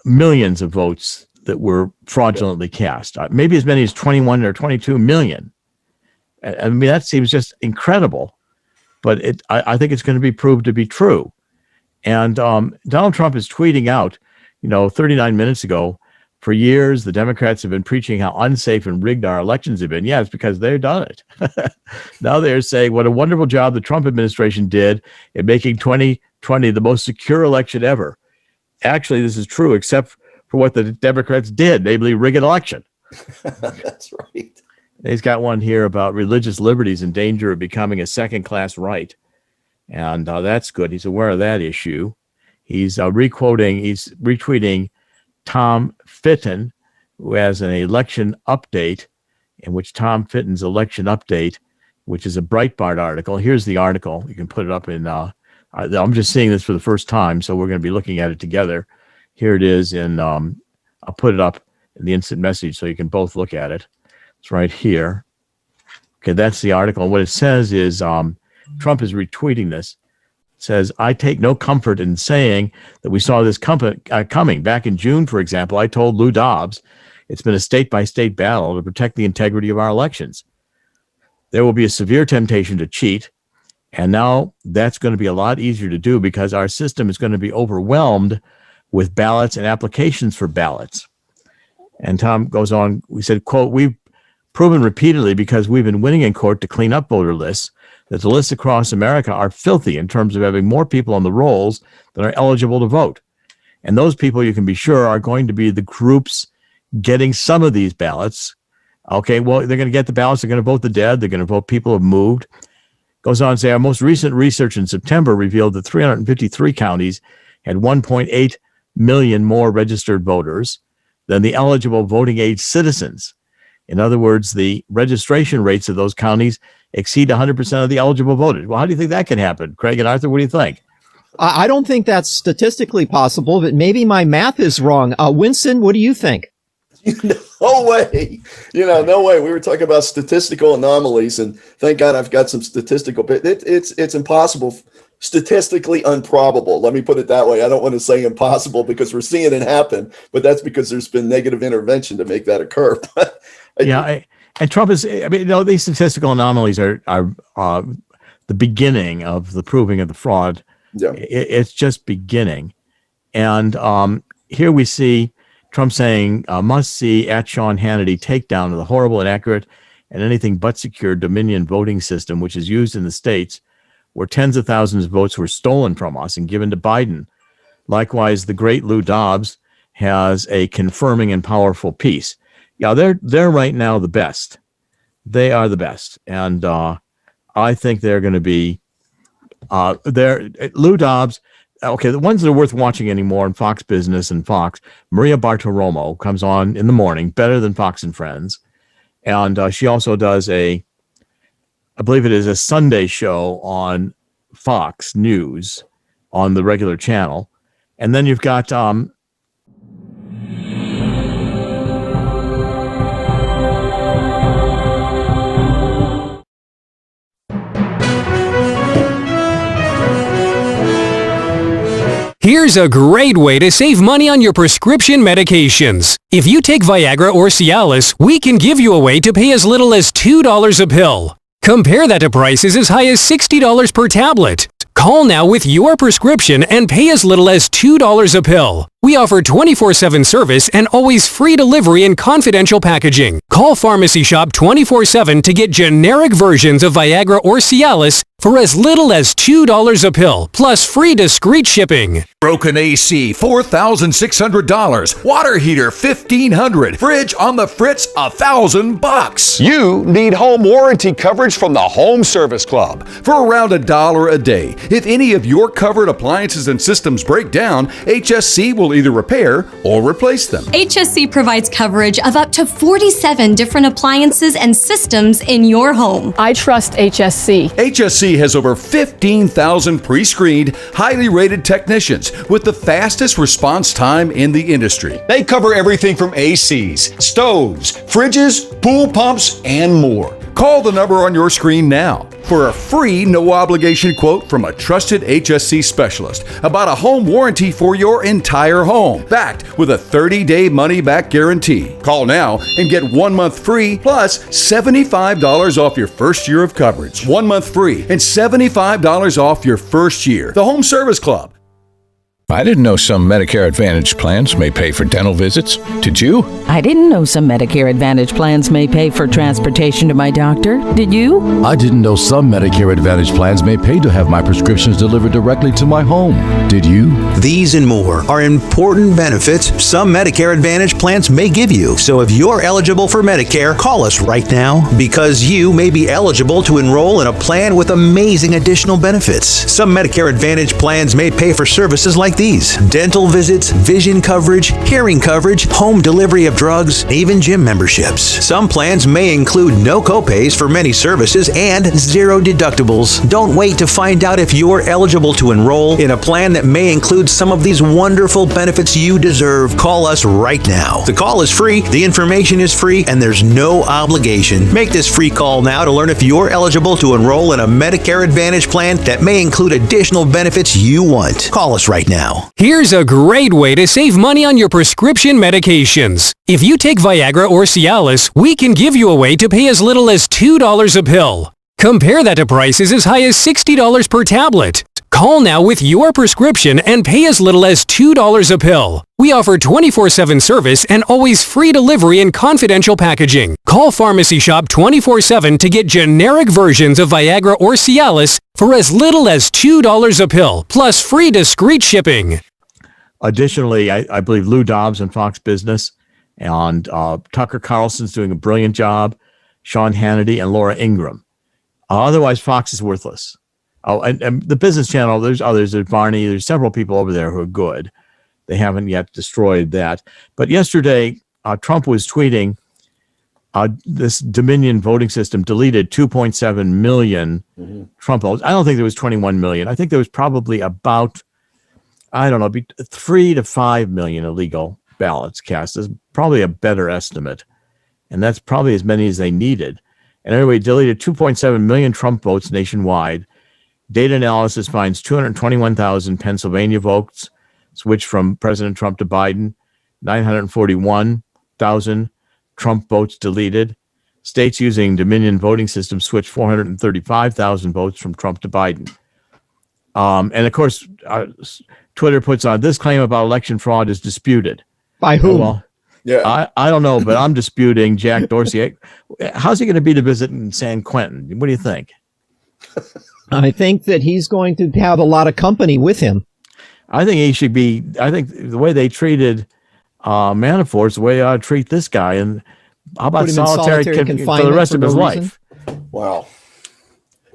millions of votes that were fraudulently cast, maybe as many as 21 or 22 million. I mean, that seems just incredible, but I think it's going to be proved to be true. And Donald Trump is tweeting out, 39 minutes ago, for years, the Democrats have been preaching how unsafe and rigged our elections have been. Yeah, it's because they've done it. Now they're saying what a wonderful job the Trump administration did in making 2020 the most secure election ever. Actually, this is true, except for what the Democrats did, namely rig an election. That's right. He's got one here about religious liberties in danger of becoming a second-class right. And that's good. He's aware of that issue. He's retweeting Tom Fitton, who has an election update in which Tom Fitton's election update, which is a Breitbart article. Here's the article. You can put it up in, I'm just seeing this for the first time, so we're going to be looking at it together. Here it is I'll put it up in the instant message so you can both look at it. It's right here. Okay, that's the article. And what it says is Trump is retweeting this. It says, I take no comfort in saying that we saw this coming. Back in June, for example, I told Lou Dobbs it's been a state-by-state battle to protect the integrity of our elections. There will be a severe temptation to cheat, and now that's going to be a lot easier to do because our system is going to be overwhelmed with ballots and applications for ballots. And Tom goes on, we said, quote, we've proven repeatedly because we've been winning in court to clean up voter lists that the lists across America are filthy in terms of having more people on the rolls than are eligible to vote. And those people, you can be sure, are going to be the groups getting some of these ballots. Okay, well, they're going to get the ballots. They're going to vote the dead. They're going to vote people who have moved. Goes on to say, our most recent research in September revealed that 353 counties had 1.8 million more registered voters than the eligible voting age citizens. In other words, the registration rates of those counties exceed 100% of the eligible voters. Well, how do you think that can happen? Craig and Arthur, what do you think? I don't think that's statistically possible, but maybe my math is wrong. Winston, what do you think? No way. No way. We were talking about statistical anomalies, and thank God I've got some statistical, but it's impossible, statistically improbable. Let me put it that way. I don't want to say impossible because we're seeing it happen, but that's because there's been negative intervention to make that occur. And Trump is, these statistical anomalies are the beginning of the proving of the fraud. Yeah. It's just beginning. And here we see Trump saying, must see at Sean Hannity takedown of the horrible, inaccurate, and anything but secure Dominion voting system, which is used in the states where tens of thousands of votes were stolen from us and given to Biden. Likewise, the great Lou Dobbs has a confirming and powerful piece. Yeah, they're right now the best. They are the best. And I think they're going to be Lou Dobbs. Okay, the ones that are worth watching anymore on Fox Business and Fox, Maria Bartiromo comes on in the morning, better than Fox and Friends. And she also does I believe it is a Sunday show on Fox News on the regular channel. And then you've got Here's a great way to save money on your prescription medications. If you take Viagra or Cialis, we can give you a way to pay as little as $2 a pill. Compare that to prices as high as $60 per tablet. Call now with your prescription and pay as little as $2 a pill. We offer 24/7 service and always free delivery and confidential packaging. Call Pharmacy Shop 24/7 to get generic versions of Viagra or Cialis for as little as $2 a pill, plus free discreet shipping. Broken AC, $4,600. Water heater, $1,500. Fridge on the fritz, $1,000. You need home warranty coverage from the Home Service Club for around $1 a day. If any of your covered appliances and systems break down, HSC will either repair or replace them. HSC provides coverage of up to 47 different appliances and systems in your home. I trust HSC. HSC has over 15,000 pre-screened, highly rated technicians with the fastest response time in the industry. They cover everything from ACs, stoves, fridges, pool pumps, and more. Call the number on your screen now for a free no-obligation quote from a trusted HSC specialist about a home warranty for your entire home, backed with a 30-day money-back guarantee. Call now and get 1 month free plus $75 off your first year of coverage. 1 month free and $75 off your first year. The Home Service Club. I didn't know some Medicare Advantage plans may pay for dental visits. Did you? I didn't know some Medicare Advantage plans may pay for transportation to my doctor. Did you? I didn't know some Medicare Advantage plans may pay to have my prescriptions delivered directly to my home. Did you? These and more are important benefits some Medicare Advantage plans may give you. So if you're eligible for Medicare, call us right now because you may be eligible to enroll in a plan with amazing additional benefits. Some Medicare Advantage plans may pay for services like these: dental visits, vision coverage, hearing coverage, home delivery of drugs, even gym memberships. Some plans may include no copays for many services and zero deductibles. Don't wait to find out if you're eligible to enroll in a plan that may include some of these wonderful benefits you deserve. Call us right now. The call is free, the information is free, and there's no obligation. Make this free call now to learn if you're eligible to enroll in a Medicare Advantage plan that may include additional benefits you want. Call us right now. Here's a great way to save money on your prescription medications. If you take Viagra or Cialis, we can give you a way to pay as little as $2 a pill. Compare that to prices as high as $60 per tablet. Call now with your prescription and pay as little as $2 a pill. We offer 24/7 service and always free delivery and confidential packaging. Call Pharmacy Shop 24/7 to get generic versions of Viagra or Cialis for as little as $2 a pill, plus free discreet shipping. Additionally, I believe Lou Dobbs and Fox Business and Tucker Carlson's doing a brilliant job, Sean Hannity and Laura Ingraham. Otherwise, Fox is worthless. Oh, and the Business Channel, there's others. There's Barney. There's several people over there who are good. They haven't yet destroyed that. But yesterday, Trump was tweeting this Dominion voting system deleted 2.7 million Trump votes. I don't think there was 21 million. I think there was probably about, 3 to 5 million illegal ballots cast. Is probably a better estimate. And that's probably as many as they needed. And anyway, deleted 2.7 million Trump votes nationwide. Data analysis finds 221,000 Pennsylvania votes switched from President Trump to Biden, 941,000 Trump votes deleted. States using Dominion voting system switched 435,000 votes from Trump to Biden. And of course, Twitter puts on, this claim about election fraud is disputed. By whom? Well, yeah, I don't know, but I'm disputing Jack Dorsey. How's he going to be to visit in San Quentin? What do you think? I think that he's going to have a lot of company with him. I think he should be. I think the way they treated Manafort's the way they ought to treat this guy. And how about solitary confinement for the rest of his life? Wow.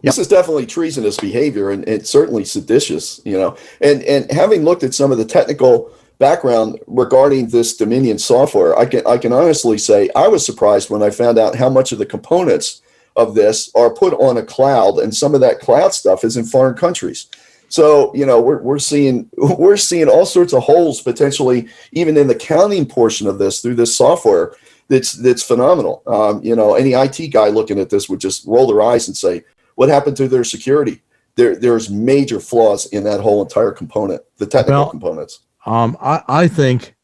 This is definitely treasonous behavior and certainly seditious, and having looked at some of the technical background regarding this Dominion software, I can honestly say I was surprised when I found out how much of the components of this are put on a cloud, and some of that cloud stuff is in foreign countries. So, we're seeing all sorts of holes potentially even in the counting portion of this through this software. That's phenomenal. Any IT guy looking at this would just roll their eyes and say, what happened to their security? There's major flaws in that whole entire component, the technical components. I think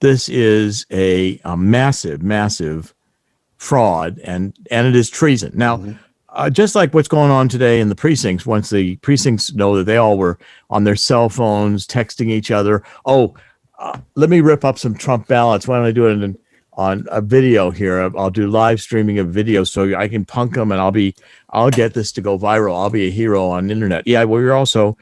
this is a massive fraud, and it is treason. Now, just like what's going on today in the precincts, once the precincts know that they all were on their cell phones texting each other, let me rip up some Trump ballots. Why don't I do it on a video here? I'll do live streaming of video so I can punk them, and I'll get this to go viral. I'll be a hero on the internet. Yeah, well, you're also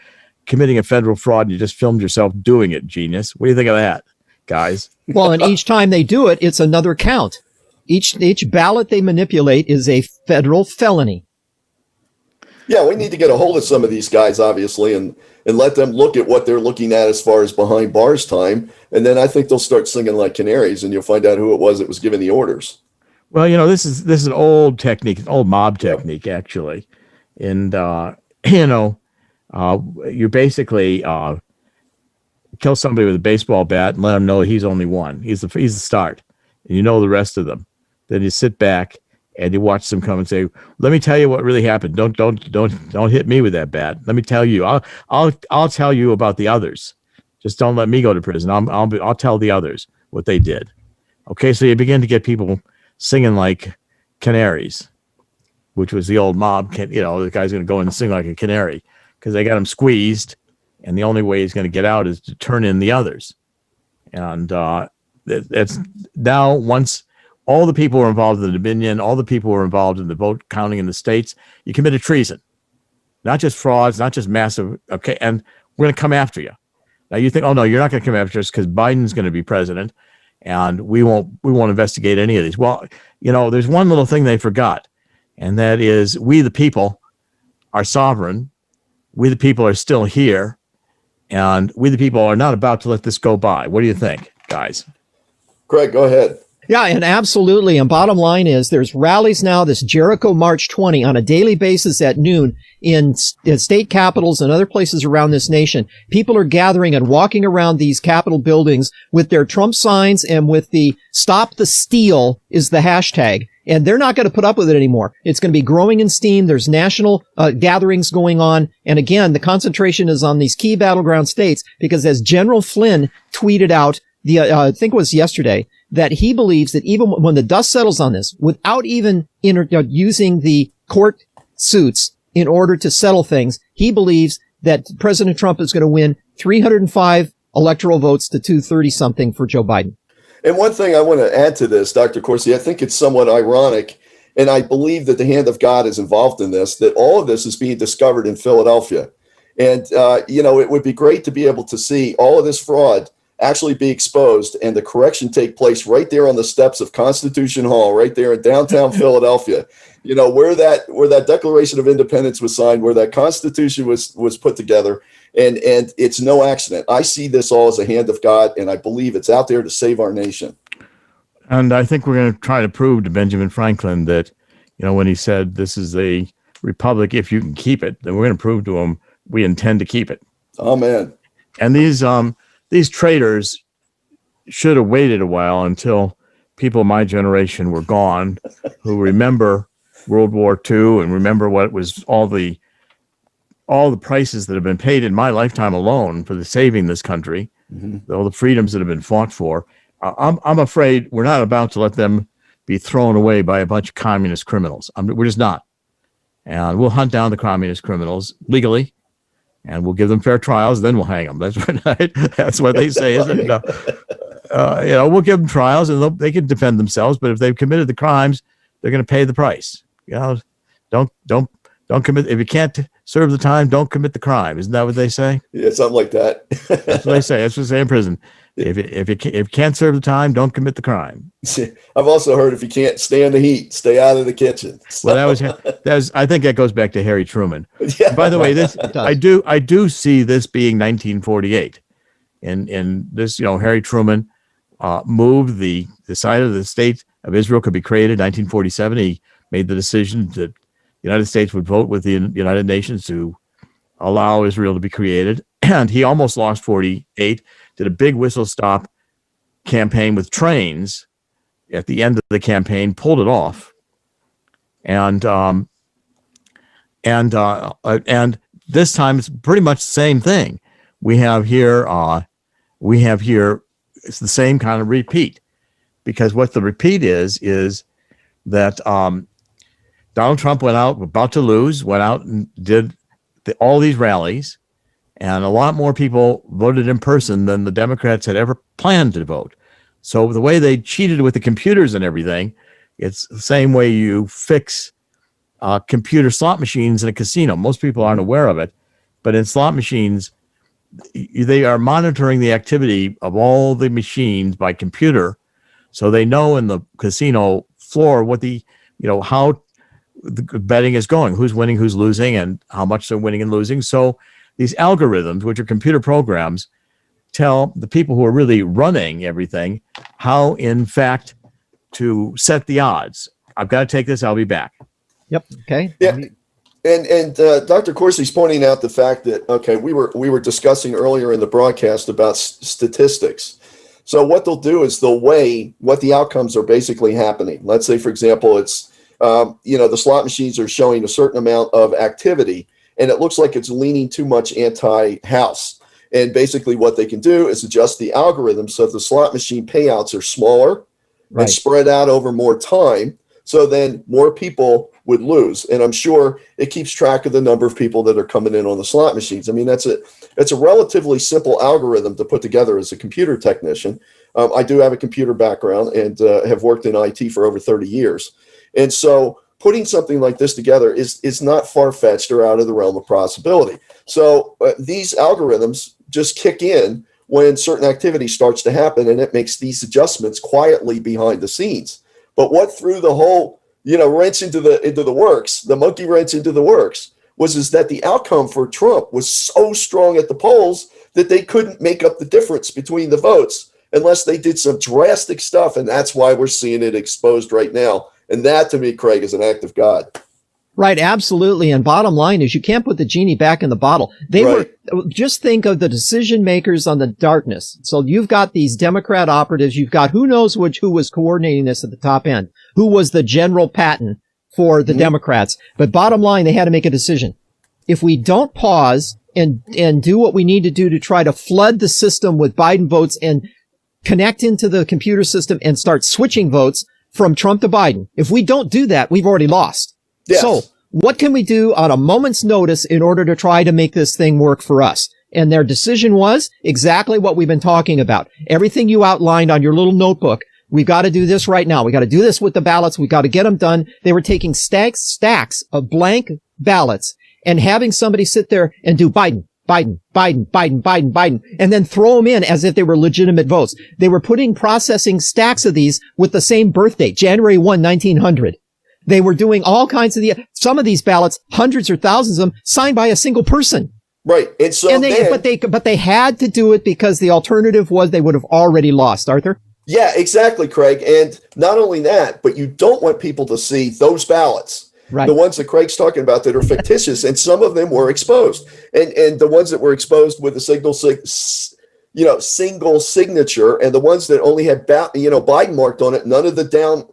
committing a federal fraud, and you just filmed yourself doing it, genius. What do you think of that, guys? Well, and each time they do it, it's another count. Each ballot they manipulate is a federal felony. Yeah, we need to get a hold of some of these guys, obviously, and let them look at what they're looking at as far as behind bars time. And then I think they'll start singing like canaries, and you'll find out who it was that was giving the orders. Well, this is an old technique, an old mob technique, actually. And, you basically kill somebody with a baseball bat and let them know he's only one. He's the start. And the rest of them. Then you sit back and you watch them come and say, "Let me tell you what really happened. Don't hit me with that bat. Let me tell you. I'll tell you about the others. Just don't let me go to prison. I'll tell the others what they did." Okay, so you begin to get people singing like canaries, which was the old mob. The guy's going to go in and sing like a canary because they got him squeezed, and the only way he's going to get out is to turn in the others. And it's now, once all the people who are involved in the Dominion, all the people who are involved in the vote counting in the states, you committed treason, not just frauds, not just massive. Okay, and we're going to come after you. Now you think, oh no, you're not going to come after us because Biden's going to be president, and we won't investigate any of these. Well, there's one little thing they forgot, and that is we the people are sovereign. We the people are still here, And we, the people, are not about to let this go by. What do you think, guys? Greg, go ahead. Yeah, and absolutely. And bottom line is there's rallies now, this Jericho March 20 on a daily basis at noon in state capitals and other places around this nation. People are gathering and walking around these Capitol buildings with their Trump signs and with the "Stop the Steal" is the hashtag. And they're not going to put up with it anymore. It's going to be growing in steam. There's national gatherings going on. And again, the concentration is on these key battleground states because as General Flynn tweeted out, I think it was yesterday, that he believes that even when the dust settles on this, without even using the court suits in order to settle things, he believes that President Trump is going to win 305 electoral votes to 230 something for Joe Biden. And one thing I want to add to this, Dr. Corsi, I think it's somewhat ironic, and I believe that the hand of God is involved in this, that all of this is being discovered in Philadelphia. And, it would be great to be able to see all of this fraud actually be exposed and the correction take place right there on the steps of Constitution Hall, right there in downtown Philadelphia, where that Declaration of Independence was signed, where that Constitution was put together. And it's no accident. I see this all as a hand of God, and I believe it's out there to save our nation. And I think we're going to try to prove to Benjamin Franklin that, when he said this is a republic, if you can keep it, then we're going to prove to him we intend to keep it. Amen. And these traitors should have waited a while until people of my generation were gone, who remember World War II and remember what was all the prices that have been paid in my lifetime alone for the saving this country, all the freedoms that have been fought for. I'm afraid we're not about to let them be thrown away by a bunch of communist criminals. We're just not. And we'll hunt down the communist criminals legally, and we'll give them fair trials. Then we'll hang them. That's right. That's what they say, isn't it? We'll give them trials, and they can defend themselves. But if they've committed the crimes, they're going to pay the price. Don't commit. If you can't serve the time, don't commit the crime. Isn't that what they say? Yeah, something like that. That's what they say. That's what they say in prison. If you can't serve the time, don't commit the crime. I've also heard if you can't stand the heat, stay out of the kitchen. So. Well, that was. I think that goes back to Harry Truman. Yeah. By the way, I do see this being 1948, and this, Harry Truman moved the side of the state of Israel could be created. 1947, he made the decision that the United States would vote with the United Nations to allow Israel to be created. And he almost lost 48, did a big whistle stop campaign with trains at the end of the campaign, pulled it off. And this time it's pretty much the same thing. We have here, it's the same kind of repeat, because what the repeat is that Donald Trump went out, about to lose, went out and did all these rallies, and a lot more people voted in person than the Democrats had ever planned to vote. So the way they cheated with the computers and everything, it's the same way you fix computer slot machines in a casino. Most people aren't aware of it, but in slot machines, they are monitoring the activity of all the machines by computer. So they know in the casino floor what how the betting is going, who's winning, who's losing, and how much they're winning and losing. So these algorithms, which are computer programs, tell the people who are really running everything how, in fact, to set the odds. I've got to take this. I'll be back. Yep. Okay. Yeah. And Dr. Corsi's pointing out the fact that, okay, we were discussing earlier in the broadcast about statistics. So what they'll do is they'll weigh what the outcomes are basically happening. Let's say, for example, it's, the slot machines are showing a certain amount of activity, and it looks like it's leaning too much anti-House. And basically what they can do is adjust the algorithm so the slot machine payouts are smaller and spread out over more time. So then more people would lose. And I'm sure it keeps track of the number of people that are coming in on the slot machines. I mean, it's a relatively simple algorithm to put together as a computer technician. I do have a computer background and have worked in IT for over 30 years. And so putting something like this together is not far-fetched or out of the realm of possibility. So these algorithms just kick in when certain activity starts to happen, and it makes these adjustments quietly behind the scenes. But what threw the whole, wrench into the works, the monkey wrench into the works, is that the outcome for Trump was so strong at the polls that they couldn't make up the difference between the votes unless they did some drastic stuff. And that's why we're seeing it exposed right now. And that, to me, Craig, is an act of God. Right, absolutely. And bottom line is you can't put the genie back in the bottle. Just think of the decision makers on the darkness. So you've got these Democrat operatives. You've got who knows who was coordinating this at the top end, who was the General Patton for the Democrats. But bottom line, they had to make a decision. If we don't pause and do what we need to do to try to flood the system with Biden votes and connect into the computer system and start switching votes from Trump to Biden, if we don't do that, we've already lost. Yes. So what can we do on a moment's notice in order to try to make this thing work for us? And their decision was exactly what we've been talking about. Everything you outlined on your little notebook. We've got to do this right now. We got to do this with the ballots. We got to get them done. They were taking stacks of blank ballots and having somebody sit there and do Biden, Biden, Biden, Biden, Biden, Biden, and then throw them in as if they were legitimate votes. They were processing stacks of these with the same birth date, January 1, 1900. They were doing all kinds of some of these ballots, hundreds or thousands of them, signed by a single person. Right. And so but they had to do it because the alternative was they would have already lost, Arthur. Yeah, exactly, Craig. And not only that, but you don't want people to see those ballots. Right. The ones that Craig's talking about that are fictitious, and some of them were exposed. And the ones that were exposed with the single signature, and the ones that only had Biden marked on it, none of the down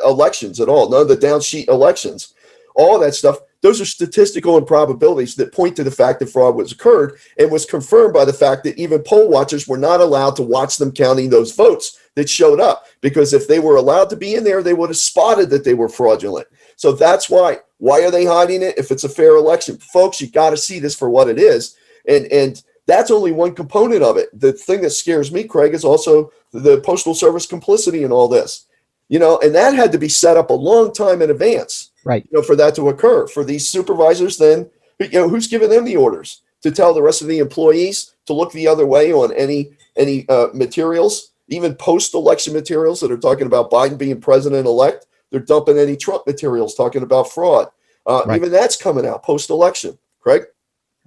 elections at all, none of the down sheet elections, all that stuff. Those are statistical improbabilities that point to the fact that fraud was occurred, and was confirmed by the fact that even poll watchers were not allowed to watch them counting those votes that showed up, because if they were allowed to be in there, they would have spotted that they were fraudulent. So that's why are they hiding it? If it's a fair election, folks, you got to see this for what it is. And that's only one component of it. The thing that scares me, Craig, is also the Postal Service complicity in all this. And that had to be set up a long time in advance, right? For that to occur. For these supervisors, then, who's giving them the orders to tell the rest of the employees to look the other way on any materials, even post-election materials that are talking about Biden being president-elect? They're dumping any Trump materials talking about fraud. Right. Even that's coming out post-election, Craig.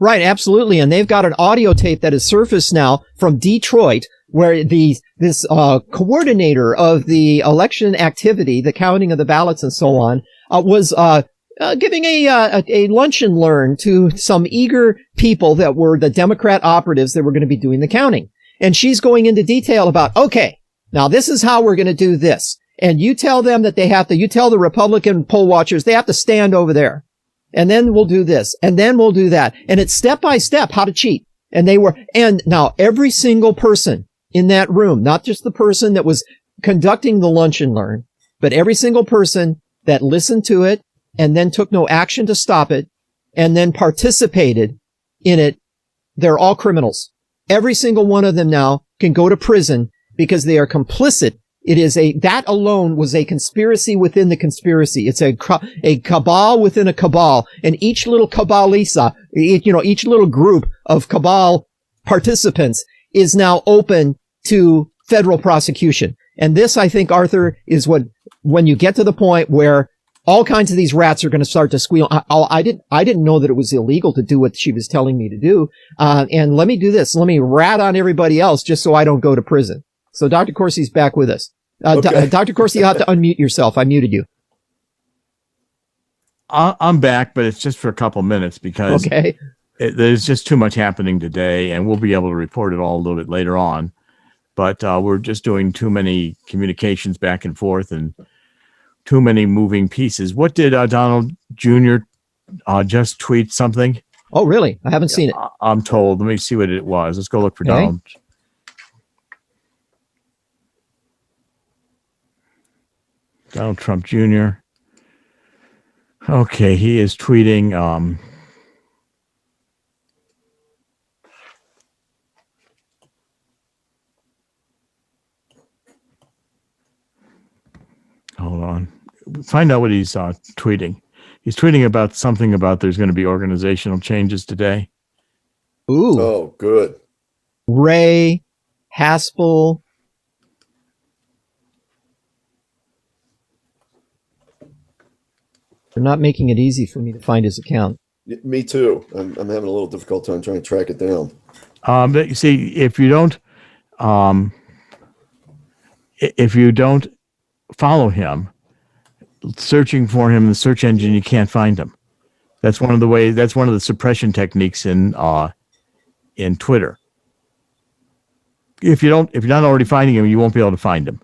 Right, absolutely. And they've got an audio tape that has surfaced now from Detroit, where this coordinator of the election activity, the counting of the ballots and so on, was giving a lunch and learn to some eager people that were the Democrat operatives that were going to be doing the counting. And she's going into detail about, okay, now this is how we're going to do this. And you tell them that you tell the Republican poll watchers, they have to stand over there. And then we'll do this. And then we'll do that. And it's step by step how to cheat. And now every single person in that room, not just the person that was conducting the lunch and learn, but every single person that listened to it and then took no action to stop it and then participated in it, they're all criminals. Every single one of them now can go to prison because they are complicit. That alone was a conspiracy within the conspiracy. It's a cabal within a cabal, and each little cabalisa, each little group of cabal participants is now open to federal prosecution. And this, I think, Arthur, is when you get to the point where all kinds of these rats are going to start to squeal. I didn't know that it was illegal to do what she was telling me to do. And let me do this. Let me rat on everybody else just so I don't go to prison. So Dr. Corsi's back with us. Okay. Dr. Corsi, you have to unmute yourself. I muted you. I'm back, but it's just for a couple minutes because there's just too much happening today, and we'll be able to report it all a little bit later on. But we're just doing too many communications back and forth and too many moving pieces. What did Donald Jr. Just tweet something? Oh, really? I haven't seen it. I'm told. Let me see what it was. Let's go look for Donald. Donald Trump Jr. Okay, he is tweeting. Hold on. Find out what he's tweeting. He's tweeting about something about there's going to be organizational changes today. Ooh. Oh, good. Ray Haspel. They're not making it easy for me to find his account. Me too. I'm having a little difficult time trying to track it down. But you see, if you don't follow him, searching for him in the search engine, you can't find him. That's one of the suppression techniques in Twitter. If you're not already finding him, you won't be able to find him.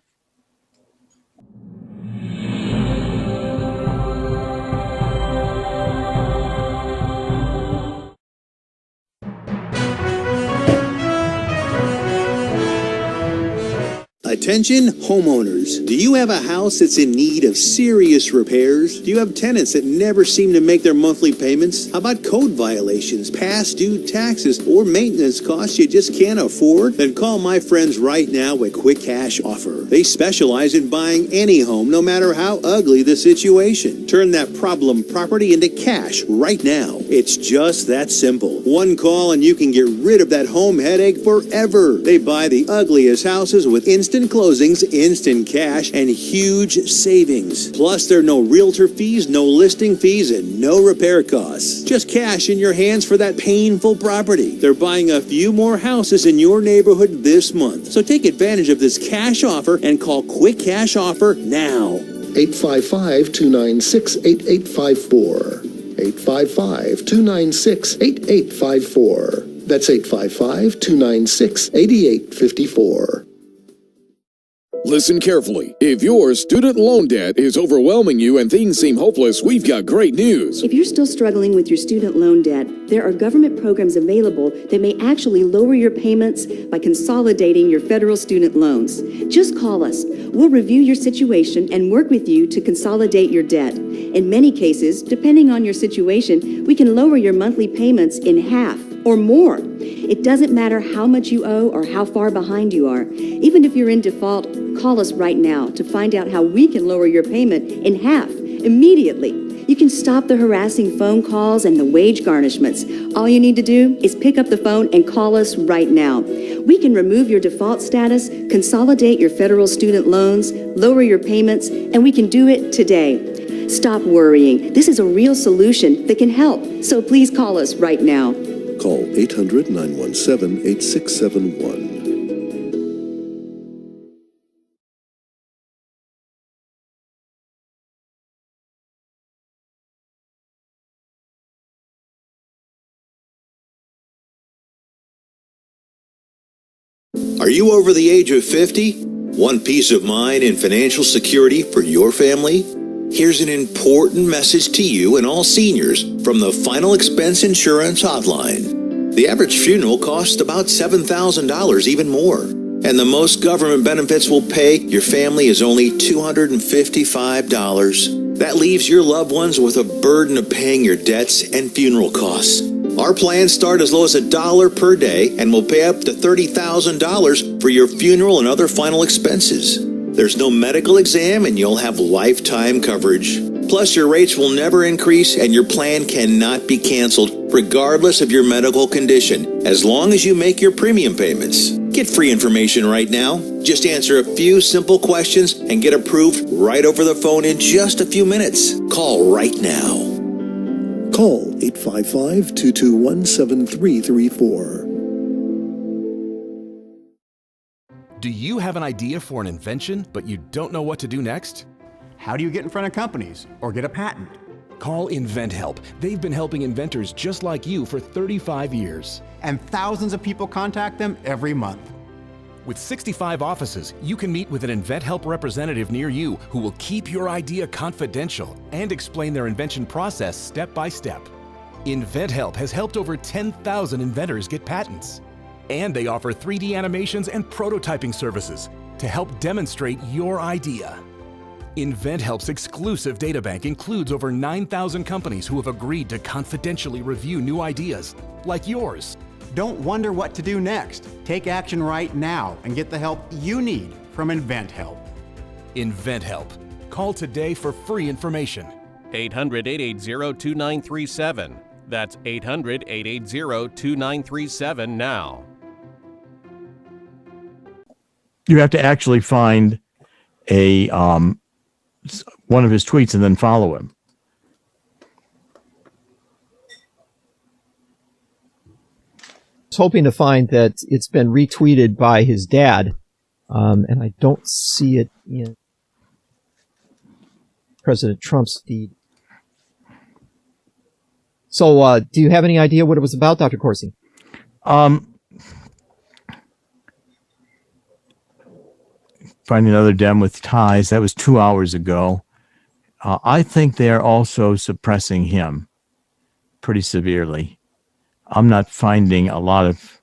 Attention homeowners, do you have a house that's in need of serious repairs? Do you have tenants that never seem to make their monthly payments? How about code violations, past due taxes, or maintenance costs you just can't afford? Then call my friends right now at Quick Cash Offer. They specialize in buying any home, no matter how ugly the situation. Turn that problem property into cash right now. It's just that simple. One call and you can get rid of that home headache forever. They buy the ugliest houses with instant closings, instant cash, and huge savings. Plus, there are no realtor fees, no listing fees, and no repair costs. Just cash in your hands for that painful property. They're buying a few more houses in your neighborhood this month. So take advantage of this cash offer and call Quick Cash Offer now. 855-296-8854. 855-296-8854. That's 855-296-8854. Listen carefully. If your student loan debt is overwhelming you and things seem hopeless, we've got great news. If you're still struggling with your student loan debt, there are government programs available that may actually lower your payments by consolidating your federal student loans. Just call us. We'll review your situation and work with you to consolidate your debt. In many cases, depending on your situation, we can lower your monthly payments in half or more. It doesn't matter how much you owe or how far behind you are. Even if you're in default, call us right now to find out how we can lower your payment in half immediately. You can stop the harassing phone calls and the wage garnishments. All you need to do is pick up the phone and call us right now. We can remove your default status, consolidate your federal student loans, lower your payments, and we can do it today. Stop worrying. This is a real solution that can help. So please call us right now. Call 800-917-8671. Are you over the age of 50? Want peace of mind and financial security for your family? Here's an important message to you and all seniors from the Final Expense Insurance Hotline. The average funeral costs about $7,000, even more. And the most government benefits will pay your family is only $255. That leaves your loved ones with a burden of paying your debts and funeral costs. Our plans start as low as $1 per day and will pay up to $30,000 for your funeral and other final expenses. There's no medical exam and you'll have lifetime coverage. Plus, your rates will never increase and your plan cannot be canceled regardless of your medical condition, as long as you make your premium payments. Get free information right now. Just answer a few simple questions and get approved right over the phone in just a few minutes. Call right now. Call 855-221-7334. Do you have an idea for an invention, but you don't know what to do next? How do you get in front of companies or get a patent? Call InventHelp. They've been helping inventors just like you for 35 years. And thousands of people contact them every month. With 65 offices, you can meet with an InventHelp representative near you who will keep your idea confidential and explain their invention process step by step. InventHelp has helped over 10,000 inventors get patents. And they offer 3D animations and prototyping services to help demonstrate your idea. InventHelp's exclusive databank includes over 9,000 companies who have agreed to confidentially review new ideas, like yours. Don't wonder what to do next. Take action right now and get the help you need from InventHelp. InventHelp. Call today for free information. 800-880-2937. That's 800-880-2937 now. You have to actually find a one of his tweets and then follow him. hoping to find that it's been retweeted by his dad, and I don't see it in President Trump's feed. So, do you have any idea what it was about, Dr. Corsi? Find another Dem with ties. That was 2 hours ago. I think they're also suppressing him pretty severely. I'm not finding a lot of.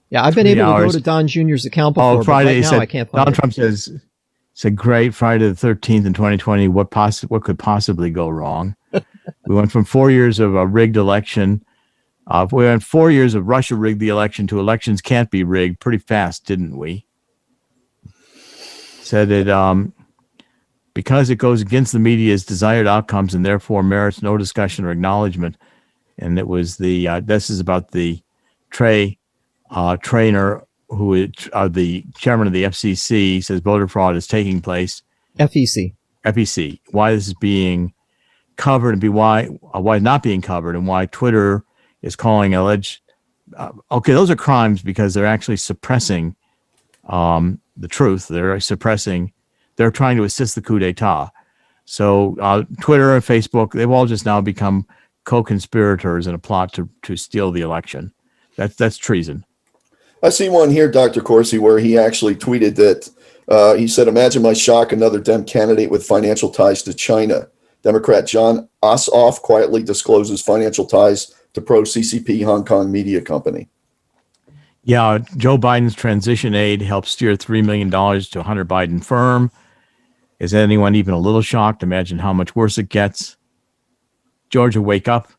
Yeah, I've been able to go to Don Jr.'s account before, Friday, but right now I can't find it. Donald Trump said, great, Friday the 13th in 2020, what could possibly go wrong? We went from 4 years of a rigged election. We went 4 years of Russia rigged the election to elections can't be rigged pretty fast, didn't we? Said it because it goes against the media's desired outcomes and therefore merits no discussion or acknowledgement. And it was this is about the trainer who is the chairman of the FCC says voter fraud is taking place. FEC. Why this is being covered and why it's not being covered and why Twitter is calling alleged. Okay, those are crimes because they're actually suppressing the truth. They're trying to assist the coup d'etat. So Twitter and Facebook, they've all just now become co-conspirators in a plot to steal the election. That's treason. I see one here, Dr. Corsi, where he actually tweeted that he said, imagine my shock, another Dem candidate with financial ties to China. Democrat John Ossoff quietly discloses financial ties to pro-CCP Hong Kong media company. Yeah, Joe Biden's transition aid helped steer $3 million to a Hunter Biden firm. Is anyone even a little shocked? Imagine how much worse it gets. Georgia, wake up.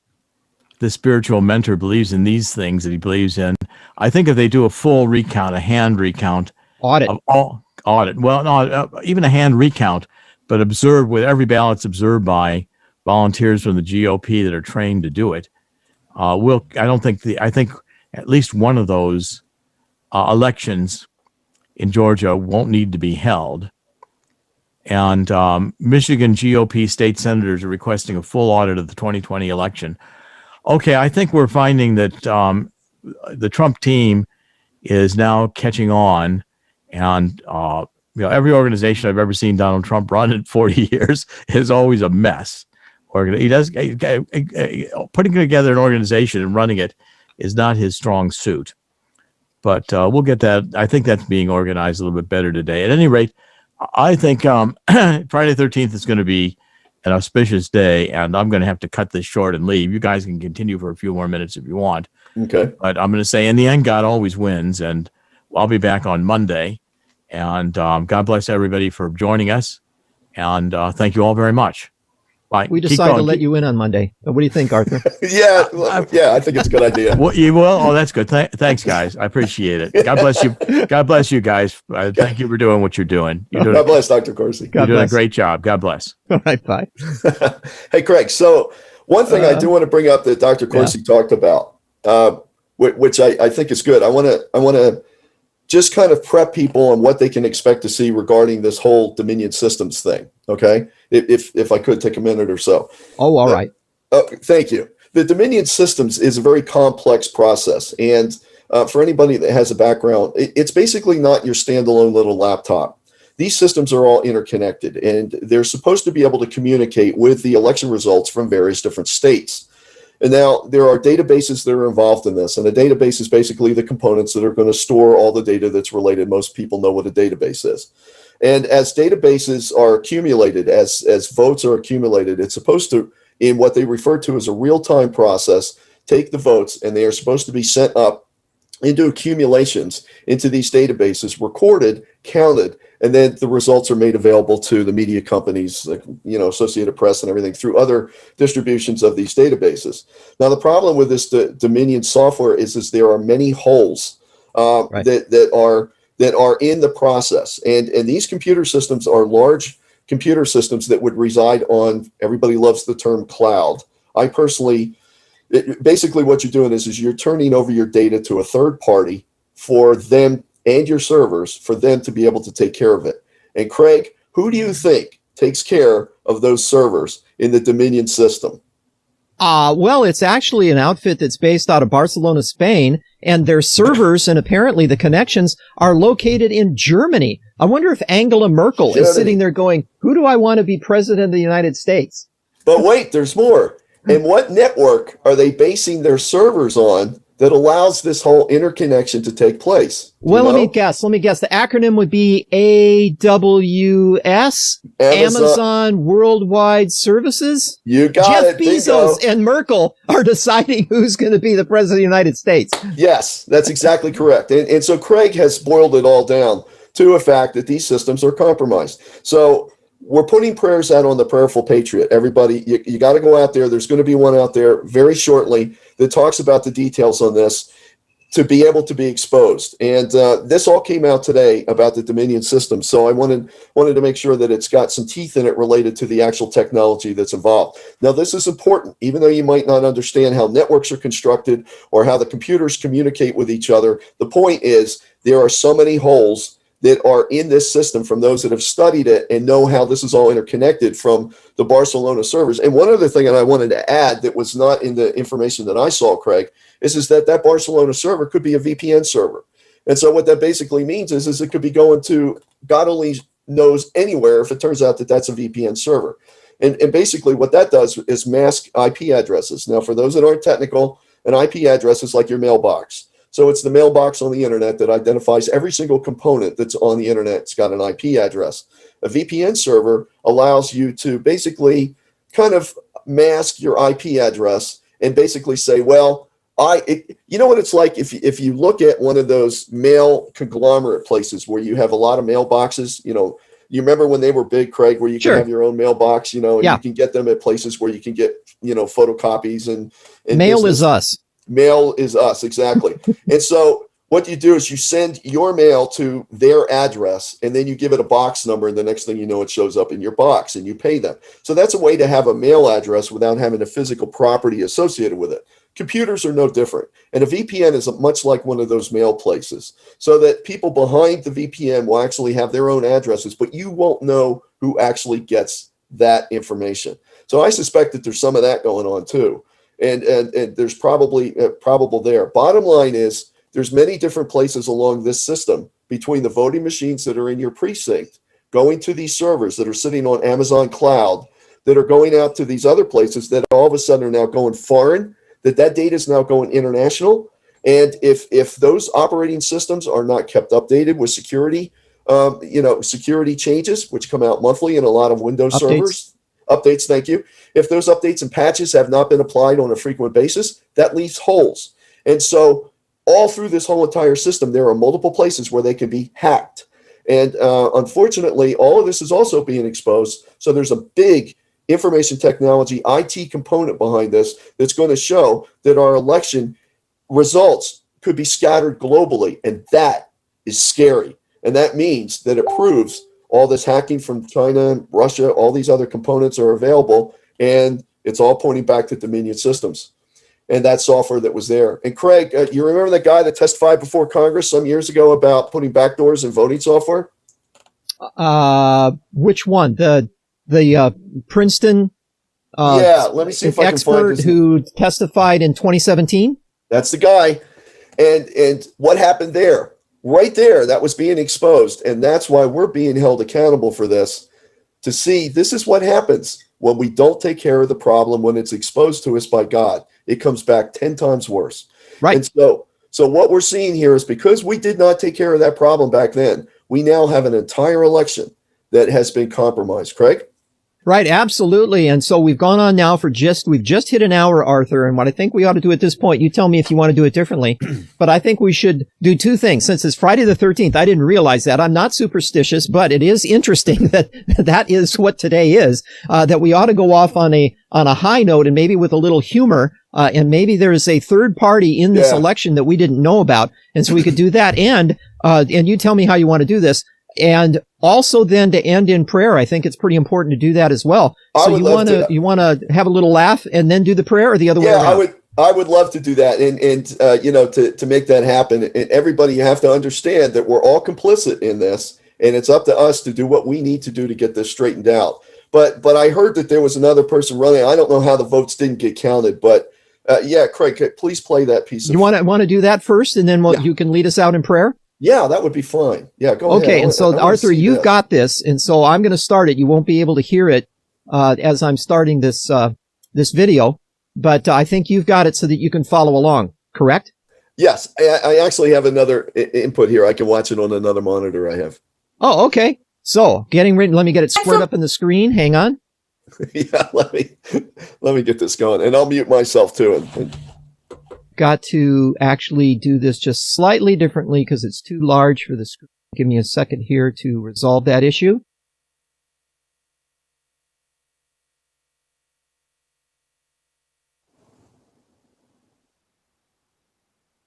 The spiritual mentor believes in these things that he believes in. I think if they do a full recount, a hand recount. Audit. Well, no, even a hand recount, but observed with every ballot's observed by volunteers from the GOP that are trained to do it. I think at least one of those elections in Georgia won't need to be held. And Michigan GOP state senators are requesting a full audit of the 2020 election. Okay, I think we're finding that the Trump team is now catching on. And every organization I've ever seen Donald Trump run in 40 years is always a mess. Putting together an organization and running it is not his strong suit. But we'll get that. I think that's being organized a little bit better today. At any rate, I think Friday the 13th is going to be an auspicious day, and I'm going to have to cut this short and leave. You guys can continue for a few more minutes if you want. Okay. But I'm going to say, in the end, God always wins, and I'll be back on Monday. And God bless everybody for joining us, and thank you all very much. Bye. We decided to let you in on Monday. What do you think, Arthur? Yeah, I think it's a good idea. Well, you will? Oh, that's good. Thanks, guys. I appreciate it. God bless you. God bless you guys. Thank you for doing what you're doing. God bless, Dr. Corsi. You're doing a great job. God bless. All right, bye. Hey, Craig. So one thing I do want to bring up that Dr. Corsi talked about, which I think is good. I want to just kind of prep people on what they can expect to see regarding this whole Dominion Systems thing. Okay. If I could take a minute or so. Oh, all right. Thank you. The Dominion Systems is a very complex process. And for anybody that has a background, it's basically not your standalone little laptop. These systems are all interconnected, and they're supposed to be able to communicate with the election results from various different states. And now there are databases that are involved in this, and a database is basically the components that are going to store all the data that's related. Most people know what a database is. And as databases are accumulated, as votes are accumulated, it's supposed to, in what they refer to as a real-time process, take the votes, and they are supposed to be sent up into accumulations into these databases, recorded, counted, and then the results are made available to the media companies, like, Associated Press and everything, through other distributions of these databases. Now, the problem with this Dominion software is there are many holes that are in the process, and these computer systems are large computer systems that would reside on. Everybody loves the term cloud. I personally. Basically, what you're doing is you're turning over your data to a third party for them and your servers for them to be able to take care of it. And Craig, who do you think takes care of those servers in the Dominion system? Well, it's actually an outfit that's based out of Barcelona, Spain, and their servers and apparently the connections are located in Germany. I wonder if Angela Merkel is sitting there going, who do I want to be president of the United States? But wait, there's more. And what network are they basing their servers on that allows this whole interconnection to take place? Well, let me guess. The acronym would be AWS, Amazon Worldwide Services. You got Jeff it. Bezos and Merkel are deciding who's going to be the president of the United States. Yes, that's exactly correct. And so Craig has boiled it all down to a fact that these systems are compromised. So we're putting prayers out on the Prayerful Patriot. Everybody, you got to go out there. There's going to be one out there very shortly that talks about the details on this to be able to be exposed. And this all came out today about the Dominion system. So I wanted to make sure that it's got some teeth in it related to the actual technology that's involved. Now, this is important, even though you might not understand how networks are constructed or how the computers communicate with each other. The point is there are so many holes that are in this system from those that have studied it and know how this is all interconnected from the Barcelona servers. And one other thing that I wanted to add that was not in the information that I saw, Craig, is that Barcelona server could be a VPN server. And so what that basically means is it could be going to God only knows anywhere if it turns out that that's a VPN server. And basically what that does is mask IP addresses. Now, for those that aren't technical, an IP address is like your mailbox. So it's the mailbox on the internet that identifies every single component that's on the internet. It's got an IP address. A VPN server allows you to basically kind of mask your IP address and basically say, well, you know what it's like if you look at one of those mail conglomerate places where you have a lot of mailboxes, you remember when they were big, Craig, where you can have your own mailbox, and you can get them at places where you can get, photocopies and Mail is us. Mail is us, exactly. And so what you do is you send your mail to their address, and then you give it a box number, and the next thing you know, it shows up in your box, and you pay them. So that's a way to have a mail address without having a physical property associated with it. Computers are no different. And a VPN is much like one of those mail places, so that people behind the VPN will actually have their own addresses, but you won't know who actually gets that information. So I suspect that there's some of that going on too. And there's probably probable there. Bottom line is there's many different places along this system between the voting machines that are in your precinct, going to these servers that are sitting on Amazon Cloud, that are going out to these other places that all of a sudden are now going foreign, that data is now going international. And if those operating systems are not kept updated with security, security changes, which come out monthly in a lot of Windows servers. Updates, thank you. If those updates and patches have not been applied on a frequent basis, that leaves holes. And so all through this whole entire system, there are multiple places where they can be hacked. And unfortunately, all of this is also being exposed. So there's a big information technology IT component behind this that's going to show that our election results could be scattered globally. And that is scary. And that means that it proves all this hacking from China, Russia, all these other components are available, and it's all pointing back to Dominion Systems and that software that was there. And Craig, you remember that guy that testified before Congress some years ago about putting backdoors in voting software? Which one? The Princeton let me see if I can find expert who testified in 2017? That's the guy. And what happened there? Right there, that was being exposed. And that's why we're being held accountable for this, to see this is what happens when we don't take care of the problem, when it's exposed to us by God. It comes back 10 times worse. Right. And so what we're seeing here is because we did not take care of that problem back then, we now have an entire election that has been compromised. Craig? Right, absolutely. And so we've gone on now we've just hit an hour, Arthur. And what I think we ought to do at this point, you tell me if you want to do it differently, but I think we should do two things. Since it's Friday the 13th, I didn't realize that. I'm not superstitious, but it is interesting that is what today is, that we ought to go off on a high note and maybe with a little humor. And maybe there is a third party in this election that we didn't know about. And so we could do that. And you tell me how you want to do this. And also then to end in prayer. I think it's pretty important to do that as well. So you want to have a little laugh and then do the prayer, or the other way around? I would love to do that. And to make that happen. And everybody, you have to understand that we're all complicit in this, and it's up to us to do what we need to do to get this straightened out. But I heard that there was another person running. I don't know how the votes didn't get counted, but yeah, Craig, please play that piece. You want to do that first, and then you can lead us out in prayer? Yeah, that would be fine. Yeah, go ahead. Okay, and so Arthur, you've got this, and so I'm going to start it. You won't be able to hear it as I'm starting this this video, but I think you've got it so that you can follow along. Correct? Yes, I actually have another input here. I can watch it on another monitor I have. Oh, okay. So getting ready. Let me get it squared up in the screen. Hang on. Yeah, let me get this going, and I'll mute myself too. Got to actually do this just slightly differently because it's too large for the screen. Give me a second here to resolve that issue.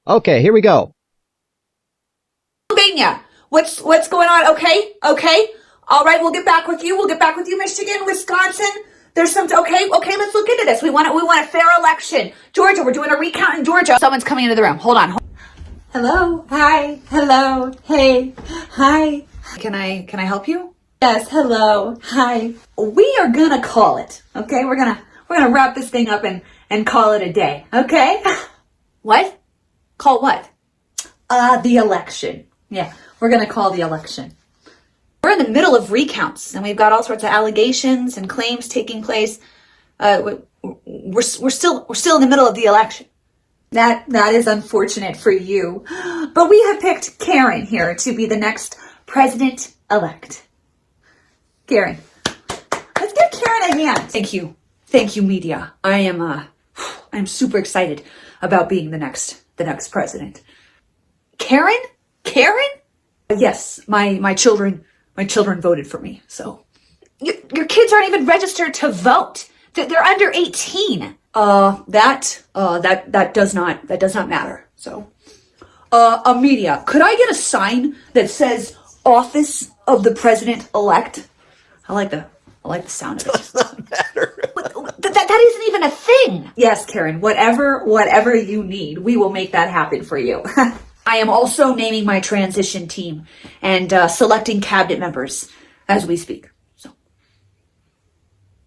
Okay, here we go. Pennsylvania, what's going on? Okay. All right, we'll get back with you. Michigan, Wisconsin. There's some. Okay. Let's look into this. We want a fair election. Georgia, we're doing a recount in Georgia. Someone's coming into the room. Hold on. Hello. Hi. Hello. Hey. Hi. Can I help you? Yes. Hello. Hi. We are gonna call it. Okay. We're gonna wrap this thing up and call it a day. Okay. What? Call what? The election. Yeah. We're gonna call the election. We're in the middle of recounts, and we've got all sorts of allegations and claims taking place. We're still in the middle of the election. That is unfortunate for you, but we have picked Karen here to be the next president-elect. Karen, let's give Karen a hand. Thank you, media. I'm super excited about being the next president. Karen? Yes, my children voted for me. So your kids aren't even registered to vote. They're under 18. That does not matter. So, media, could I get a sign that says "Office of the President-elect"? I like the sound of it. Does not matter. That isn't even a thing. Yes, Karen, whatever you need, we will make that happen for you. I am also naming my transition team and selecting cabinet members as we speak. So,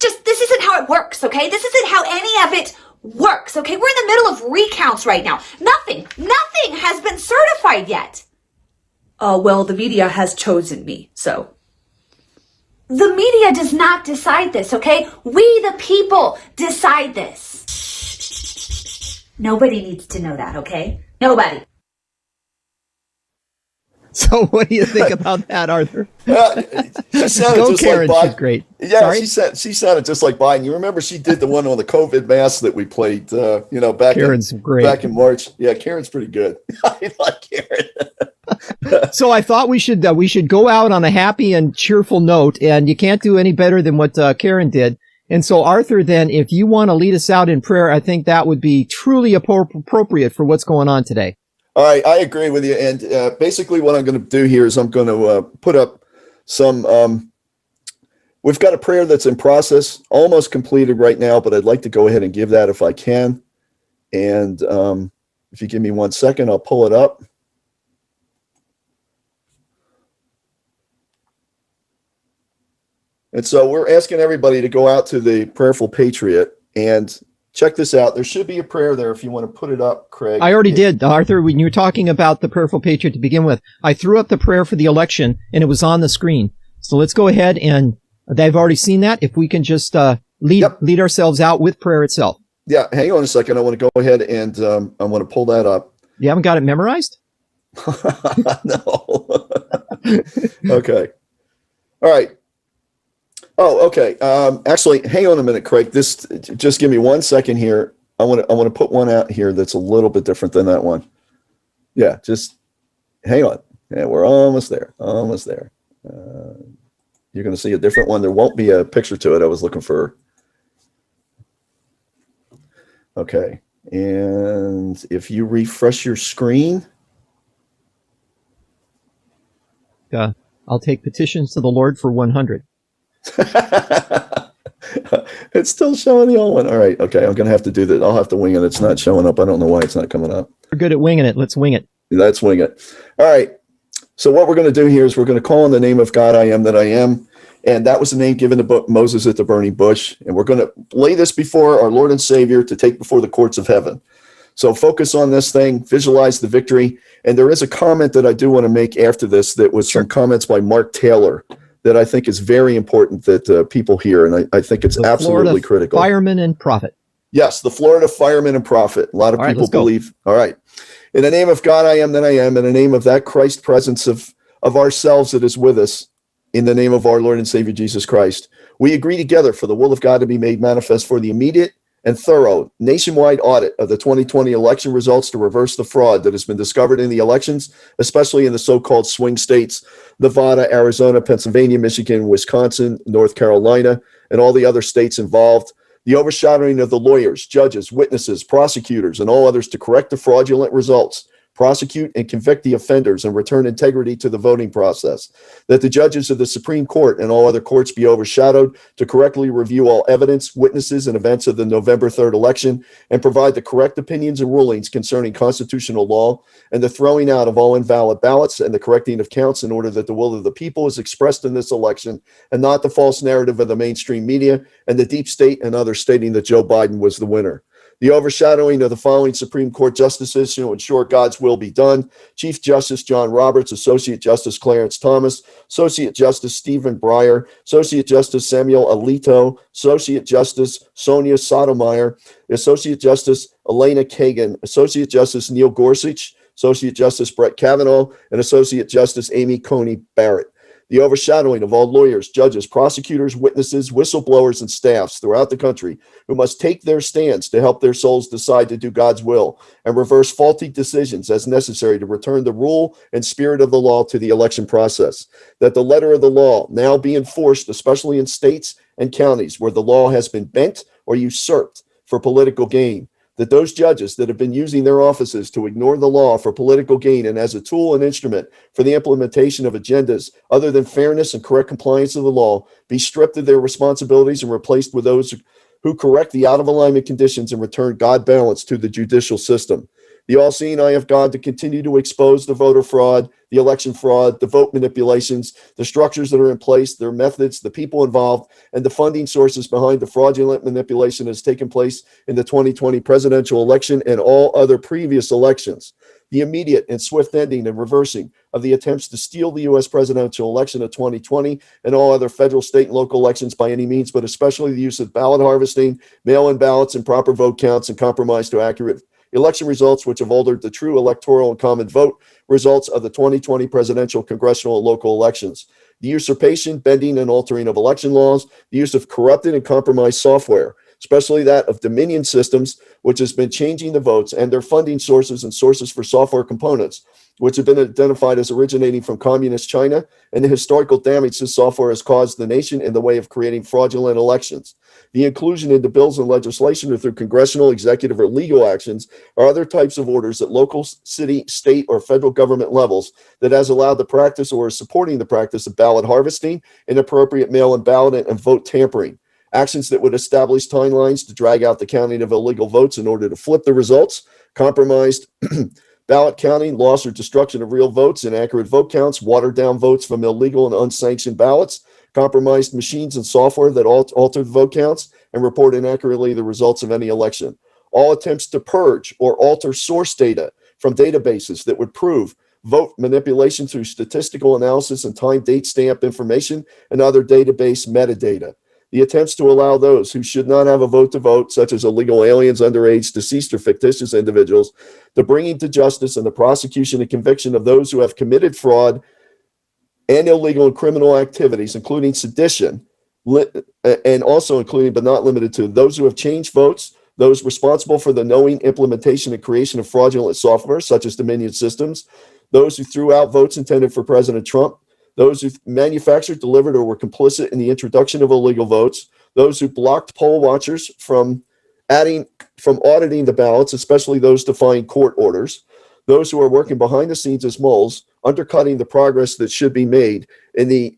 this isn't how it works, okay? This isn't how any of it works, okay? We're in the middle of recounts right now. Nothing has been certified yet. Well, the media has chosen me, so. The media does not decide this, okay? We, the people, decide this. Nobody needs to know that, okay? Nobody. So what do you think about that, Arthur? She sounded Go just Karen, like Biden. she's great. Yeah, Sorry? she sounded just like Biden. You remember she did the one on the COVID mask that we played, back in March. Yeah, Karen's pretty good. I like Karen. So I thought we should go out on a happy and cheerful note, and you can't do any better than what Karen did. And so Arthur, then, if you want to lead us out in prayer, I think that would be truly appropriate for what's going on today. All right, I agree with you. And basically what I'm going to do here is I'm going to put up some, we've got a prayer that's in process, almost completed right now, but I'd like to go ahead and give that if I can. And if you give me 1 second, I'll pull it up. And so we're asking everybody to go out to the Prayerful Patriot and check this out. There should be a prayer there if you want to put it up, Craig. I already did, Arthur. When you were talking about the Prayerful Patriot to begin with, I threw up the prayer for the election, and it was on the screen. So let's go ahead, and they've already seen that. If we can just lead ourselves out with prayer itself. Yeah, hang on a second. I want to go ahead and I want to pull that up. You haven't got it memorized? No. Okay. All right. Oh, okay. Actually, hang on a minute, Craig. Just give me 1 second here. I want to put one out here that's a little bit different than that one. Yeah, just hang on. Yeah, we're almost there. Almost there. You're going to see a different one. There won't be a picture to it. I was looking for. Okay. And if you refresh your screen. I'll take petitions to the Lord for 100. It's still showing the old one. All right. Okay. I'm going to have to do that. I'll have to wing it. It's not showing up. I don't know why it's not coming up. We're good at winging it. Let's wing it. Let's wing it. All right. So what we're going to do here is we're going to call on the name of God, I am that I am. And that was the name given to Moses at the burning bush. And we're going to lay this before our Lord and Savior to take before the courts of heaven. So focus on this thing, visualize the victory. And there is a comment that I do want to make after this that was some comments by Mark Taylor that I think is very important that people hear. And I think it's absolutely Florida critical. Fireman and prophet. Yes, the Florida fireman and prophet. A lot of people believe. All right. In the name of God, I am that I am. In the name of that Christ presence of ourselves that is with us. In the name of our Lord and Savior Jesus Christ, we agree together for the will of God to be made manifest for the immediate and thorough nationwide audit of the 2020 election results to reverse the fraud that has been discovered in the elections, especially in the so-called swing states, Nevada, Arizona, Pennsylvania, Michigan, Wisconsin, North Carolina, and all the other states involved. The overshadowing of the lawyers, judges, witnesses, prosecutors, and all others to correct the fraudulent results, prosecute and convict the offenders, and return integrity to the voting process. That the judges of the Supreme Court and all other courts be overshadowed to correctly review all evidence, witnesses, and events of the November 3rd election and provide the correct opinions and rulings concerning constitutional law and the throwing out of all invalid ballots and the correcting of counts in order that the will of the people is expressed in this election and not the false narrative of the mainstream media and the deep state and others stating that Joe Biden was the winner. The overshadowing of the following Supreme Court justices to ensure God's will be done: Chief Justice John Roberts, Associate Justice Clarence Thomas, Associate Justice Stephen Breyer, Associate Justice Samuel Alito, Associate Justice Sonia Sotomayor, Associate Justice Elena Kagan, Associate Justice Neil Gorsuch, Associate Justice Brett Kavanaugh, and Associate Justice Amy Coney Barrett. The overshadowing of all lawyers, judges, prosecutors, witnesses, whistleblowers, and staffs throughout the country who must take their stands to help their souls decide to do God's will and reverse faulty decisions as necessary to return the rule and spirit of the law to the election process. That the letter of the law now be enforced, especially in states and counties where the law has been bent or usurped for political gain. That those judges that have been using their offices to ignore the law for political gain and as a tool and instrument for the implementation of agendas other than fairness and correct compliance of the law be stripped of their responsibilities and replaced with those who correct the out of alignment conditions and return God balance to the judicial system. The all-seeing eye of God to continue to expose the voter fraud, the election fraud, the vote manipulations, the structures that are in place, their methods, the people involved, and the funding sources behind the fraudulent manipulation that has taken place in the 2020 presidential election and all other previous elections. The immediate and swift ending and reversing of the attempts to steal the U.S. presidential election of 2020 and all other federal, state, and local elections by any means, but especially the use of ballot harvesting, mail-in ballots, improper vote counts, and compromise to accurate election results, which have altered the true electoral and common vote results of the 2020 presidential, congressional, and local elections. The usurpation, bending, and altering of election laws, the use of corrupted and compromised software, especially that of Dominion Systems, which has been changing the votes and their funding sources and sources for software components, which have been identified as originating from communist China, and the historical damage this software has caused the nation in the way of creating fraudulent elections. The inclusion into bills and legislation or through congressional, executive, or legal actions or other types of orders at local, city, state, or federal government levels that has allowed the practice or is supporting the practice of ballot harvesting, inappropriate mail-in ballot, and vote tampering. Actions that would establish timelines to drag out the counting of illegal votes in order to flip the results, compromised ballot counting, loss or destruction of real votes, inaccurate vote counts, watered down votes from illegal and unsanctioned ballots, compromised machines and software that alter the vote counts and report inaccurately the results of any election. All attempts to purge or alter source data from databases that would prove vote manipulation through statistical analysis and time date stamp information and other database metadata. The attempts to allow those who should not have a vote to vote, such as illegal aliens, underage, deceased, or fictitious individuals, the bringing to justice and the prosecution and conviction of those who have committed fraud and illegal and criminal activities, including sedition, and also including but not limited to those who have changed votes, those responsible for the knowing implementation and creation of fraudulent software, such as Dominion Systems, those who threw out votes intended for President Trump, those who manufactured, delivered, or were complicit in the introduction of illegal votes, those who blocked poll watchers from auditing the ballots, especially those defying court orders, those who are working behind the scenes as moles, undercutting the progress that should be made in the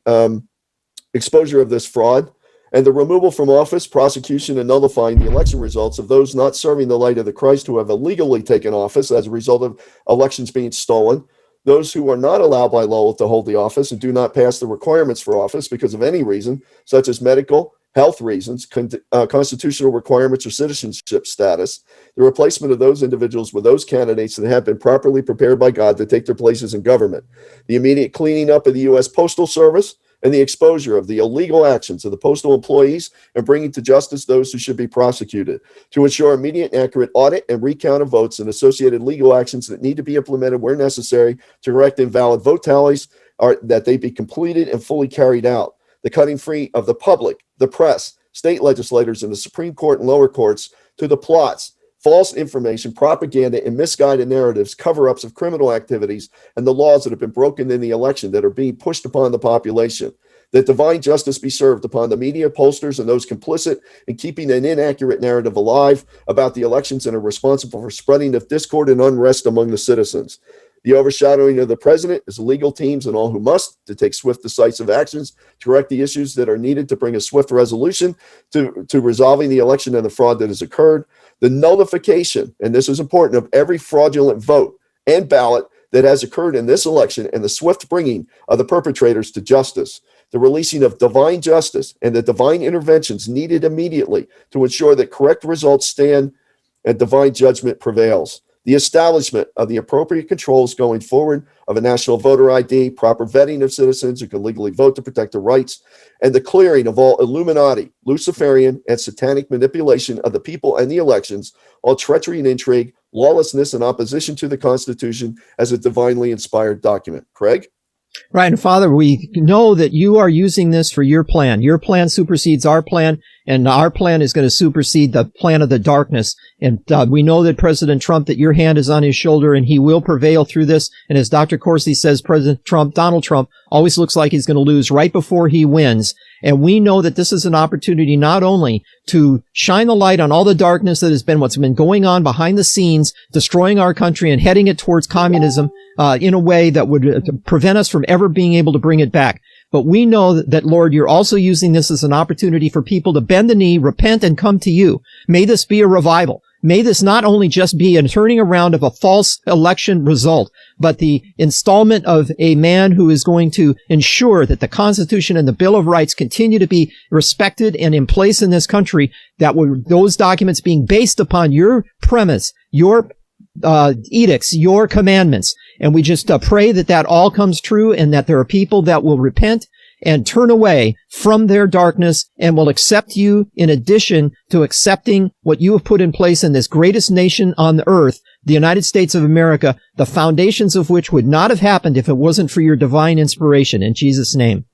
exposure of this fraud, and the removal from office, prosecution, and nullifying the election results of those not serving the light of the Christ who have illegally taken office as a result of elections being stolen, those who are not allowed by law to hold the office and do not pass the requirements for office because of any reason, such as medical, health reasons, constitutional requirements, or citizenship status, the replacement of those individuals with those candidates that have been properly prepared by God to take their places in government, the immediate cleaning up of the U.S. Postal Service, and the exposure of the illegal actions of the postal employees and bringing to justice those who should be prosecuted, to ensure immediate and accurate audit and recount of votes and associated legal actions that need to be implemented where necessary to correct invalid vote tallies, are that they be completed and fully carried out, the cutting free of the public, the press, state legislators, and the Supreme Court and lower courts to the plots, false information, propaganda, and misguided narratives, cover-ups of criminal activities, and the laws that have been broken in the election that are being pushed upon the population. That divine justice be served upon the media, pollsters, and those complicit in keeping an inaccurate narrative alive about the elections and are responsible for spreading of discord and unrest among the citizens. The overshadowing of the president is legal teams and all who must to take swift, decisive actions to correct the issues that are needed to bring a swift resolution to resolving the election and the fraud that has occurred. The nullification, and this is important, of every fraudulent vote and ballot that has occurred in this election and the swift bringing of the perpetrators to justice. The releasing of divine justice and the divine interventions needed immediately to ensure that correct results stand and divine judgment prevails. The establishment of the appropriate controls going forward of a national voter ID, proper vetting of citizens who can legally vote to protect their rights, and the clearing of all Illuminati, Luciferian, and satanic manipulation of the people and the elections, all treachery and intrigue, lawlessness, and opposition to the Constitution as a divinely inspired document. Craig? Right. And Father, we know that you are using this for your plan. Your plan supersedes our plan, and our plan is going to supersede the plan of the darkness. And we know that President Trump, that your hand is on his shoulder, and he will prevail through this. And as Dr. Corsi says, President Trump, Donald Trump, always looks like he's going to lose right before he wins. And we know that this is an opportunity not only to shine the light on all the darkness that has been what's been going on behind the scenes, destroying our country and heading it towards communism in a way that would prevent us from ever being able to bring it back. But we know that, Lord, you're also using this as an opportunity for people to bend the knee, repent, and come to you. May this be a revival. May this not only just be a turning around of a false election result, but the installment of a man who is going to ensure that the Constitution and the Bill of Rights continue to be respected and in place in this country, that those documents being based upon your premise, your edicts, your commandments. And we just pray that that all comes true, and that there are people that will repent and turn away from their darkness and will accept you, in addition to accepting what you have put in place in this greatest nation on the earth, the United States of America, the foundations of which would not have happened if it wasn't for your divine inspiration. In Jesus' name.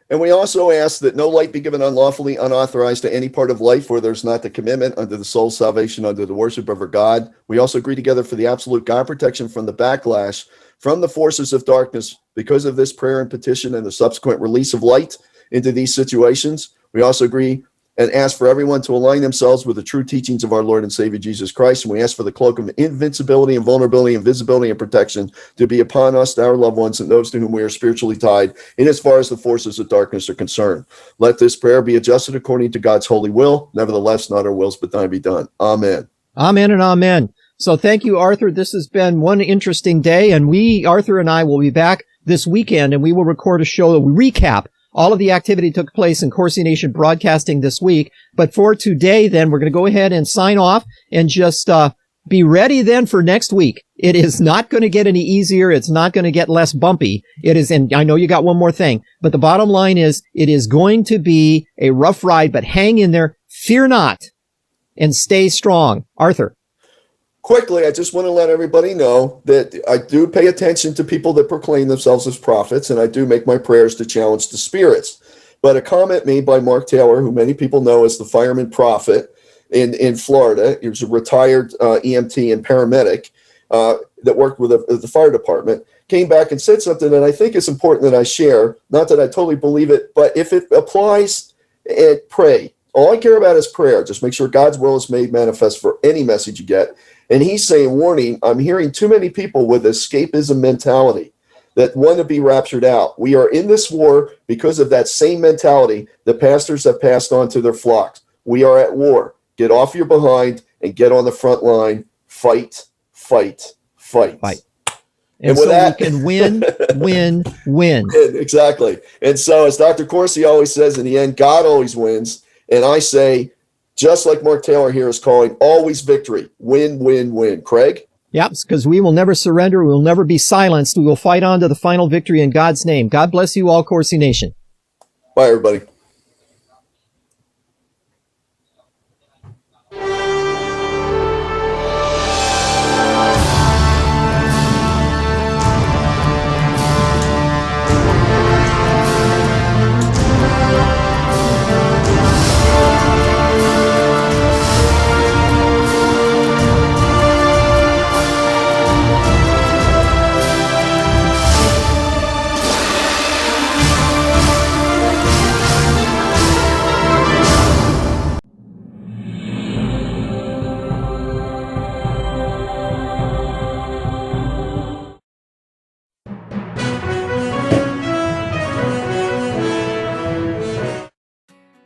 And we also ask that no light be given unlawfully, unauthorized to any part of life where there's not the commitment unto the soul's salvation, unto the worship of our God. We also agree together for the absolute God protection from the backlash from the forces of darkness because of this prayer and petition and the subsequent release of light into these situations. We also agree and ask for everyone to align themselves with the true teachings of our Lord and Savior Jesus Christ. And we ask for the cloak of invincibility and vulnerability and visibility and protection to be upon us, our loved ones, and those to whom we are spiritually tied, in as far as the forces of darkness are concerned. Let this prayer be adjusted according to God's holy will. Nevertheless, not our wills, but thine be done. Amen. Amen and amen. So thank you, Arthur. This has been one interesting day, and Arthur and I will be back this weekend, and we will record a show that will recap all of the activity took place in Corsi Nation broadcasting this week. But for today, then, we're going to go ahead and sign off and just be ready then for next week. It is not going to get any easier. It's not going to get less bumpy. It is, and I know you got one more thing, but the bottom line is it is going to be a rough ride, but hang in there. Fear not and stay strong. Arthur. Quickly, I just want to let everybody know that I do pay attention to people that proclaim themselves as prophets, and I do make my prayers to challenge the spirits. But a comment made by Mark Taylor, who many people know as the fireman prophet in Florida, he was a retired EMT and paramedic that worked with the fire department, came back and said something that I think is important that I share. Not that I totally believe it, but if it applies, pray. All I care about is prayer. Just make sure God's will is made manifest for any message you get. And he's saying, warning, I'm hearing too many people with escapism mentality that want to be raptured out. We are in this war because of that same mentality that pastors have passed on to their flocks. We are at war. Get off your behind and get on the front line. Fight, fight, fight. Fight. And with so that, we can win, win, win. Exactly. And so, as Dr. Corsi always says, in the end, God always wins. And I say, just like Mark Taylor here is calling, always victory. Win, win, win. Craig? Yep, because we will never surrender. We will never be silenced. We will fight on to the final victory in God's name. God bless you all, Corsi Nation. Bye, everybody.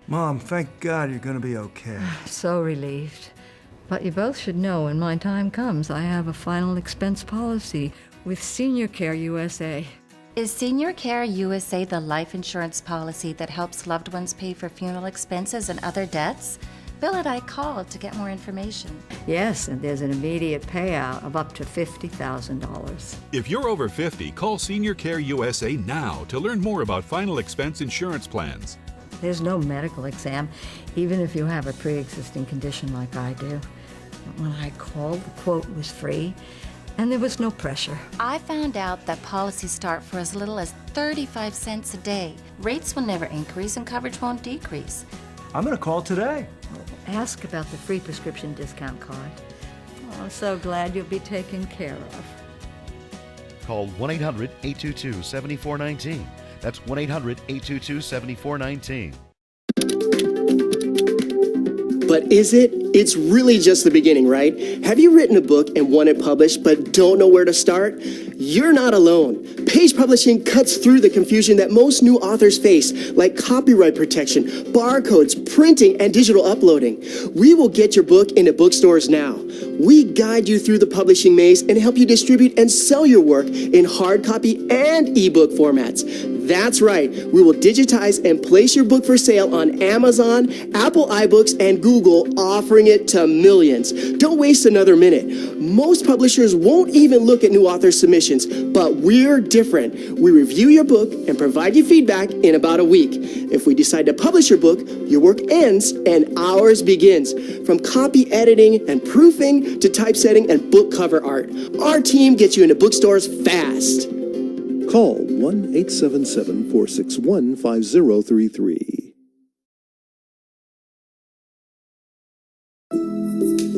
Mom, thank God you're gonna be okay. So relieved. But you both should know when my time comes, I have a final expense policy with Senior Care USA. Is Senior Care USA the life insurance policy that helps loved ones pay for funeral expenses and other debts? Bill and I called to get more information. Yes, and there's an immediate payout of up to $50,000. If you're over 50, call Senior Care USA now to learn more about final expense insurance plans. There's no medical exam, even if you have a pre-existing condition like I do. When I called, the quote was free, and there was no pressure. I found out that policies start for as little as 35 cents a day. Rates will never increase and coverage won't decrease. I'm gonna call today. Ask about the free prescription discount card. Oh, I'm so glad you'll be taken care of. Call 1-800-822-7419. That's 1-800-822-7419. But is it? It's really just the beginning, right? Have you written a book and want it published but don't know where to start? You're not alone. Page Publishing cuts through the confusion that most new authors face, like copyright protection, barcodes, printing, and digital uploading. We will get your book into bookstores now. We guide you through the publishing maze and help you distribute and sell your work in hard copy and ebook formats. That's right. We will digitize and place your book for sale on Amazon, Apple iBooks, and Google, offering it to millions. Don't waste another minute. Most publishers won't even look at new author submissions, but we're different. We review your book and provide you feedback in about a week. If we decide to publish your book, your work ends and ours begins. From copy editing and proofing to typesetting and book cover art, our team gets you into bookstores fast. Call 1-877-461-5033.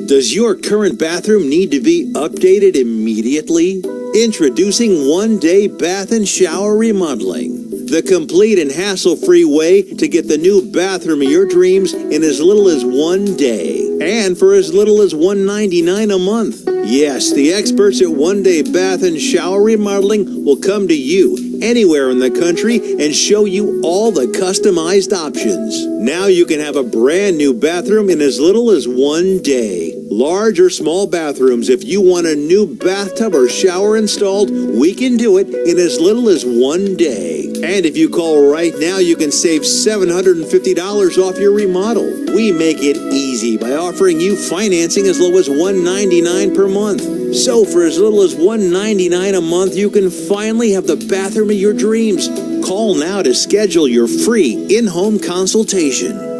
Does your current bathroom need to be updated immediately? Introducing one-day bath and shower remodeling. The complete and hassle-free way to get the new bathroom of your dreams in as little as 1 day. And for as little as $1.99 a month. Yes, the experts at One Day Bath and Shower Remodeling will come to you anywhere in the country and show you all the customized options. Now you can have a brand new bathroom in as little as 1 day. Large or small bathrooms, if you want a new bathtub or shower installed, we can do it in as little as 1 day. And if you call right now, you can save $750 off your remodel. We make it easy by offering you financing as low as $199 per month. So for as little as $199 a month, you can finally have the bathroom of your dreams. Call now to schedule your free in-home consultation.